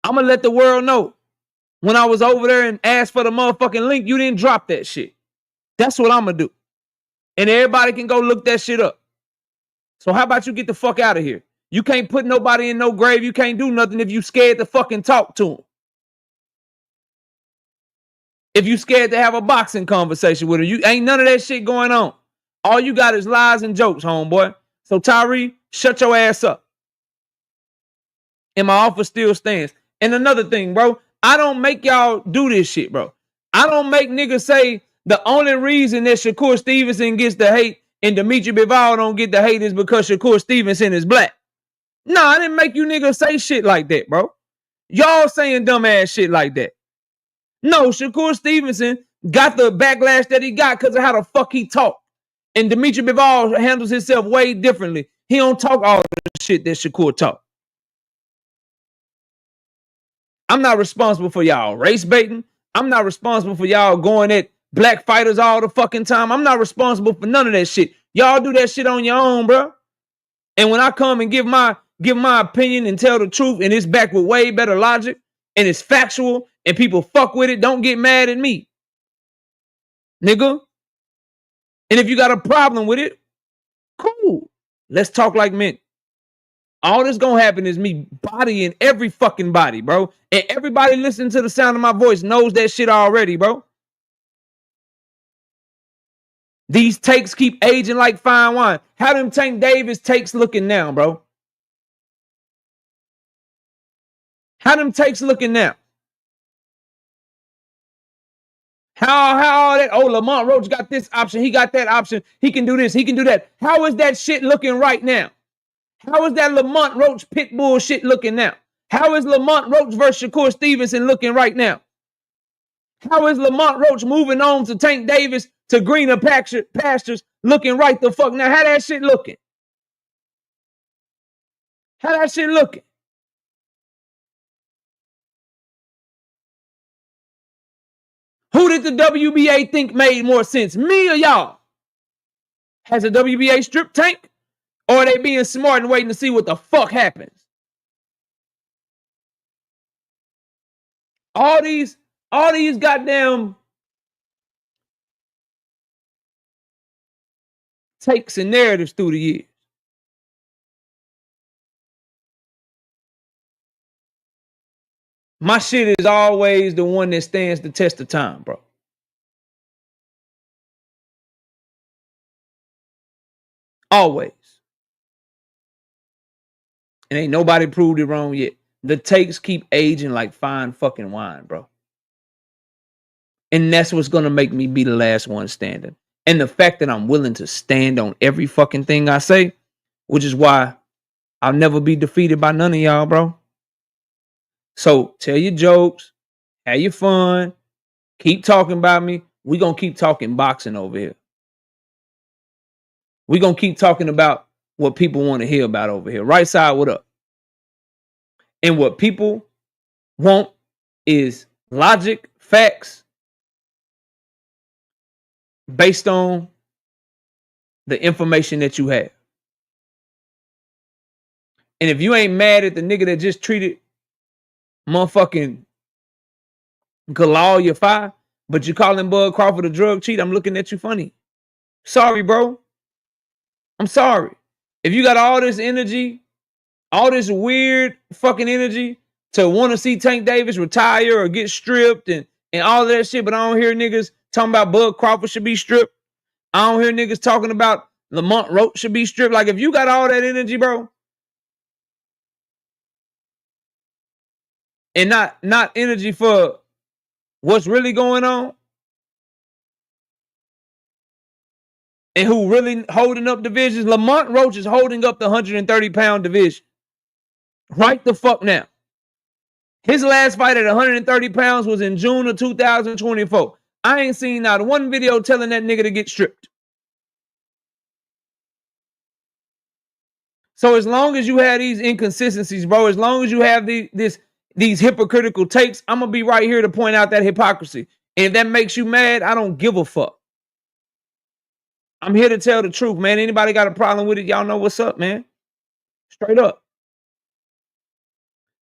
I'm going to let the world know when I was over there and asked for the motherfucking link, you didn't drop that shit. That's what I'm going to do. And everybody can go look that shit up. So how about you get the fuck out of here? You can't put nobody in no grave. You can't do nothing if you scared to fucking talk to them. If you scared to have a boxing conversation with her, you ain't none of that shit going on. All you got is lies and jokes, homeboy. So Tyree, shut your ass up. And my offer still stands. And another thing, bro, I don't make y'all do this shit, bro. I don't make niggas say the only reason that Shakur Stevenson gets the hate and Dimitri Bivol don't get the hate is because Shakur Stevenson is black. No, I didn't make you niggas say shit like that, bro. Y'all saying dumbass shit like that. No, Shakur Stevenson got the backlash that he got because of how the fuck he talked. And Dimitri Bivol handles himself way differently. He don't talk all the shit that Shakur talk. I'm not responsible for y'all race baiting. I'm not responsible for y'all going at black fighters all the fucking time. I'm not responsible for none of that shit. Y'all do that shit on your own, bro. And when I come and give my opinion and tell the truth, and it's back with way better logic, and it's factual, and people fuck with it, don't get mad at me, nigga. And if you got a problem with it, cool. Let's talk like men. All that's gonna happen is me bodying every fucking body, bro. And everybody listening to the sound of my voice knows that shit already, bro. These takes keep aging like fine wine. How them Tank Davis takes looking now, bro? How them takes looking now? How all that? Oh, Lamont Roach got this option. He got that option. He can do this. He can do that. How is that shit looking right now? How is that Lamont Roach pitbull shit looking now? How is Lamont Roach versus Shakur Stevenson looking right now? How is Lamont Roach moving on to Tank Davis to greener pastures looking right the fuck now? How that shit looking? How that shit looking? Who did the WBA think made more sense? Me or y'all? Has the WBA stripped Tank? Or are they being smart and waiting to see what the fuck happens? All these goddamn takes and narratives through the years. My shit is always the one that stands the test of time, bro. Always. And ain't nobody proved it wrong yet. The takes keep aging like fine fucking wine, bro. And that's what's gonna make me be the last one standing. And the fact that I'm willing to stand on every fucking thing I say, which is why I'll never be defeated by none of y'all, bro. So tell your jokes, have your fun, keep talking about me. We gonna keep talking boxing over here. We gonna keep talking about what people want to hear about over here. Right side, what up? And what people want is logic, facts, based on the information that you have. And if you ain't mad at the nigga that just treated motherfucking Galal your fire, but you calling Bud Crawford a drug cheat, I'm looking at you funny. Sorry, bro. I'm sorry. If you got all this energy, all this weird fucking energy to want to see Tank Davis retire or get stripped and all of that shit, but I don't hear niggas talking about Bud Crawford should be stripped. I don't hear niggas talking about Roach should be stripped. Like, if you got all that energy, bro, and not energy for what's really going on and who really holding up divisions, Lamont Roach is holding up the 130-pound division right the fuck now. His last fight at 130 pounds was in June of 2024. I ain't seen not one video telling that nigga to get stripped. So as long as you have these inconsistencies, bro, as long as you have these hypocritical takes, I'm gonna be right here to point out that hypocrisy. And if that makes you mad, I don't give a fuck. I'm here to tell the truth, man. Anybody got a problem with it, y'all know what's up, man. Straight up.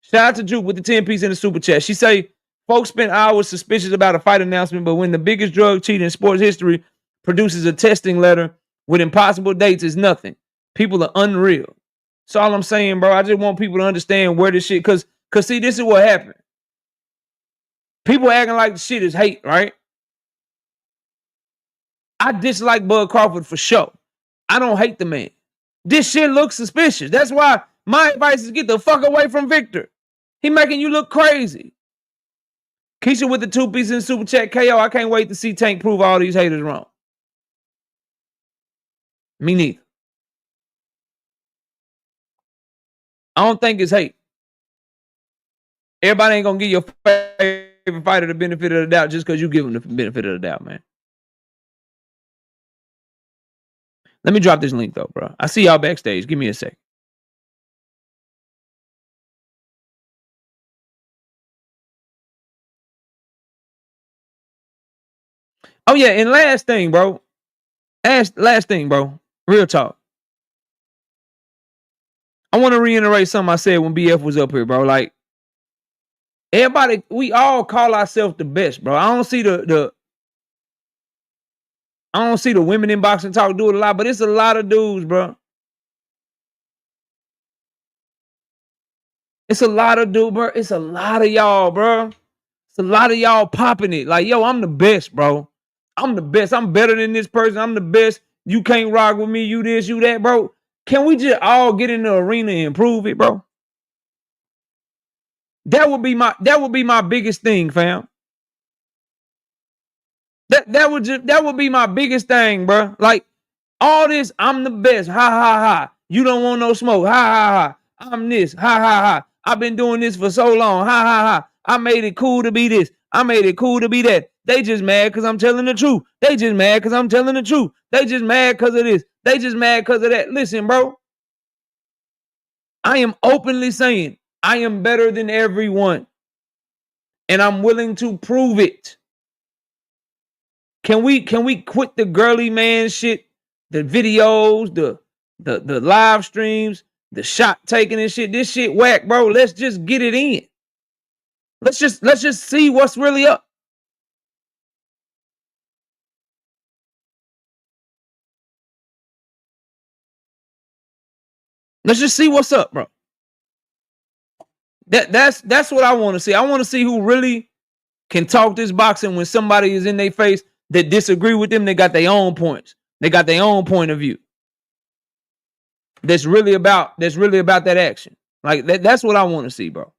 Shout out to Juke with the 10-piece in the super chat. She say, folks spent hours suspicious about a fight announcement, but when the biggest drug cheat in sports history produces a testing letter with impossible dates, it's nothing. People are unreal. That's all I'm saying, bro. I just want people to understand where this shit, cause see, this is what happened. People acting like the shit is hate, right? I dislike Bud Crawford for sure. I don't hate the man. This shit looks suspicious. That's why my advice is get the fuck away from Victor. He making you look crazy. Keisha with the 2-piece in super chat. KO, I can't wait to see Tank prove all these haters wrong. Me neither. I don't think it's hate. Everybody ain't gonna give your favorite fighter the benefit of the doubt just because you give him the benefit of the doubt, man. Let me drop this link though, bro. I see y'all backstage. Give me a sec. Oh yeah, and last thing, bro. Last thing, bro. Real talk. I want to reiterate something I said when BF was up here, bro. Like, everybody, we all call ourselves the best, bro. I don't see the women in boxing talk do it a lot, but it's a lot of dudes, bro. It's a lot of dudes, bro. It's a lot of y'all, bro. It's a lot of y'all popping it. Like, yo, I'm the best, bro. I'm the best. I'm better than this person. I'm the best. You can't rock with me. You this, you that, bro. Can we just all get in the arena and prove it, bro? That would be my biggest thing, fam. That would be my biggest thing, bro. Like, all this, I'm the best. Ha ha ha. You don't want no smoke. Ha ha ha. I'm this. Ha ha ha. I've been doing this for so long. Ha ha ha. I made it cool to be this. I made it cool to be that. They just mad because I'm telling the truth. They just mad because I'm telling the truth. They just mad because of this. They just mad because of that. Listen, bro. I am openly saying I am better than everyone. And I'm willing to prove it. Can we quit the girly man shit? The videos, the live streams, the shot taking and shit. This shit whack, bro. Let's just get it in. Let's just see what's really up. Let's just see what's up, bro. That's what I want to see. I want to see who really can talk this boxing when somebody is in their face that disagree with them. They got their own points. They got their own point of view. That's really about that action. Like that's what I want to see, bro.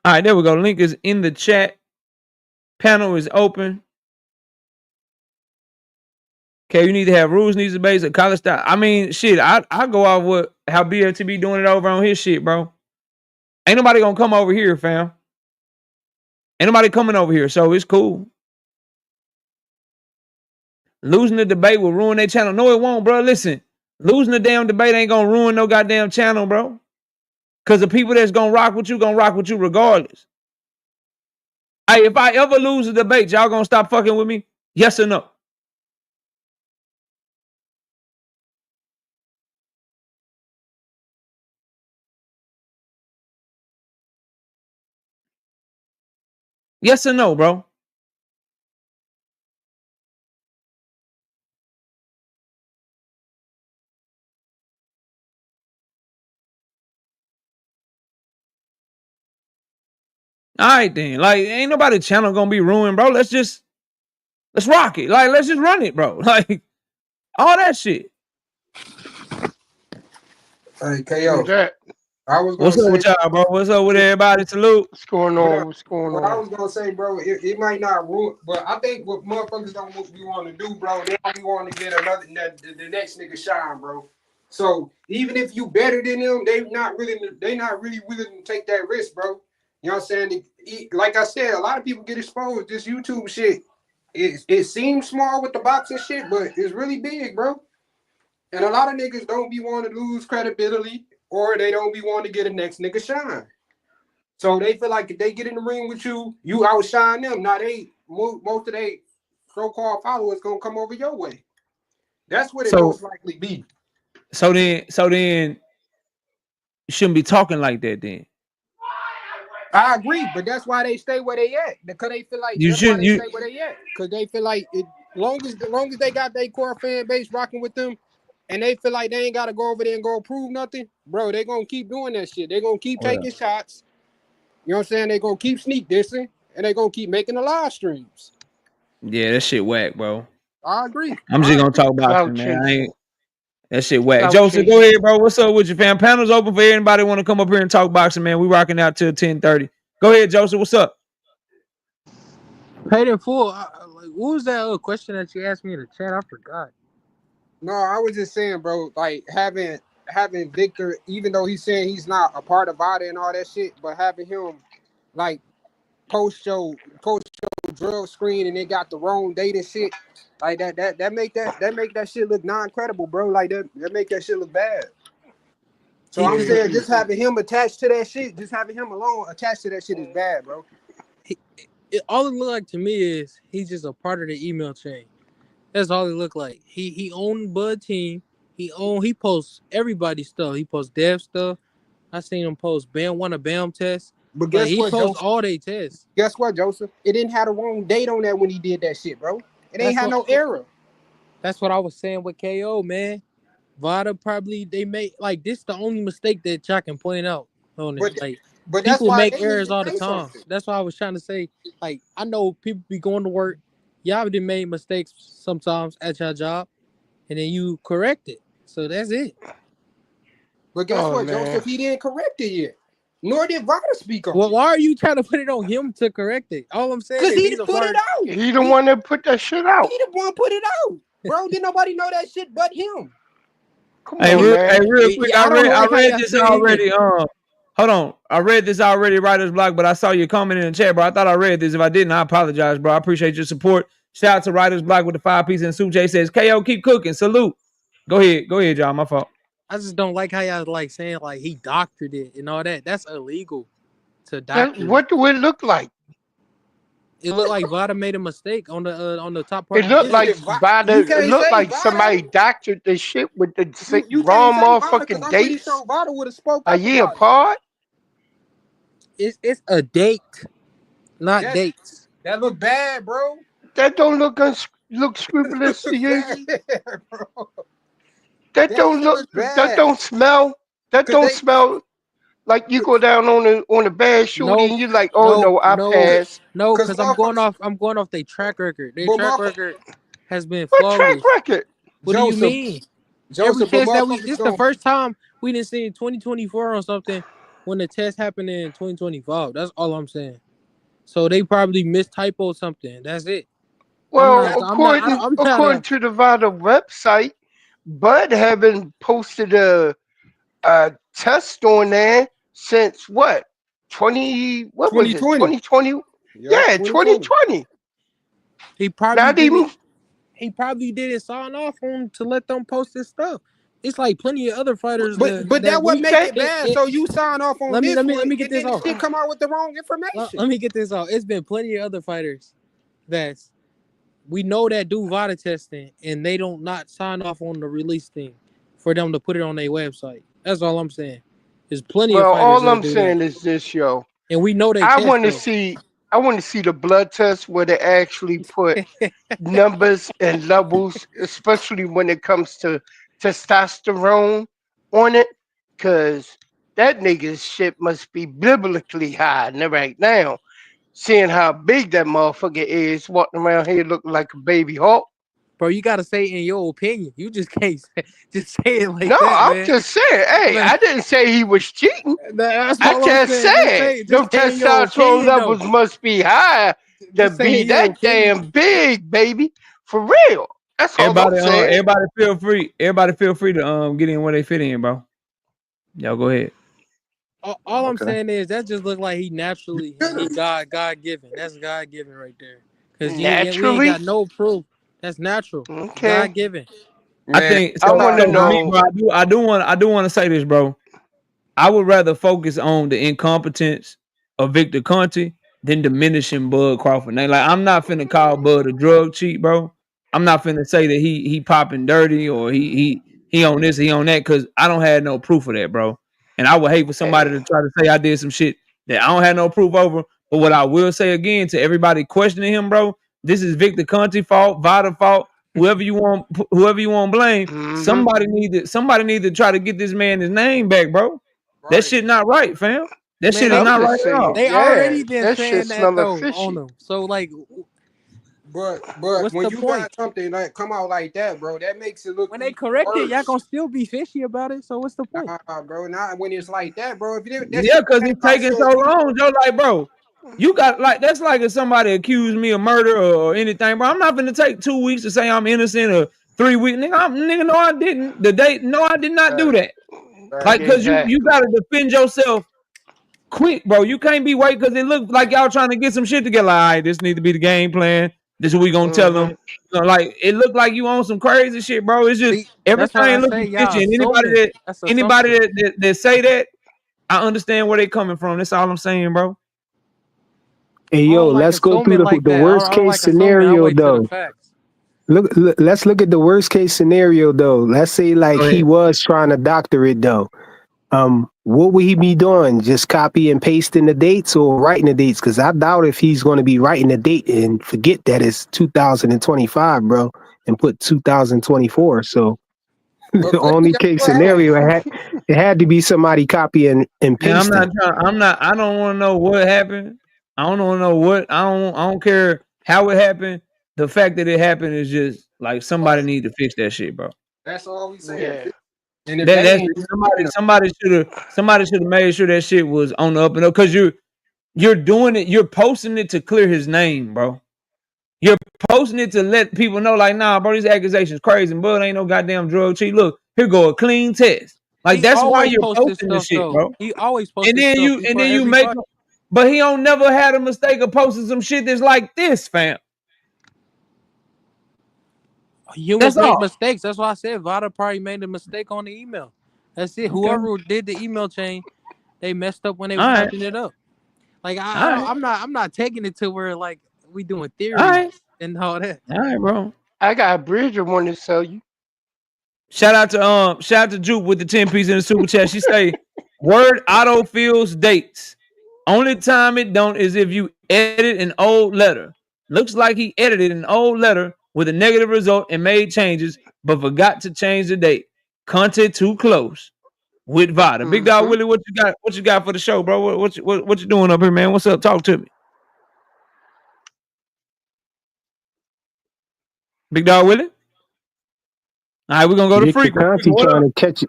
All right, there we go. Link is in the chat. Panel is open. Okay, you need to have rules, needs to base a college style. I mean, shit, I go off with how BLTB doing it over on his shit, bro. Ain't nobody gonna come over here, fam. Ain't nobody coming over here, so it's cool. Losing the debate will ruin their channel. No, it won't, bro. Listen, losing the damn debate ain't gonna ruin no goddamn channel, bro. Because the people that's gonna rock with you regardless. Hey, if I ever lose a debate, y'all gonna stop fucking with me? Yes or no? Yes or no, bro? All right, then. Like, ain't nobody channel gonna be ruined, bro. Let's rock it. Like, let's just run it, bro. Like, all that shit. Hey, KO. I was gonna What's up with y'all, bro? What's up with everybody? Salute. What's going on? What's going what on? I was gonna say, bro, it might not ruin, but I think what motherfuckers don't be want to do, bro, they don't be want to get the next nigga shine, bro. So even if you better than them, they not really willing to take that risk, bro. You know what I'm saying? Like I said, a lot of people get exposed. This YouTube shit, it seems small with the boxing shit, but it's really big, bro. And a lot of niggas don't be wanting to lose credibility, or they don't be wanting to get a next nigga shine. So they feel like if they get in the ring with you, you outshine them. Now most of they so-called followers gonna come over your way. That's what it most likely be. So then you shouldn't be talking like that then. I agree, but that's why they stay where they at. Because they feel like stay where they at. Because they feel like long as they got their core fan base rocking with them, and they feel like they ain't gotta go over there and go prove nothing, bro, they gonna keep doing that shit. They gonna keep taking shots. You know what I'm saying? They gonna keep sneak dissing, and they gonna keep making the live streams. Yeah, that shit whack, bro. I agree. I'm just gonna talk about it, man. That shit whack. Joseph, go ahead, bro. What's up with you, fam? Panel's open for anybody want to come up here and talk boxing, man. We rocking out till 10:30. Go ahead, Joseph. What's up? Paid in full. What was that question that you asked me in the chat? I forgot. No, I was just saying, bro, like having Victor, even though he's saying he's not a part of VADA and all that shit, but having him like post show drill screen and they got the wrong date and shit, like that make that shit look non-credible, bro. Like that make that shit look bad. So I'm saying just having him attached to that shit, just having him alone attached to that shit is bad, bro. All it looked like to me is he's just a part of the email chain. That's all it looked like. He owned Bud team. He posts everybody's stuff. He posts dev stuff. I seen him post BAM test. But guess he what, posts Joseph? all they tests. Guess what, Joseph? It didn't have the wrong date on that when he did that shit, bro. It ain't had no error. That's what I was saying with KO, man. VADA probably they made like this the only mistake that y'all can point out on it. Like, but that's people why make errors all the time. That's why I was trying to say, like, I know people be going to work. Y'all done made mistakes sometimes at your job, and then you correct it. So that's it. But guess what, Joseph? He didn't correct it yet. Nor did VADA speak on it. Well, why are you trying to put it on him to correct it? All I'm saying is he put it out. He the one that put that shit out. He the one put it out. Bro, didn't nobody know that shit but him. Come on, man. Real quick, I read this already. Hold on. I read this already, writer's block, but I saw your comment in the chat, bro. I thought I read this. If I didn't, I apologize, bro. I appreciate your support. Shout out to writer's block with the 5-piece and Soup J says, KO, keep cooking. Salute. Go ahead, y'all. My fault. I just don't like how y'all like saying like he doctored it and all that. That's illegal to doctor. What do it look like? It looked like Vada made a mistake on the top part. It looked like You it can't looked say like Vada. somebody doctored the shit with the You wrong can't say Vada because motherfucking I'm pretty dates sure Vada would have spoke a up year about it. apart. It's a date, not That's, dates. that look bad, bro. That don't look scrupulous to you. Bad, bro. That That don't shit look. look bad. That don't smell. That Cause don't they smell like you go down on a bad shooting and you're like, oh no, I pass. Because I'm going off their track record. Their but track motherfuckers, record has been What track flawless. record? What do you Joseph, mean? Every Joseph, but test that motherfuckers this the don't. first time we didn't see in 2024 on something when the test happened in 2025. That's all I'm saying. So they probably mistypoed something. That's it. Well, I'm not according to the VADA website, Bud haven't posted a test on there since what? 2020. 2020? Yeah, Yeah, 2020. 2020. He probably Not didn't. even. He probably didn't sign off on to let them post this stuff. It's like plenty of other fighters But that would make it bad. So you sign off on this let one, me get and then this the off. shit come out with the wrong information. Let me get this off. It's been plenty of other fighters that's we know that do VADA testing and they don't not sign off on the release thing for them to put it on their website. That's all I'm saying. There's plenty of Well, fighters all that I'm do saying that. is this, yo. And we know they I test want to though. see. I want to see the blood test where they actually put numbers and levels, especially when it comes to testosterone on it, because that nigga's shit must be biblically high right now. Seeing how big that motherfucker is, walking around here looking like a baby hawk. Bro, you gotta say in your opinion. You just can't just say it like No, that, I'm man. just saying. Hey, Man, I didn't say he was cheating. that's I all I'm just saying. said them Just say in your testosterone opinion though. levels must be high to Just say be in your that opinion. damn big, baby. For real. That's all I'm saying. Everybody feel free. Everybody feel free to get in where they fit in, bro. Y'all go ahead. All I'm saying is that just look like he naturally he God given. That's God given right there. Cause we ain't got no proof. That's natural. Okay. God given. I think I so. want to So for me, know. bro, I do want to say this, bro. I would rather focus on the incompetence of Victor Conti than diminishing Bud Crawford. Now, like, I'm not finna call Bud a drug cheat, bro. I'm not finna say that he popping dirty or he on this, he on that, because I don't have no proof of that, bro. And I would hate for somebody to try to say I did some shit that I don't have no proof over. But what I will say again to everybody questioning him, bro, this is Victor Conti fault, Vada fault, whoever you want to blame. Mm-hmm. Somebody need to try to get this man his name back, bro. That shit not right, fam. That shit is not right at all. They already been saying that though fishy on them. So like, but what's when the you point? got something like come out like that, bro, that makes it look When they even correct it, worse. y'all gonna still be fishy about it. So what's the point? Nah, bro, not when it's like that, bro. If that Yeah, shit because came it's out taking so saying long, Joe. Like, bro, you got like that's like if somebody accused me of murder or anything, bro. I'm not gonna take 2 weeks to say I'm innocent or 3 weeks. Nigga, no, I didn't. The date, no, I did not do that. Like, because you gotta defend yourself quick, bro. You can't be waiting because it look like y'all trying to get some shit together. Like, all right, this need to be the game plan. This is what we gonna tell them. You know, like it looked like you on some crazy shit, bro. It's just That's why I everything say looking y'all fishy. And assuming. That's anybody assumption. that say that, I understand where they coming from. That's all I'm saying, bro. Hey, I yo, don't like let's go through assuming like the that. worst I don't case like assuming. I scenario, wait till the though. facts. Let's look at the worst case scenario, though. Let's say like Go he ahead. was trying to doctor it, though. What would he be doing? Just copy and pasting the dates or writing the dates? Because I doubt if he's going to be writing the date and forget that it's 2025, bro, and put 2024. So the only case scenario it had to be somebody copying and Yeah, pasting. I don't want to know what happened. I don't want to know what. I don't care how it happened. The fact that it happened is just like somebody need to fix that shit, bro. that's all we saying. Yeah. And if That's they somebody should have made sure that shit was on the up and up, because you're doing it. You're posting it to clear his name, bro. You're posting it to let people know, like, nah, bro, these accusations crazy. And Bud ain't no goddamn drug cheat. Look, here go a clean test. Like, that's why you're posting this shit, bro. He always posts And this then stuff. you make, but he don't never had a mistake of posting some shit that's like this, fam. Humans make mistakes. That's why I said Vada probably made a mistake on the email. That's it. Okay. Whoever did the email chain, they messed up when they was typing it up. Like I'm not taking it to where like We doing theories All right. and all that. All right, bro. I got a bridge I want to sell you. Shout out to Juke with the 10 piece in the super chat. She say, word auto fills dates. Only time it don't is if you edit an old letter. Looks like he edited an old letter with a negative result and made changes, but forgot to change the date. Conte too close with Vada. Big Dog Willie, what you got? What you got for the show, bro? What you doing up here, man? What's up? Talk to me. Big Dog Willie? All right, we're gonna go to Victor Freak. Conti trying to catch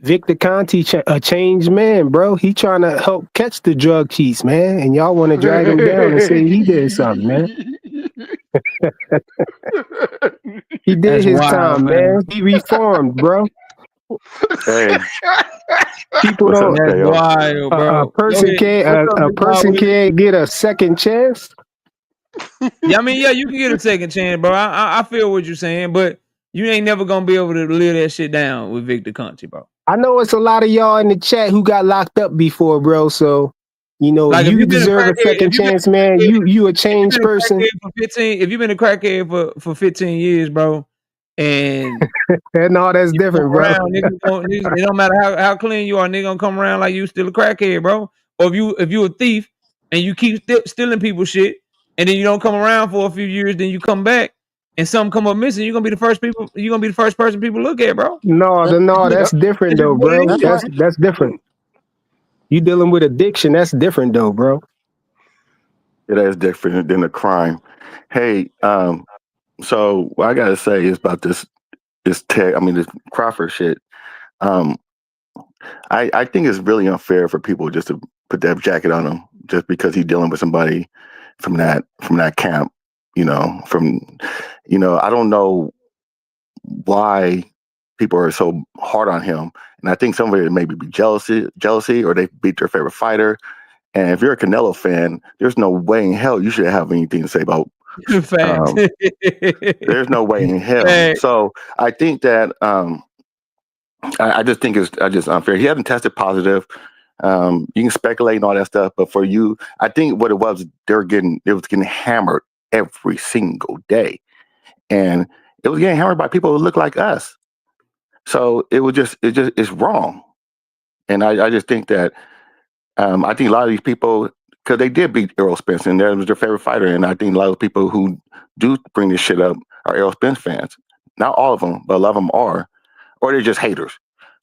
Victor Conti, a changed man, bro. He trying to help catch the drug cheats, man. And y'all want to drag him down and say he did something, man. He did That's his wild, time, man. He reformed, bro. Hey, People what's don't. up, That's KO? wild, bro. A person can't get a second chance. Yeah, I mean, yeah, you can get a second chance, bro. I feel what you're saying, but you ain't never gonna be able to live that shit down with Victor Conte, bro. I know it's a lot of y'all in the chat who got locked up before, bro. So Like you deserve a second chance, man. You a changed person. If you've been a crackhead for 15 years, bro, and no, that's different, bro. around, niggas, it don't matter how clean you are, nigga gonna come around like you still a crackhead, bro. Or if you a thief and you keep stealing people's shit, and then you don't come around for a few years, then you come back and something come up missing, you're gonna be the first person people look at, bro. No, that's different though, bro. That's That's different. You dealing with addiction, that's different though, bro. It is different than a crime. Hey, so what I gotta say is about this Crawford shit. I think it's really unfair for people just to put that jacket on him just because he's dealing with somebody from that camp. I don't know why people are so hard on him, and I think some of it maybe be jealousy, or they beat their favorite fighter. And if you're a Canelo fan, there's no way in hell you should have anything to say about. There's no way in hell. Fact. So I think that I just think it's just unfair. He hasn't tested positive. You can speculate and all that stuff, but for you, I think what it was, it was getting hammered every single day, and it was getting hammered by people who look like us. So it's wrong, and I just think that I think a lot of these people, because they did beat Errol Spence, and that was their favorite fighter, and I think a lot of people who do bring this shit up are Errol Spence fans. Not all of them, but a lot of them are, or they're just haters.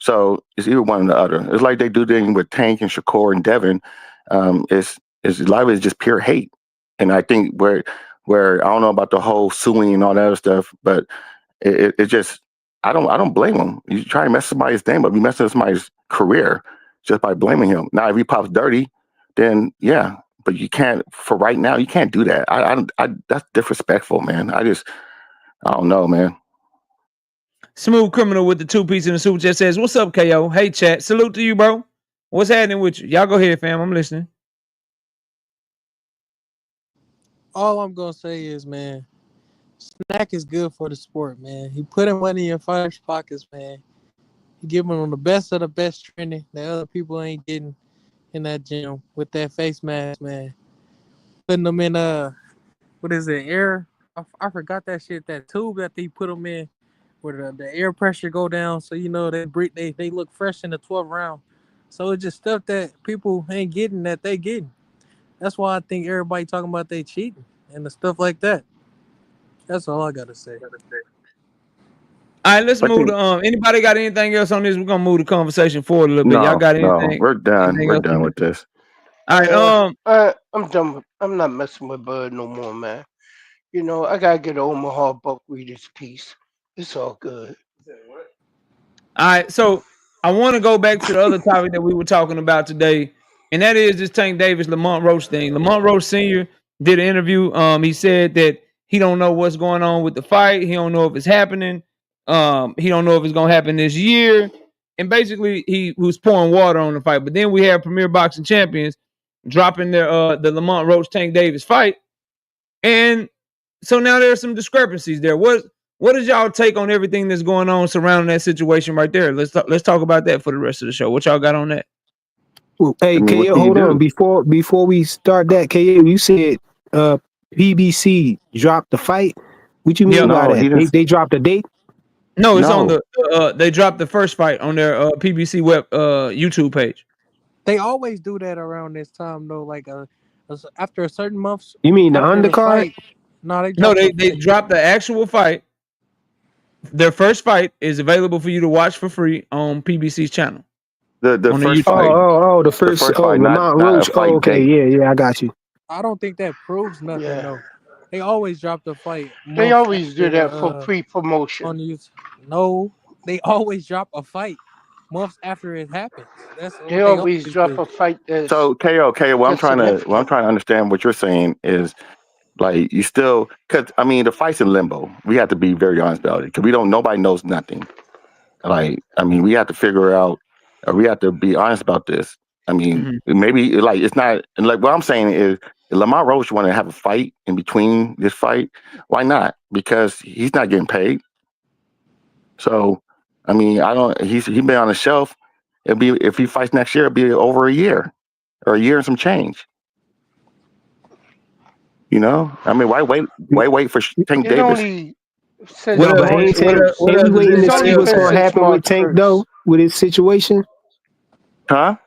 So it's either one or the other. It's like they do things with Tank and Shakur and Devin. It's a lot of it is just pure hate, and I think where I don't know about the whole suing and all that other stuff, but it just I don't blame them. You try to mess somebody's name up, you mess up somebody's career just by blaming him. Now, if he pops dirty, then yeah, but you can't. For right now, you can't do that. I that's disrespectful, man. I don't know, man. Smooth Criminal with the 2 piece in the super chat says, "What's up, KO? Hey, chat. Salute to you, bro. What's happening with you? Y'all go ahead, fam. I'm listening." all I'm gonna say is, man, snack is good for the sport, man. He putting money in your fighters' pockets, man. He giving them the best of the best training that other people ain't getting in that gym with that face mask, man. Putting them in what is it, air? I forgot that shit. That tube that they put them in, where the air pressure go down, so they breathe. They look fresh in the 12th round. So it's just stuff that people ain't getting that they getting. That's why I think everybody talking about they cheating and the stuff like that. That's all I gotta say. All right, let's move to anybody got anything else on this? We're gonna move the conversation forward a little bit. No, Y'all got anything? No, we're done. We're done with this. All right, I'm done. I'm not messing with Bud no more, man. I gotta get Omaha Buckwheat's piece. It's all good. All right, so I want to go back to the other topic that we were talking about today, and that is this Tank Davis Lamont Roach thing. Lamont Roach Sr. did an interview. He said that he don't know what's going on with the fight. He don't know if it's happening. He don't know if it's gonna happen this year. And basically, he was pouring water on the fight. But then we have Premier Boxing Champions dropping their the Lamont Roach Tank Davis fight, and so now there's some discrepancies there. What is y'all take on everything that's going on surrounding that situation right there? Let's talk about that for the rest of the show. What y'all got on that? Well, hey, KO, hold on. Before we start that, KO, you said PBC dropped the fight? What you mean Yeah. by No, he that? didn't. They dropped a date? No, it's on No, the they dropped the first fight on their PBC web YouTube page. They always do that around this time though. Like after a certain month You mean the after the undercard? fight. No, they No, drop they the fight. dropped the actual fight. Their first fight is available for you to watch for free on PBC's channel. the On the first YouTube. fight. The first fight, Lamont not a Roach. fight Okay, date. yeah, I got you. I don't think that proves nothing Yeah. though. They always drop the fight They months always do after that for pre-promotion. on YouTube. No, they always drop a fight months after it happens. That's what They they always drop do. a fight that's So KO, what I'm that's trying to significant. understand what you're saying is like you still because I mean the fight's in limbo. We have to be very honest about it because nobody knows nothing. Like I mean we have to figure out or we have to be honest about this. I mean maybe like it's not and like what I'm saying is if Lamont Roach want to have a fight in between this fight, why not? Because he's not getting paid. So I mean he's been on the shelf. It'll be if he fights next year, it'll be over a year or a year and some change. You know, I mean, why wait for Tank It Davis? only since What No, but March ain't what Tank, else 1st. ain't we does waiting it to It's see only entail, what's been gonna KO? since happen with March Tank 1st. though, with his situation? Huh?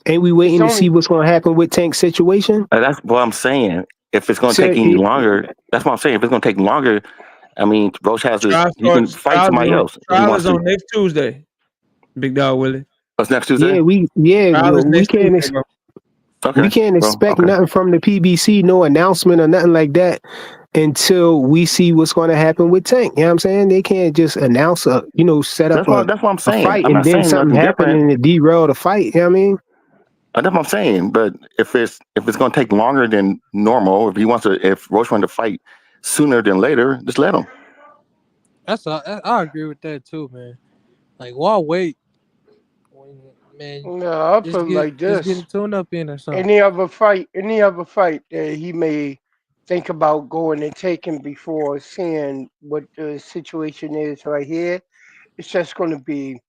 Ain't we It's waiting to see only what's gonna happen with Tank's situation? That's what I'm saying. If it's going to So take any longer, that's what I'm saying. If it's going to take longer, I mean, Roach has to. He can fight somebody else if he Trial wants is on to. next Tuesday. Big dog Willie. What's next yeah, Tuesday? Trial is we next can't Tuesday, bro. Okay. we can't Well, expect okay. nothing from the PBC, no announcement or nothing like that until we see what's gonna happen with Tank. You know what I'm saying? They can't just announce set up That's what I'm a saying. fight I'm and not then saying something nothing happen different. and it derail the fight. You know what I mean? That's what I'm saying. But if it's going to take longer than normal, if Roach wants to fight sooner than later, just let him. I agree with that too, man. Like why wait? Man, no, I'll put it like just get this. a tune up in or something. Any other fight that he may think about going and taking before seeing what the situation is right here, it's just going to be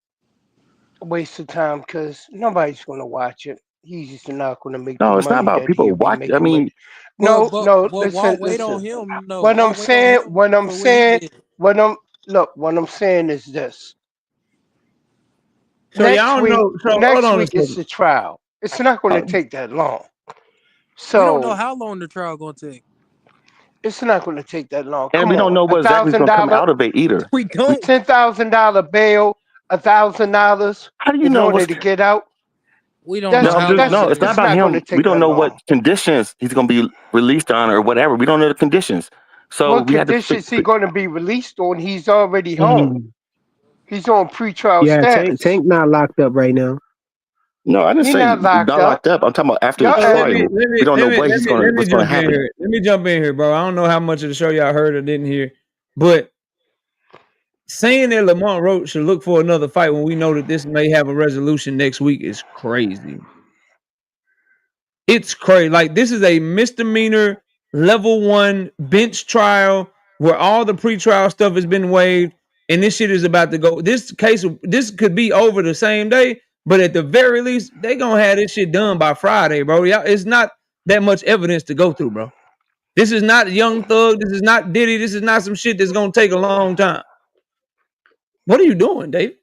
a waste of time because nobody's going to watch it. He's just not going to make the No, it's not money about that people he'll be watch. I making with. mean, But No, but no, but why listen, wait on listen. him? No, What why I'm wait on saying, him for what he did? what I'm saying is this. So y'all know. So hold Next on a week is second. the trial. It's not going to take that long. We don't know So how long the trial gonna take. it's not going to take that long. and Come we don't on, know what exactly is going to come out of it either. We don't. $10,000 bail, $1,000 How do you in know order what's? to get out. We don't know how long No, it it's not It's is. about not going to him. We take don't that know what long. conditions he's going to be released on or whatever. We don't know the conditions. So What we had to. conditions he going to be released on? He's already home. Mm. He's on pretrial Yeah, status. Tank not locked up right now. No, I didn't He say not locked not up. locked up. I'm talking about after the Y'all So let trial. me We don't know what's going to jump in happen. here. Let me jump in here, bro. I don't know how much of the show y'all heard or didn't hear, but saying that Lamont Roach should look for another fight when we know that this may have a resolution next week is crazy. It's crazy. Like this is a misdemeanor level 1 bench trial where all the pretrial stuff has been waived, and this shit is about to go. This could be over the same day, but at the very least, they gonna have this shit done by Friday, bro. Y'all, it's not that much evidence to go through, bro. This is not Young Thug. This is not Diddy. This is not some shit that's gonna take a long time. What are you doing, Dave?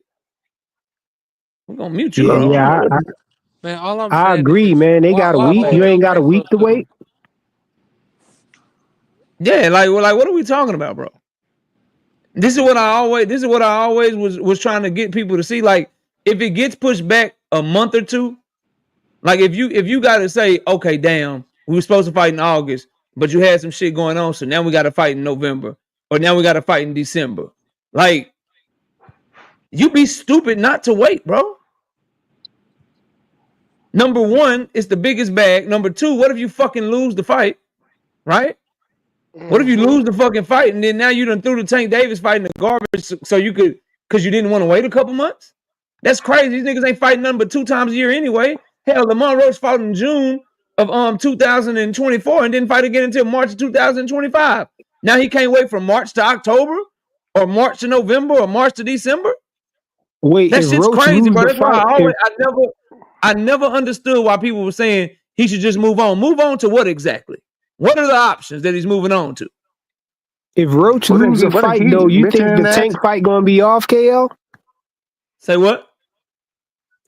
We're gonna mute you, bro. I don't know Yeah, what Man, all I'm I saying agree, is man. They got a why week. hold You them ain't got a right week foot to though? wait. Yeah, like what are we talking about, bro? This is what I always was trying to get people to see. Like, if it gets pushed back a month or two, like if you gotta say, okay, damn, we were supposed to fight in August, but you had some shit going on, so now we gotta fight in November, or now we gotta fight in December. Like, you be stupid not to wait, bro. Number one, it's the biggest bag. Number two, what if you fucking lose the fight, right? What if you lose the fucking fight and then now you done threw the Tank Davis fight in the garbage so you could, because you didn't want to wait a couple months? That's crazy. These niggas ain't fighting nothing but 2 times a year anyway. Hell, Lamont Roach fought in June of 2024 and didn't fight again until March of 2025. Now he can't wait from March to October or March to November or March to December. Wait, That if shit's Roach crazy, lose bro. the That's why fight, I never understood why people were saying he should just move on. Move on to what exactly? What are the options that he's moving on to? If Roach lose a fight, though, you think the Tank fight gonna be off, KL? Say what?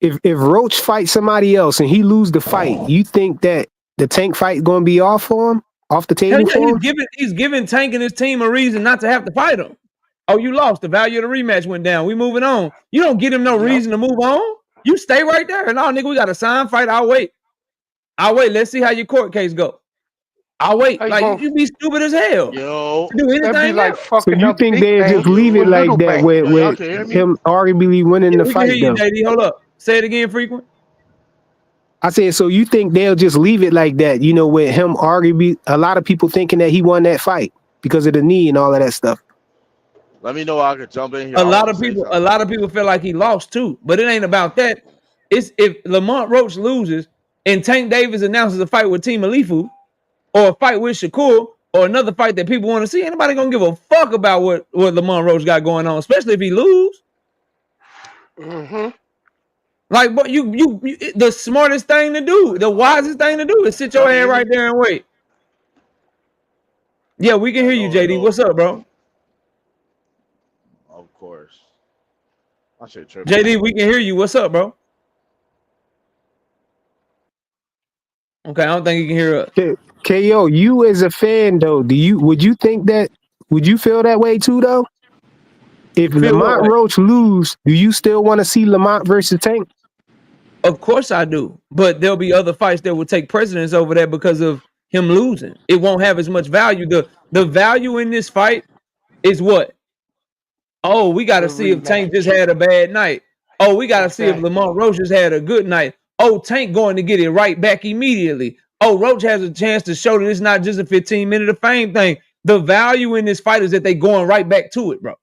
If Roach fights somebody else and he lose the fight, you think that the Tank fight gonna be off for him? Off the table for him? He's giving Tank and his team a reason not to have to fight him. Oh, you lost. The value of the rematch went down. We moving on. You don't give him no reason to move on. You stay right there. No, nigga, we got a signed fight. I'll wait. Let's see how your court case go. I'll wait. Like you be stupid as hell. Yo, do anything that'd be like fucking so you up think Big they Bang just leave it like that with him arguably winning the we fight, can hear though? you, JD. Hold up. Say it again, Frequent. I said, so you think they'll just leave it like that, you know, with him arguably, a lot of people thinking that he won that fight because of the knee and all of that stuff. Let me know I could jump in here. A lot of people feel like he lost too, but it ain't about that. It's if Lamont Roach loses and Tank Davis announces a fight with Team Alifu or a fight with Shakur or another fight that people want to see, anybody gonna give a fuck about what Lamont Roach got going on, especially if he lose. Mm-hmm. Like, but you the smartest thing to do, the wisest thing to do is sit your head right there and wait. Yeah, we can hear you, JD. What's up, bro? Of course. I should triple. JD, we can hear you. What's up, bro? Okay, I don't think you can hear us. KO, you as a fan though, would you feel that way too though? If Lamont Roach lose, do you still want to see Lamont versus Tank? Of course I do, but there'll be other fights that will take precedence over that because of him losing. It won't have as much value. The value in this fight is what? Oh, we got to see if Tank just had a bad night. Oh, we got to see if Lamont Roach just had a good night. Oh, Tank going to get it right back immediately. Oh, Roach has a chance to show that it's not just a 15-minute of fame thing. The value in this fight is that they going right back to it, bro.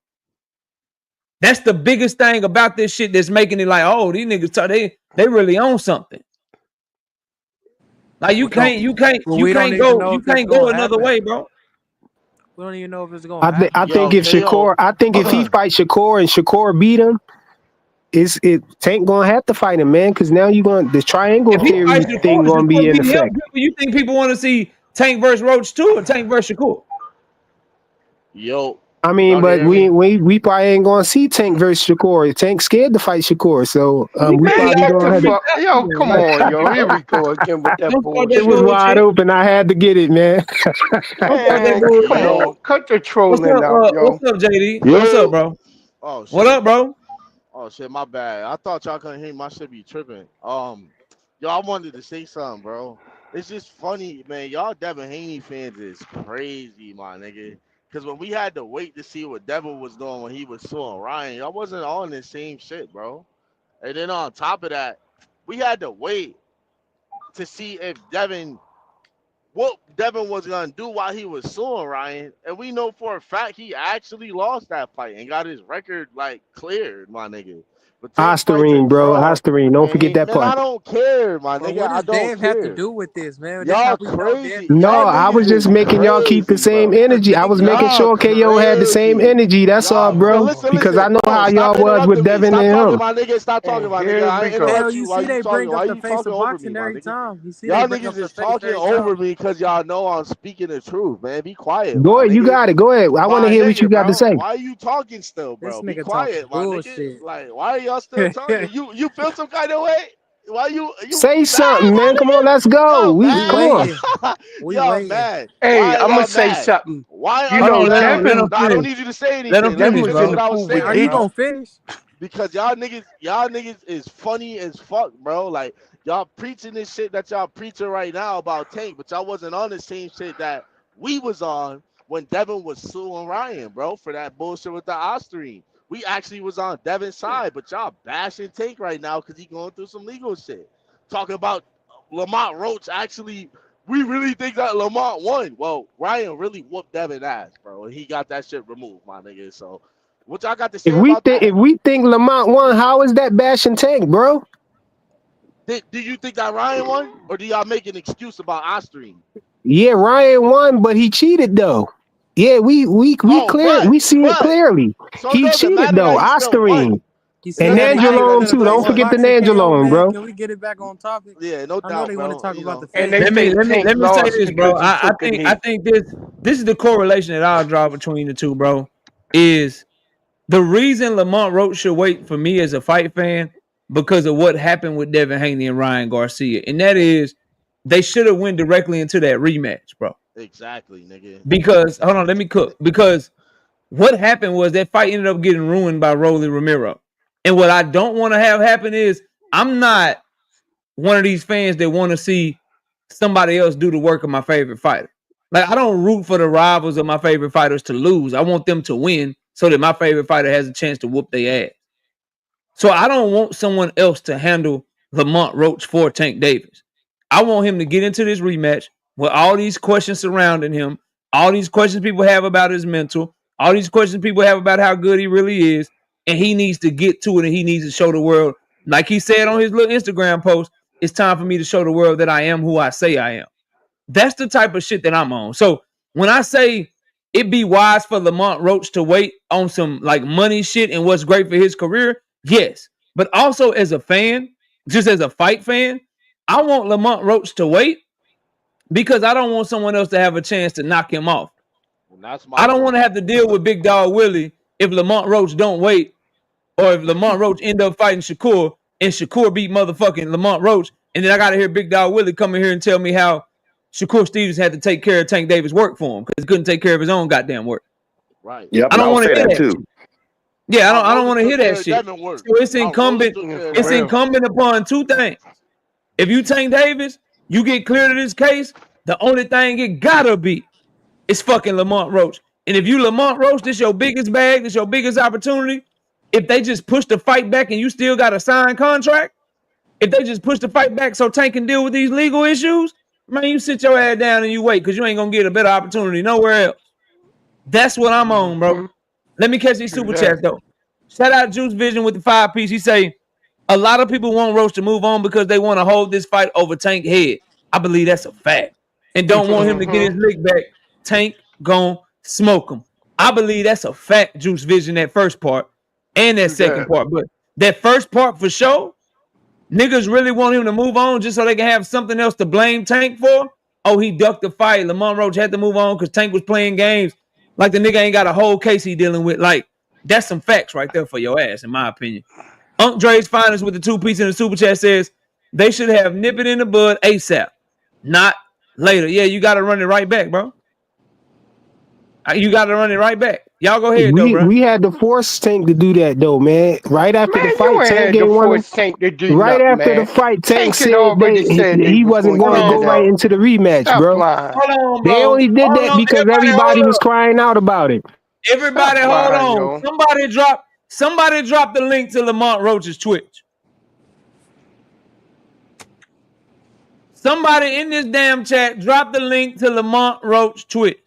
That's the biggest thing about this shit that's making it like, oh, these niggas, they really own something. Like you can't go another way, bro. We don't even know if it's going to happen. I think if he fights Shakur and Shakur beat him, Tank gonna have to fight him, man, because now the triangle theory thing gonna be in effect. You think people want to see Tank versus Roach too, or Tank versus Shakur? Yo, I mean, but we probably ain't gonna see Tank versus Shakur. Tank scared to fight Shakur, so we probably gonna have to. Yo, come on, yo, here we go again with that bullshit. It was wide open. I had to get it, man. Man, come on, cut the trolling out, yo. What's up, JD? What's up, bro? Oh, shit. What up, bro? Oh shit, my bad. I thought y'all couldn't hear my shit be tripping. Yo, I wanted to say something, bro. It's just funny, man. Y'all Devin Haney fans is crazy, my nigga. Because when we had to wait to see what Devin was doing when he was suing Ryan, y'all wasn't on the same shit, bro. And then on top of that, we had to wait to see if what Devin was gonna do while he was suing Ryan, and we know for a fact he actually lost that fight and got his record like cleared, my nigga. Osterine, bro. Osterine. Don't forget that part. I don't care, my nigga. What does Dave have to do with this, man? Y'all crazy. No, I was just making y'all keep the same energy. I was making sure KO had the same energy. That's all, bro. Because I know how y'all was with Devin and him. My nigga, stop talking, my nigga. I ain't interrupt you. You see they bring up the face of boxing every time. Y'all niggas is talking over me because y'all know I'm speaking the truth, man. Be quiet. Go ahead, you got it. Go ahead. I want to hear what you got to say. Why are you talking still, bro? Be quiet, my nigga. Like, why are y'all still talking? You feel some kind of way? Why you say something, man? Come on, let's go. Yo, man. Hey, I'm gonna say something. Why? You know, Devin. I don't need you to say anything. Let me finish what I was saying. Are you gonna finish? Because y'all niggas is funny as fuck, bro. Like y'all preaching this shit that y'all preaching right now about Tank, but y'all wasn't on the same shit that we was on when Devin was suing Ryan, bro, for that bullshit with the Osterine. We actually was on Devin's side, but y'all bashing Tank right now because he going through some legal shit. Talking about Lamont Roach. Actually, we really think that Lamont won. Well, Ryan really whooped Devin ass, bro, and he got that shit removed, my nigga. So, what y'all got to say about that? If we think Lamont won, how is that bashing Tank, bro? Do you think that Ryan won, or do y'all make an excuse about Osterine? Yeah, Ryan won, but he cheated though. Yeah, we see it clearly. So he cheated though. Osterine. He said And doesn't that matter Nandrolone whether too. they Don't this won. forget the boxing KO, Nandrolone, man. bro. Can we get it back on topic? Yeah, no I know doubt, they want to bro. talk You about the know, And fans. they think Tank Let me say lost this, bro. because he I took a think knee. this is the correlation that I'll draw between the two, bro. Is the reason Lamont Roach should wait for me as a fight fan because of what happened with Devin Haney and Ryan Garcia, and that is they should have went directly into that rematch, bro. exactly, nigga. Because hold on, let me cook. Because what happened was that fight ended up getting ruined by Rolly Romero, and what I don't want to have happen is I'm not one of these fans that want to see somebody else do the work of my favorite fighter. Like I don't root for the rivals of my favorite fighters to lose. I want them to win so that my favorite fighter has a chance to whoop their ass. So I don't want someone else to handle Lamont Roach for Tank Davis. I want him to get into this rematch with all these questions surrounding him, all these questions people have about his mental, all these questions people have about how good he really is, and he needs to get to it and he needs to show the world, like he said on his little Instagram post, it's time for me to show the world that I am who I say I am. That's the type of shit that I'm on. So when I say it'd be wise for Lamont Roach to wait on some like money shit and what's great for his career, yes. But also as a fan, just as a fight fan, I want Lamont Roach to wait because I don't want someone else to have a chance to knock him off. And that's my I don't want point. to have to deal with Big Dog Willie if Lamont Roach don't wait, or if Lamont Roach end up fighting Shakur and Shakur beat motherfucking Lamont Roach, and then I gotta hear Big Dog Willie come in here and tell me how Shakur Stevens had to take care of Tank Davis' work for him because he couldn't take care of his own goddamn work. Right. Yep, I and I don't would want to say hear that that too. shit. Yeah, How I don't Rolly want to hear took care that of shit. Devin work. So it's How Rolly incumbent. took care of It's Devin. Real. incumbent upon two things. If you Tank Davis, you get cleared of this case. The only thing it gotta be is fucking Lamont Roach. And if you Lamont Roach, this your biggest bag, this your biggest opportunity. If they just push the fight back and you still got a signed contract, if they just push the fight back so Tank can deal with these legal issues, man, you sit your ass down and you wait because you ain't gonna get a better opportunity nowhere else. That's what I'm on, bro. Mm-hmm. Let me catch these True super that. chats though. Shout out Juice Vision with the 5-piece. He say a lot of people want Roach to move on because they want to hold this fight over Tank head. I believe that's a fact. And don't want him to get his Mm-hmm. lick back. Tank gon' smoke him. I believe that's a fact, Juice Vision, that first part and that True second that. part. But that first part for sure, niggas really want him to move on just so they can have something else to blame Tank for. Oh, he ducked the fight. Lamont Roach had to move on because Tank was playing games. Like the nigga ain't got a whole case he dealing with. Like, that's some facts right there for your ass, in my opinion. Unc Dre's finest with the 2-piece in the super chat says they should have nip it in the bud ASAP, not later. Yeah, you got to run it right back, bro. You got to run it right back. Y'all go ahead, though, bro. We had to force Tank to do that though, man. Right after the Man, you fight, ain't Tank had to ain't want force to. Tank to do Right nothing, after the man. fight, Tank Tank had said already said they he was wasn't going to going to do go right that. into the rematch, Stop bro. lying. Hold on, They bro. only did Hold that on. because Everybody, everybody hold was up. crying out about it. Everybody, Stop hold lying, on. yo. Somebody drop the link to Lamont Roach's Twitch. Somebody in this damn chat, drop the link to Lamont Roach Twitch.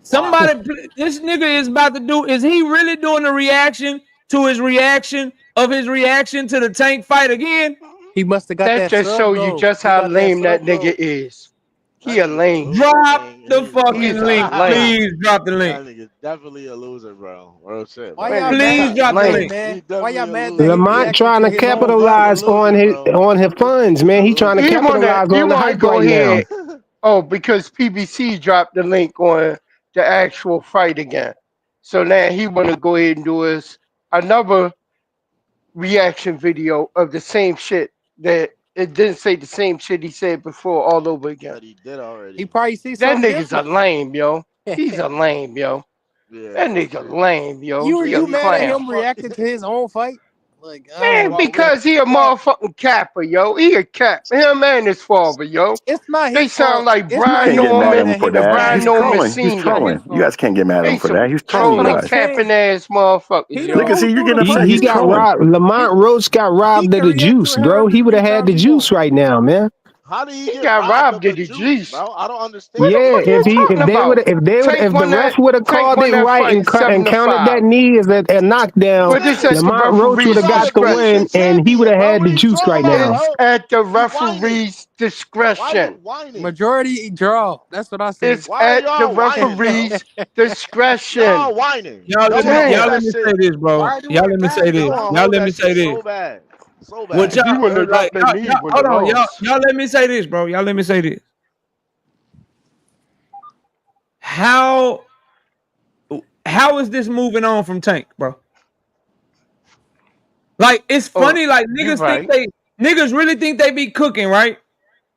Why? Somebody, this nigga is about to do, is he really doing the reaction to his reaction of his reaction to the Tank fight again? He must have got That that just sub show you goal. just He how got that lame that sub nigga goal. is. He That a nigga's a lame. loser, Drop gang. the He's fucking a link. lame. Please drop the link. That nigga's definitely a loser, bro. Real shit, Why bro. Man, y'all nigga's mad? Please a drop the Hey lame. link. He's man, why y'all definitely a mad that he loser, Lamont gang. reacted trying to to his own He's fight? a capitalize loser, bro. on his funds, man. He trying to capitalize He on the wanna hype go right now. ahead. Oh, because PBC dropped the link on the actual fight again. So now he wanna go ahead and do us another reaction video of the same shit that it didn't say the same shit he said before all over again. That he did He already. probably see That something nigga's a different. lame, yo. He's a lame, yo. Yeah, That real nigga shit. lame, yo. you He a you He mad at what the clown. him fuck? reacting to his own fight? Like I don't Man, know, Well, man. because he a what? motherfucking capper, yo. He a cap. Him and his father, yo. It's not They his sound fault. like It's You not Brian can't his get mad fault at Norman him that for he was and that. Brian mad He's at Norman Tank. trolling. He's It's not Sr. his trolling. You fault. guys can't get mad at They him for that. some He's That's trolling what you trolling, I'm guys. saying. capping ass motherfuckers, He the yo. one Look and who see, you're threw the getting punch. upset. He He's got trolling. robbed. He Lamont Roach got he robbed of can the react to juice, it bro. however He would have many had times the he juice wants. right now, man. How did he He get got robbed of robbed the of the juice, juice. bro? I don't What understand. the Yeah, fuck you talking about? if Tank the won ref that. would have Tank called won it that right fight and counted 7-5. that knee as a knockdown, But this at Nigga, the Lamont Roach would you referee's have are got the the discretion. win, defending and he would champion, have bro. had What the are you juice talking right about, now. It's bro? at the You whining. referee's Why discretion. you whining? Majority draw. That's what I say. It's Why are at the y'all whining, bro? referee's discretion. Y'all whining. Y'all Y'all let want me to Damn. hold y'all let that me shit. say this, bro. Why do Y'all it let me die, say Y'all this. bro? want to Y'all hold let me that say shit this. so bad. So What bad. y'all You wouldn't have like? dropped that knee, you would Hold have on, lost. y'all let me say this, bro. Y'all let me say this. How is this moving on from Tank, bro? Like it's Oh, funny, like you right. niggas really think they be cooking, right?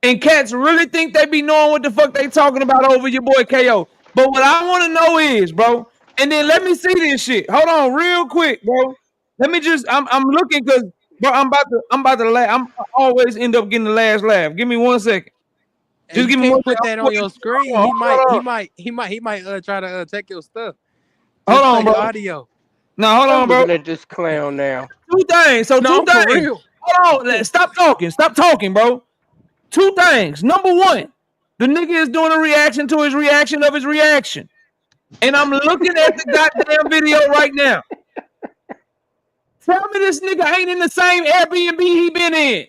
And cats really think they be knowing what the fuck they talking about over your boy KO. But what I want to know is, bro, and then let me see this shit. Hold on, real quick, bro. Let me just I'm looking because bro, I'm about to laugh. I always end up getting the last laugh. Give me 1 second. And Just you give me can't 1 put second. that on your screen. Hold on, He might try to take your stuff. hold Just play on, the bro. audio. Now hold I'm on, bro. looking at this clown now. Two things. So two No, for things. real. Hold on. Stop talking. Stop talking, bro. Two things. Number one, the nigga is doing a reaction to his reaction of his reaction. And I'm looking at the goddamn video right now. Tell me this nigga ain't in the same Airbnb he been in.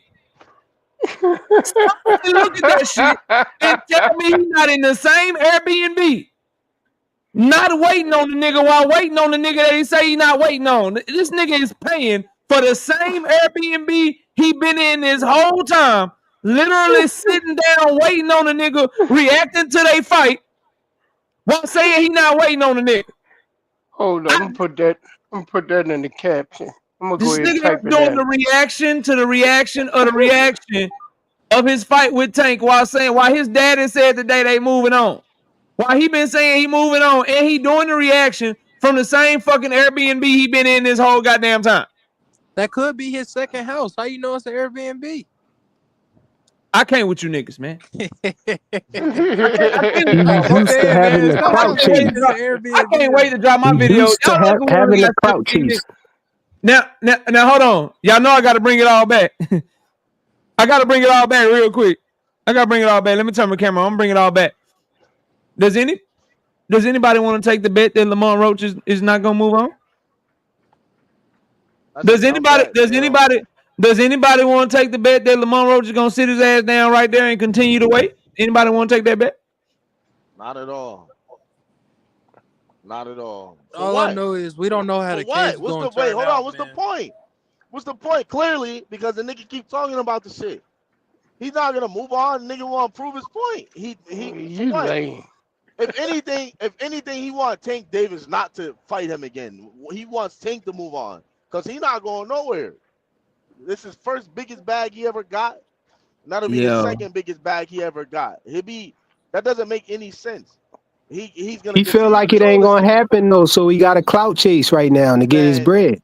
Somebody look at that shit and tell me he not in the same Airbnb. Not waiting on the nigga while waiting on the nigga that he say he not waiting on. This nigga is paying for the same Airbnb he been in this whole time. Literally sitting down waiting on the nigga reacting to they fight while saying he not waiting on the nigga. Hold on, I'm gonna put that in the caption. I'm gonna go This ahead and nigga type is it doing in. the reaction to the reaction of the reaction of his fight with Tank while saying why his daddy said today they moving on. Why he been saying he moving on and he doing the reaction from the same fucking Airbnb he been in this whole goddamn time. That could be his second house. How you know it's an Airbnb? I can't with you niggas, man. I can't with He's y'all, bro. used to saying, man, having it's the not I clout so can't bad. wait chase. It's an to Airbnb. drop my He's videos. used to Y'all know when we having the got clout 17 chase. minutes. Now, hold on. Y'all know I got to bring it all back. I got to bring it all back real quick. I got to bring it all back. Let me turn my camera on. I'm bringing it all back. Does anybody want to take the bet that Lamont Roach is not going to move on? That's a dumb bet, bro. Does anybody want to take the bet that Lamont Roach is gonna sit his ass down right there and continue to wait? Anybody want to take that bet? Not at all. Not at all. For All I what? know is we don't know how For the case what? is What's going the to wait? turn Hold on. out, What's the man. point? What's the point? Clearly, because the nigga keep talking about the shit. He's not gonna move on. The nigga want to prove his point. He for You what? lame. If anything, he want Tank Davis not to fight him again. He wants Tank to move on because he not going nowhere. This is first biggest bag he ever got. That'll be the Yeah. second biggest bag he ever got. That doesn't make any sense. He's gonna He feel continue to like it show ain't this gonna happen though, so he got a clout chase right now to get his man. bread.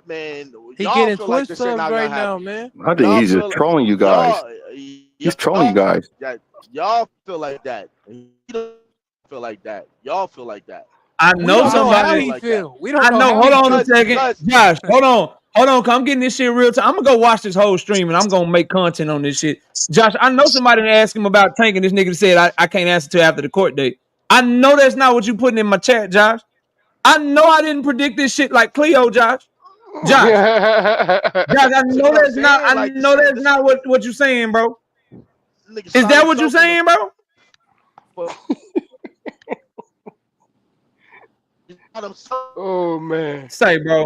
Man, He y'all getting feel like Twitch this shit subs not right gonna now, happen. man. I think Y'all he's just feel trolling you guys. He's trolling you guys. y'all feel like that. He don't feel like that. Y'all feel like that. I We know don't know Y'all how feel somebody. he like that. feel. We don't I know know. how Hold he on a feel. second, Because Josh. Hold on. Cause I'm getting this shit real time. I'm gonna go watch this whole stream and I'm gonna make content on this shit. Josh, I know somebody to ask him about Tank and this nigga said I can't answer till after the court date. I know that's not what you putting in my chat, Josh. I know I didn't predict this shit like Cleo, Josh. Josh, I see know what I'm that's not. saying? I Like know that's this not nigga, what you're saying, bro. Is shot that what you're himself in the saying, bro? foot. He shot himself Oh man. Say, bro.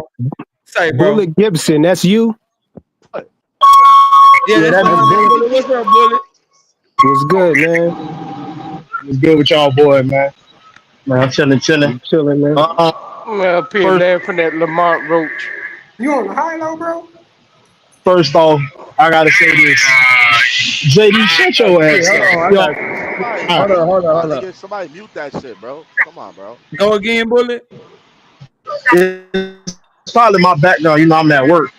Say, bro. Bullet Gibson, that's you. in the foot. Yeah, Yeah, that's that's my man. Bullet. Bullet. What's up, Bullet? What's good, man? What's good with y'all, boy, man? Man, I'm chilling. You chilling, man? I'm up here First, laughing at Lamont Roach. You on the high low, bro? first off, I gotta say this. JD, shut your Shit, ass hold up. on. I Yo, got. Somebody all right. mute my Hold up. nigga. Somebody mute that shit, bro. Come on, bro. Go again, Bullet. It's probably my background. You know, I'm at work.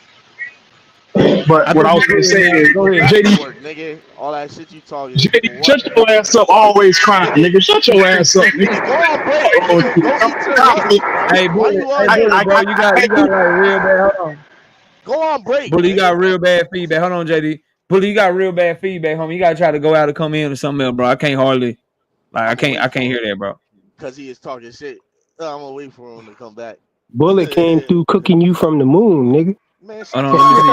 But I what think I you was gonna good say now. is, Go Get ahead. back to JD, work, nigga. All that shit you talking for JD, what? shut your ass up. Always crying, nigga. Shut your ass up, Nigga, go on break. Nigga, go eat your nigga. lunch, bro. Hey, Why Bullet. you Hey, on here? Bullet, bro. You got like real bad. Hold on. Go on break, Bullet, you got nigga. real bad feedback. Hold on, JD. Bully, you got real bad feedback, homie. You gotta try to go out and come in or something else, bro. I can't hardly I can't hear that, bro. Because he is talking shit. I'm gonna wait for him to come back. Bullet came through cooking you from the moon, nigga. Man, hold on, let me see.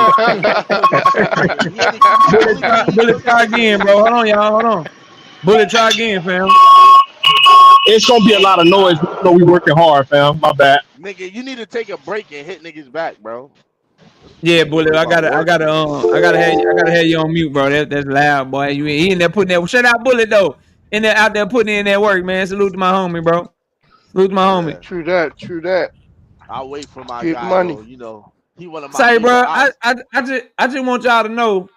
Bullet, try again, bro. Hold on, y'all. Hold on. Bullet, try again, fam. It's gonna be a lot of noise. So we working hard, fam. My bad. Nigga, you need to take a break and hit niggas back, bro. Yeah, Bullet, I gotta have you on mute, bro. That's loud, boy. He in there putting that. Shut out, Bullet though. In there out there putting in that work, man. Salute to my homie, bro. Salute to my homie. True that. I'll wait for my Get guy, money. though. You know, he one of my Say, bro, favorite ops. I just want y'all to know,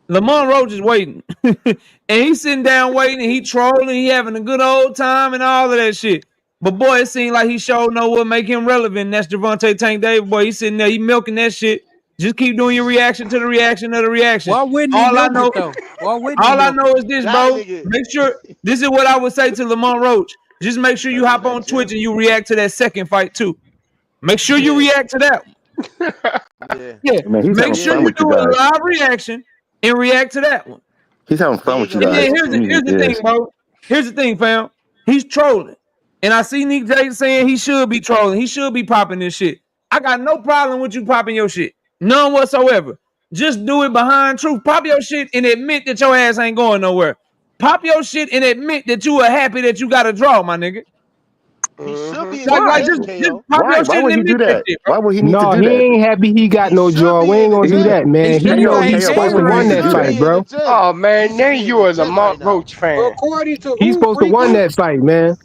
Lamont Roach is waiting, and he's sitting down waiting, and he trolling, he having a good old time, and all of that shit. But boy, it seems like he sure know what make him relevant. And that's Javante Tank Davis, boy. He's sitting there, he milking that shit. Just keep doing your reaction to the reaction of the reaction. Why wouldn't he milk it though? Why wouldn't he All I milk know it? is this, That bro. nigga- Make sure this is what I would say to Lamont Roach. Just make sure you That's hop in that on Twitch gym. and you react to that second fight too. Make sure you Yeah. react to that one. Yeah. Yeah. Man, he's Make having sure fun you with you do a guys. live reaction and react to that one. He's having fun He with you ain't And guys. then gonna here's the thing, bro. Here's the thing, fam. He's trolling. And I see Nick J saying he should be trolling. He should be popping this shit. I got no problem with you popping your shit. None whatsoever. Just do it behind truth. Pop your shit and admit that your ass ain't going nowhere. Pop your shit and admit that you are happy that you got a draw, my nigga. He should be in Like the just gym, KO. pop your Why shit would and he do admit that that? shit, bro. Why would he need to No, do he that? ain't happy he got He no should draw. be We in ain't the gonna do gym. that, man. should He be know like he's he supposed to gamer win right He that now. should fight, be in bro. the gym. Oh He man, should now be in you the a gym Lamont right now. Roach fan. According to He's who, supposed to win Freaky? that fight, man.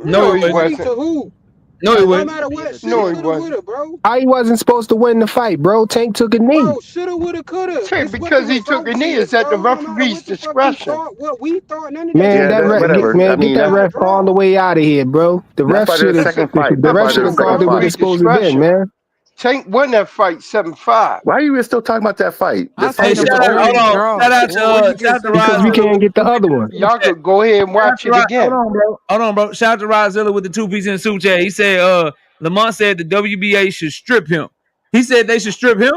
No, he According wouldn't. to who? No, he Like, no wouldn't. matter Should be in what, the shoulda, No, he gym. coulda, wasn't. woulda, bro. How he wasn't supposed to win the fight, bro? Tank took a knee. Bro, shoulda, woulda, coulda. Say It's what the because he took a results knee is, is at the bro. No matter referee's what the fuck you discretion. thought, what we thought, none of that Man, shit Yeah, that that, ref, matters. whatever. I man, get mean, that You that's got a ref all the draw. way out of here, bro. The that's ref why should there's a have. second fight. The That's ref why should there's have a That's the second called it what fight. it's referee's supposed to be, discretion. man. Tank won that fight 7-5. Why are you still talking about that fight? I The Hey, fight seen is him shout out, over. hold always on. draw. Shout out to Where you get shout out to six Because Rod we fights? Zilla can't with get the the 2 other pieces in one. the super Y'all chat. could go ahead and Shout out watch to it Rod, hold again. on, bro. Hold on, bro. Shout out to Rod Zilla with the 2 pieces in the super chat. He said, Lamont said the WBA should strip him. He said they should strip him.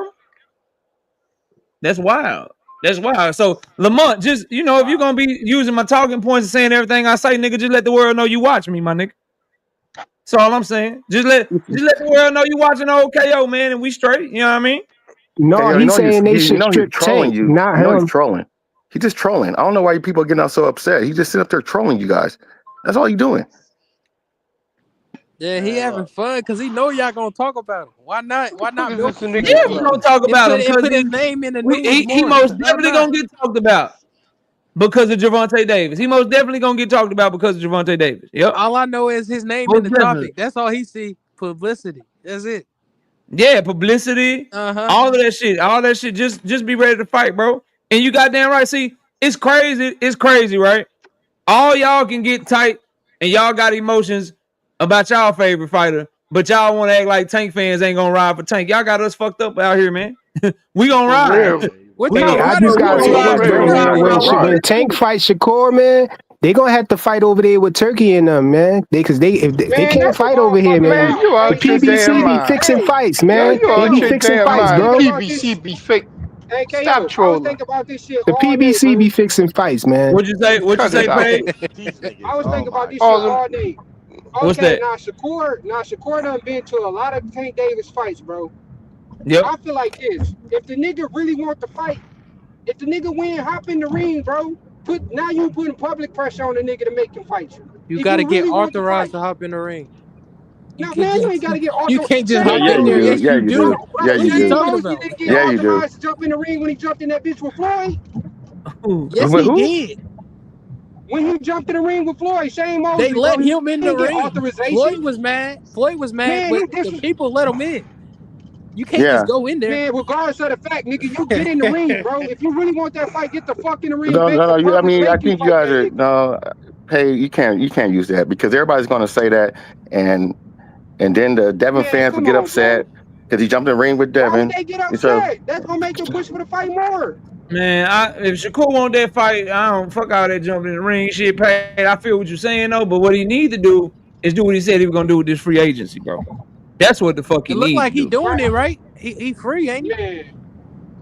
That's wild. That's wild. So Lamont, just if you're gonna be using my talking points and saying everything I say, nigga, just let the world know you watch me, my nigga. That's all I'm saying. Just let the world know you watching OKO, man, and we straight. You know what I mean? No, KO, he's saying they you should know he's strip trolling Tank, you. not You know he's him. trolling. He's just trolling. I don't know why you people are getting so upset. He's just sitting up there trolling you guys. That's all he's doing. Yeah, he having fun because he know y'all gonna talk about him. Why not? Why What the fuck not is milk this him for nigga Yeah, that? we eating? gonna talk about him It because put his name in the news he more. most Why definitely not? gonna get talked about because of Javante Davis. He most definitely gonna get talked about because of Javante Davis. Yep. All I know is his name in Most the definitely. topic. That's all he see. Publicity. That's it. Yeah, publicity, all of that shit. All that shit. Just be ready to fight, bro. And you goddamn right. See, it's crazy. It's crazy, right? All y'all can get tight and y'all got emotions about y'all favorite fighter, but y'all want to act like Tank fans ain't gonna ride for Tank. Y'all got us fucked up out here, man. We gonna For ride. real. What We Hey, gonna I what just we are gotta gonna we say ride. this, For We bro, real. gonna man. ride When with our when boys. Tank fights Shakur, man, they gonna have to fight over there with Turkey and them, man. If they Man, can't that's a fight over here, motherfucking man. Man, lie. you The out your Hey, damn PBC be mind. fixing hey, fights, Yo, man. you They out be KO. your fixing damn I was fights, mind. thinking bro. about this. PBC be fake. Hey, Stop KO. I was trolling. thinking about this shit The all day, PBC bro. be fixing fights, man. What you say? Man, What you cut say, it out. Paige? These I niggas. was Oh thinking about my this shit All them. god. all day. What's Okay, that? now Shakur done been to a lot of Tank Davis fights, bro. Yep. I feel like this. If the nigga really want to fight, if the nigga win, hop in the ring, bro. Now you putting public pressure on the nigga to make him fight you. You If gotta you get really want to authorized fight. to hop in the ring. You No, can't man, you just ain't got to get you authorized. can't just Yeah, Shane hop yeah, in you there. do. Mosley, Yes, Yeah, you you do. do. bro, Yeah, bro, What you are you do. Shane talking Mosley about? didn't get Yeah, you do. authorized to jump in the ring when he jumped in that bitch with Floyd. Yes, With he who? did. When he jumped in the ring with Floyd, Shane They Mosley, bro, let he him in the didn't get ring. authorization. Floyd was mad. Floyd was mad, Man, but you the dis people let him in. You can't just Yeah. go in there. man, regardless of the fact, nigga, you get in the ring, bro. If you really want that fight, get the fuck in the ring. No, Make the no, no. I public mean, I make you think you fight guys that are nigga. no. Hey, you can't use that because everybody's going to say that, and then the Devin Man, fans will come get on, upset bro. because he jumped in the ring with Why would Devin. they get And so, upset? That's gonna make them push for the fight more. Man, if Shakur want that fight, I don't fuck all that jumping in the ring shit. Paid. I feel what you're saying though, but what he need to do is do what he said he was gonna do with this free agency, bro. That's what the fuck he It looked need to like he do. doing Right, it, right? He free, ain't he? man.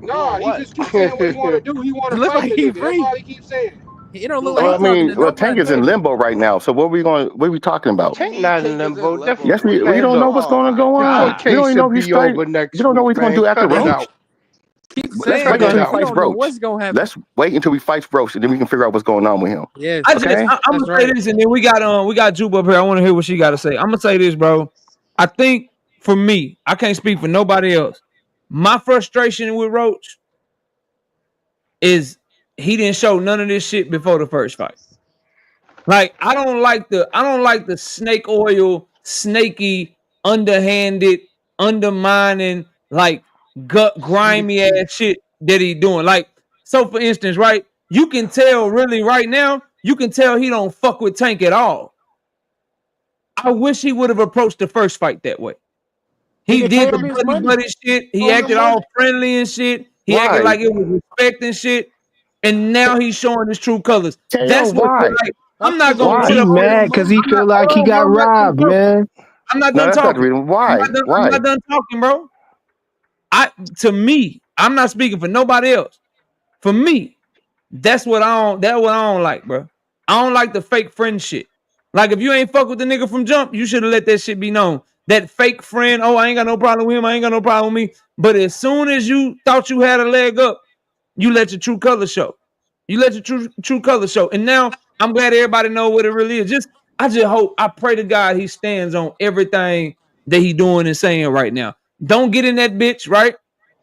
Nah, Doing he what? just keeps saying what he want to do. He want It to look fight like the he nigga. That's free. all he keeps saying. It don't look Doing like Well, I he what? talking to mean, nobody. Tank is in limbo right now. So what are we talking What about? you Tank mean not in Tank is in limbo. limbo? Yes, Definitely, we man. don't know Look, what's Oh going to my go the on. court god. We don't case even will know if he's be straight. over We next don't know what week, he's going to man. do after Cut it Roach. out. Keep Let's saying wait Cut until it he that. out. We fights don't know Roach. what's gonna happen. Let's wait until he fights Roach, and then we can figure out what's going on with him. Yes, I'm Okay? gonna that's say right. this, and then we got Juba up here. I want to hear what she got to say. I'm gonna say this, bro. I think for me, I can't speak for nobody else. My frustration with Roach is he didn't show none of this shit before the first fight. Like I don't like the snake oil, snaky, underhanded, undermining, like gut grimy ass shit that he doing. Like so, for instance, right? You can tell really right now. You can tell he don't fuck with Tank at all. I wish he would have approached the first fight that way. He He didn't pay did the him his buddy money. buddy shit. He Owe him acted all money. friendly and shit. He acted Why? like it was respect and shit. And now he's showing his true colors. KO, That's what why? like. I'm That's not because he gonna didn't Why? sit pay up He all here. your mad because he money. I'm not. feel like he Hold on, got bro. I'm not done robbed, talking. man. I'm not No, done that's not the talking. reason. I'm Why? not done. I'm Why? not done talking, bro. To me, I'm not speaking for nobody else. For me, that's what I don't like, bro. I don't like the fake friend shit. Like if you ain't fuck with the nigga from jump, you should have let that shit be known. That fake friend, oh, I ain't got no problem with him. I ain't got no problem with me. But as soon as you thought you had a leg up, you let your true color show. You let your true color show. And now I'm glad everybody know what it really is. I just hope, I pray to God he stands on everything that he doing and saying right now. Don't get in that bitch, right?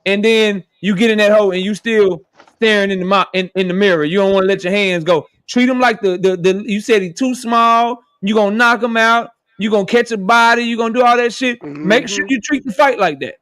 And then you get in that hole and you still staring in the mirror. You don't want to let your hands go. Treat him like the you said he too small. You gonna knock him out. You gonna catch a body. You gonna do all that shit. Make sure Mm-hmm. you treat the fight like that.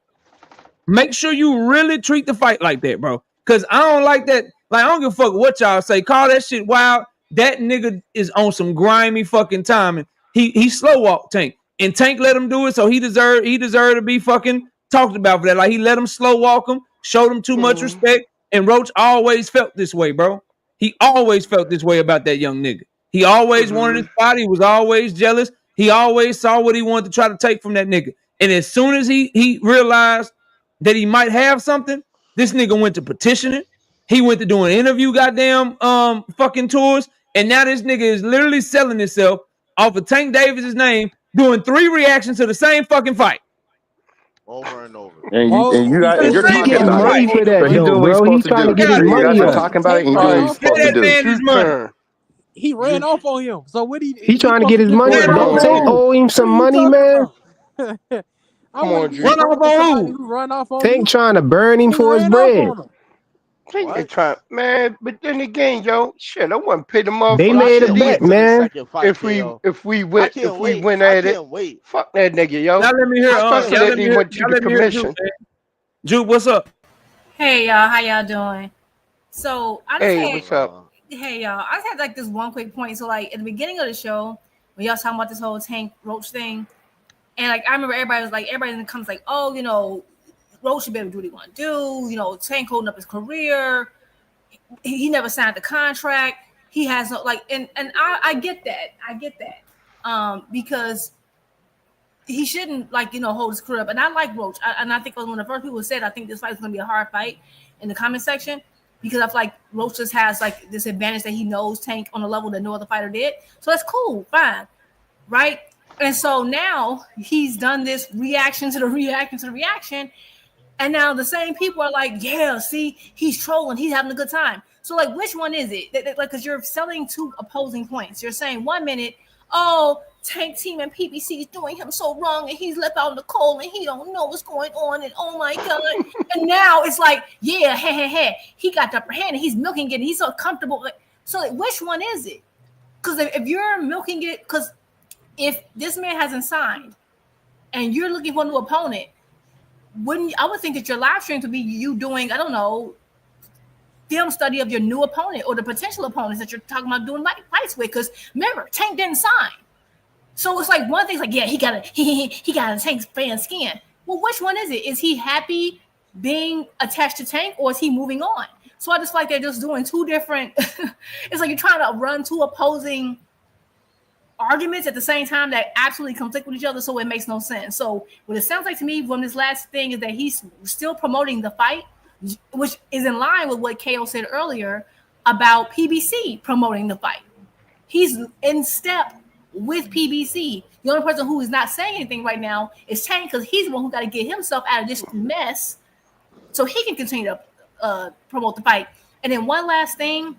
Make sure you really treat the fight like that, bro. Cause I don't like that. Like I don't give a fuck what y'all say. Call that shit wild. That nigga is on some grimy fucking timing. He slow walk Tank, and Tank let him do it, so he deserved to be fucking talked about for that. Like he let him slow walk him, showed him too much Mm-hmm. respect. And Roach always felt this way, bro. He always felt this way about that young nigga. He always wanted his body. He was always jealous. He always saw what he wanted to try to take from that nigga. And as soon as he realized that he might have something, this nigga went to petitioning. He went to doing interview goddamn fucking tours. And now this nigga is literally selling himself off of Tank Davis's name, doing 3 reactions to the same fucking fight. Over and over. And Well, To the you're He same talking fucking getting about it. fight. money for So that he's though, doing what he's bro. He supposed to trying to do. get Get his out of You here, guys money are bro. up. talking about it Tank and All doing what right. he's ran Pay off supposed to that on do. him. man his Juke money. turn. He ran Juke. off on him. So what He trying to supposed get to his do for money. Ran him? off Don't on Tank who? owe him What some are you money, talking man. about? I Come wouldn't on, be Juke. Run friends off with on somebody who? who run off on Tank me. trying to burn him He for his ran off bread. on him. Think they What? try, man. But then again, yo, shit, I wouldn't pay the They Well, I motherfucker made a can't shit bet, wait either. till the man. second fight, KO. I can't If we wait. went I at it, can't wait. fuck that nigga, yo. I, Y'all let me hear I can't y'all Especially let if me he hear went to y'all the let me hear Juke, commission. man. Juke, what's up? Hey y'all, how y'all doing? So I just Hey, had, what's up? hey y'all, I just had like this one quick point. So like at the beginning of the show, when y'all talking about this whole Tank Roach thing, and like I remember everybody in the comments like, oh, Roach should be able to do what he want to do. Tank holding up his career. He never signed the contract. He has no like, and I get that. I get that. Because he shouldn't hold his career up. And I like Roach, and I think I was one of the first people who said I think this fight is going to be a hard fight in the comment section because I feel like Roach just has like this advantage that he knows Tank on a level that no other fighter did. So that's cool, fine, right? And so now he's done this reaction to the reaction to the reaction, and now the same people are like, yeah, see, he's trolling, he's having a good time. So like, which one is it? Like, because you're selling 2 opposing points. You're saying 1 minute, oh, Tank Team and PBC is doing him so wrong, and he's left out in the cold, and he don't know what's going on, and oh my god. And now it's like, yeah, he got the upper hand, and he's milking it, and he's so comfortable. So like, which one is it? Because if you're milking it, because if this man hasn't signed, and you're looking for a new opponent, I would think that your live stream could be you doing, I don't know, film study of your new opponent or the potential opponents that you're talking about doing fights with. Because remember, Tank didn't sign. So it's like one thing's like, yeah, he got a Tank's fan skin. Well, which one is it? Is he happy being attached to Tank, or is he moving on? So I just feel like they're just doing 2 different. It's like you're trying to run 2 opposing arguments at the same time that absolutely conflict with each other, so it makes no sense. So what it sounds like to me from this last thing is that he's still promoting the fight, which is in line with what KO said earlier about PBC promoting the fight. He's in step with PBC. The only person who is not saying anything right now is Tank, because he's the one who got to get himself out of this mess so he can continue to promote the fight. And then one last thing,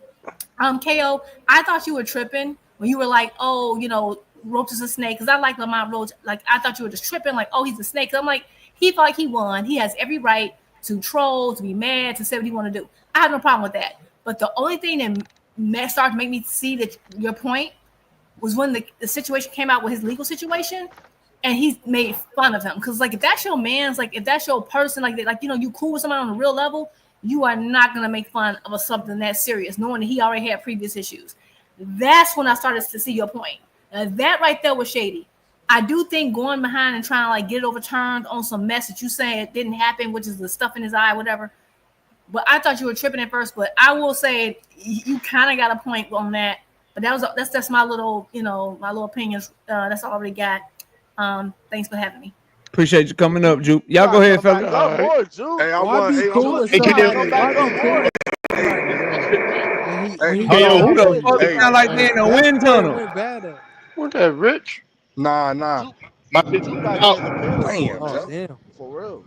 KO, I thought you were tripping when you were like, oh, you know, Roach is a snake, because I like Lamont Roach. Like, I thought you were just tripping, like, oh, he's a snake. I'm like, he thought like he won. He has every right to troll, to be mad, to say what he want to do. I have no problem with that. But the only thing that started to make me see that your point was when the situation came out with his legal situation, and he made fun of him. Because, like, if that's your man's, like, if that's your person, like, you know, you cool with somebody on a real level, you are not going to make fun of something that serious, knowing that he already had previous issues. That's when I started to see your point. Now, that right there was shady. I do think going behind and trying to, like, get it overturned on some mess that you say it didn't happen, which is the stuff in his eye, whatever. But I thought you were tripping at first. But I will say you kind of got a point on that. But that's my little, you know, my little opinions. That's all I already got. Thanks for having me. Appreciate you coming up, Juke. Y'all go ahead, fellas. Hey, I Why want. be Hey, cool with somebody? Why be cool with somebody, bro? Hold on, who the fuck sound like they in a wind tunnel? Went bad at. What that, Rich? Nah. My bitch. You got you in the panel Damn. court. Oh, damn. For real.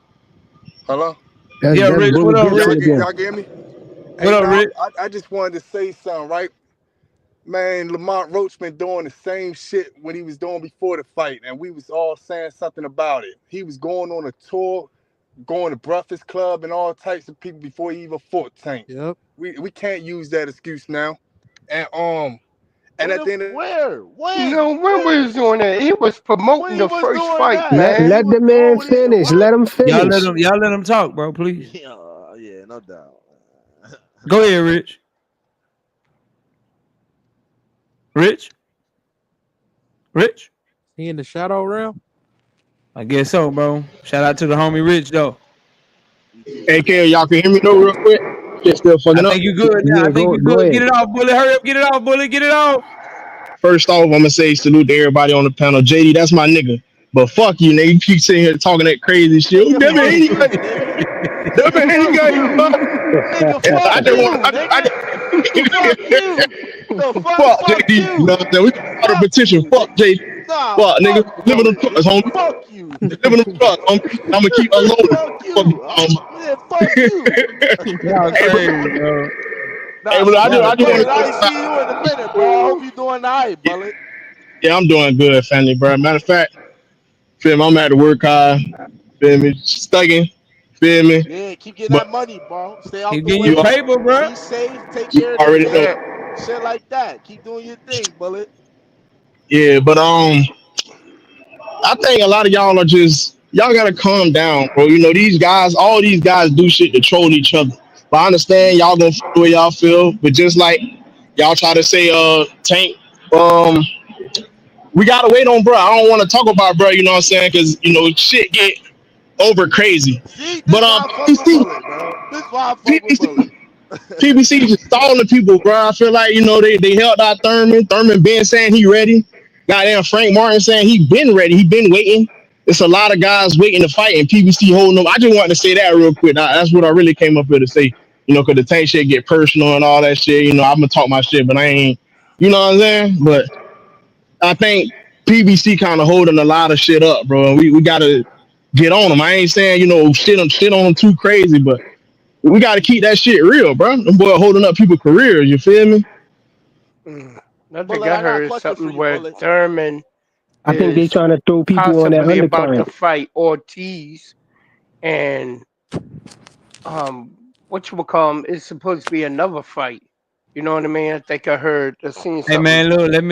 Hello. Yeah, That's Rich, Bully what up, Brooks Rich? again. Y'all get me? What Hey, up, man, Rich? I just wanted to say something, right? Man, Lamont Roach been doing the same shit when he was doing before the fight, and we was all saying something about it. He was going on a tour, going to Breakfast Club and all types of people before he even fought Tank. Yep. We can't use that excuse now. And at the end of Where? When? No, when we was doing that, he was promoting When he the was first doing fight, that? Let man. He let was the doing man what he finish. what? Let him finish. Y'all let him talk, bro, please. Yeah, no doubt. Go ahead, Rich. Rich? He in the shadow realm? I guess so, bro. Shout out to the homie Rich, though. Hey, Kale, y'all can hear me though real quick? Shit still fucking I up. think you good now. Yeah, I think you go good. Get ahead. it off, Bullet. Hurry up, get it off, Bullet. Get it off. First off, I'm gonna say salute to everybody on the panel. JD, that's my nigga. But fuck you, nigga. You keep sitting here talking that crazy shit. Nigga, Damn fuck it, he you, got nigga. damn it, he got you, fuck. Nigga, Yeah, I fuck just you, want nigga. Fuck you. The fuck fuck JD. You know you. what I'm saying? We can start a Fuck petition. you, Fuck nigga. JD. Nah, Fuck, nigga. fuck Live in them Bullet, trucks, nigga. homie. Fuck you. Live in them trucks, homie. I'm gonna keep unloading. Fuck Fuck you. Man, fuck you. Y'all Hey, but crazy, bro. Nah, look, but I just want Bullet, I to ain't see you in a minute, bro. I hope you doing all right, Bullet. yeah, I'm doing good, family, bro. Matter of fact, feel me, I'm at the work hard, feel me, studying, feel me. Yeah, keep getting But that money, bro. Stay out He the getting you you, way. paper, bro. Be safe. Take you care of the already know. kid. Shit like that. Keep doing your thing, Bullet. Yeah, but I think a lot of y'all are just y'all gotta calm down, bro. You know, these guys, all these guys do shit to troll each other. But I understand y'all gonna feel the way y'all feel, but just like y'all try to say, Tank, we gotta wait on bro. I don't want to talk about bro, you know what I'm saying? Because you know shit get over crazy. See, this But why I fuck with PBC, Bullet, bro. This why I fuck with Bullet. PBC just stalling the people, bro. I feel like, you know, they held out Thurman. Thurman been saying he ready. Goddamn Frank Martin saying he been ready. He been waiting. It's a lot of guys waiting to fight, and PBC holding them. I just wanted to say that real quick. That's what I really came up here to say. You know, because the Tank shit get personal and all that shit. You know, I'm going to talk my shit, but I ain't, you know what I'm saying? But I think PBC kind of holding a lot of shit up, bro. And we got to get on them. I ain't saying, you know, shit on them too crazy, but we got to keep that shit real, bro. Them boy holding up people's careers. You feel me? I think Bullet, I I got a heard question for something you, where Bullet. Thurman I think they is trying to throw people on that possibly about to undercurrent. fight Ortiz, and what you call him is supposed to be another fight. You know what I mean? I think I seen Hey something. man, look, let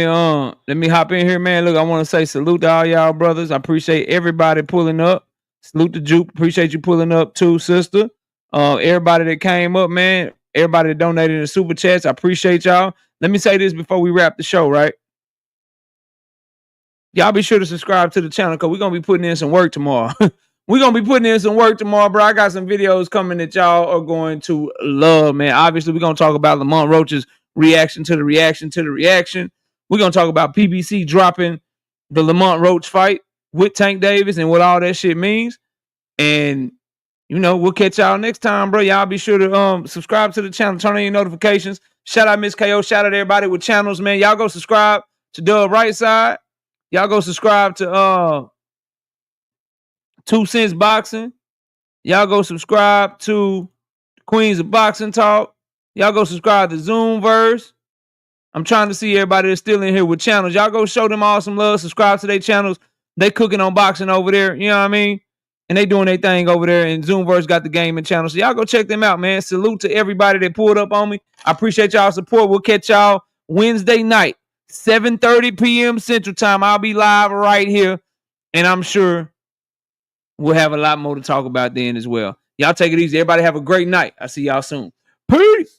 me hop in here, man. Look, I want to say salute to all y'all brothers. I appreciate everybody pulling up. Salute to Juke. Appreciate you pulling up too, sister. Everybody that came up, man. Everybody that donated in the super chats. I appreciate y'all. Let me say this before we wrap the show, right? Y'all be sure to subscribe to the channel because we're gonna be putting in some work tomorrow. We're gonna be putting in some work tomorrow, bro. I got some videos coming that y'all are going to love, man. Obviously, we're gonna talk about Lamont Roach's reaction to the reaction to the reaction. We're gonna talk about PBC dropping the Lamont Roach fight with Tank Davis and what all that shit means. And you know, we'll catch y'all next time, bro. Y'all be sure to subscribe to the channel, turn on your notifications. Shout out Miss KO. Shout out everybody with channels, man. Y'all go subscribe to Dub Right Side. Y'all go subscribe to 2 Cents Boxing. Y'all go subscribe to Queens of Boxing Talk. Y'all go subscribe to Zoomverse. I'm trying to see everybody that's still in here with channels. Y'all go show them all some love. Subscribe to their channels. They cooking on boxing over there. You know what I mean? And they doing their thing over there. And Zoomverse got the gaming channel. So y'all go check them out, man. Salute to everybody that pulled up on me. I appreciate y'all support. We'll catch y'all Wednesday night, 7:30 p.m. Central Time. I'll be live right here. And I'm sure we'll have a lot more to talk about then as well. Y'all take it easy. Everybody have a great night. I'll see y'all soon. Peace.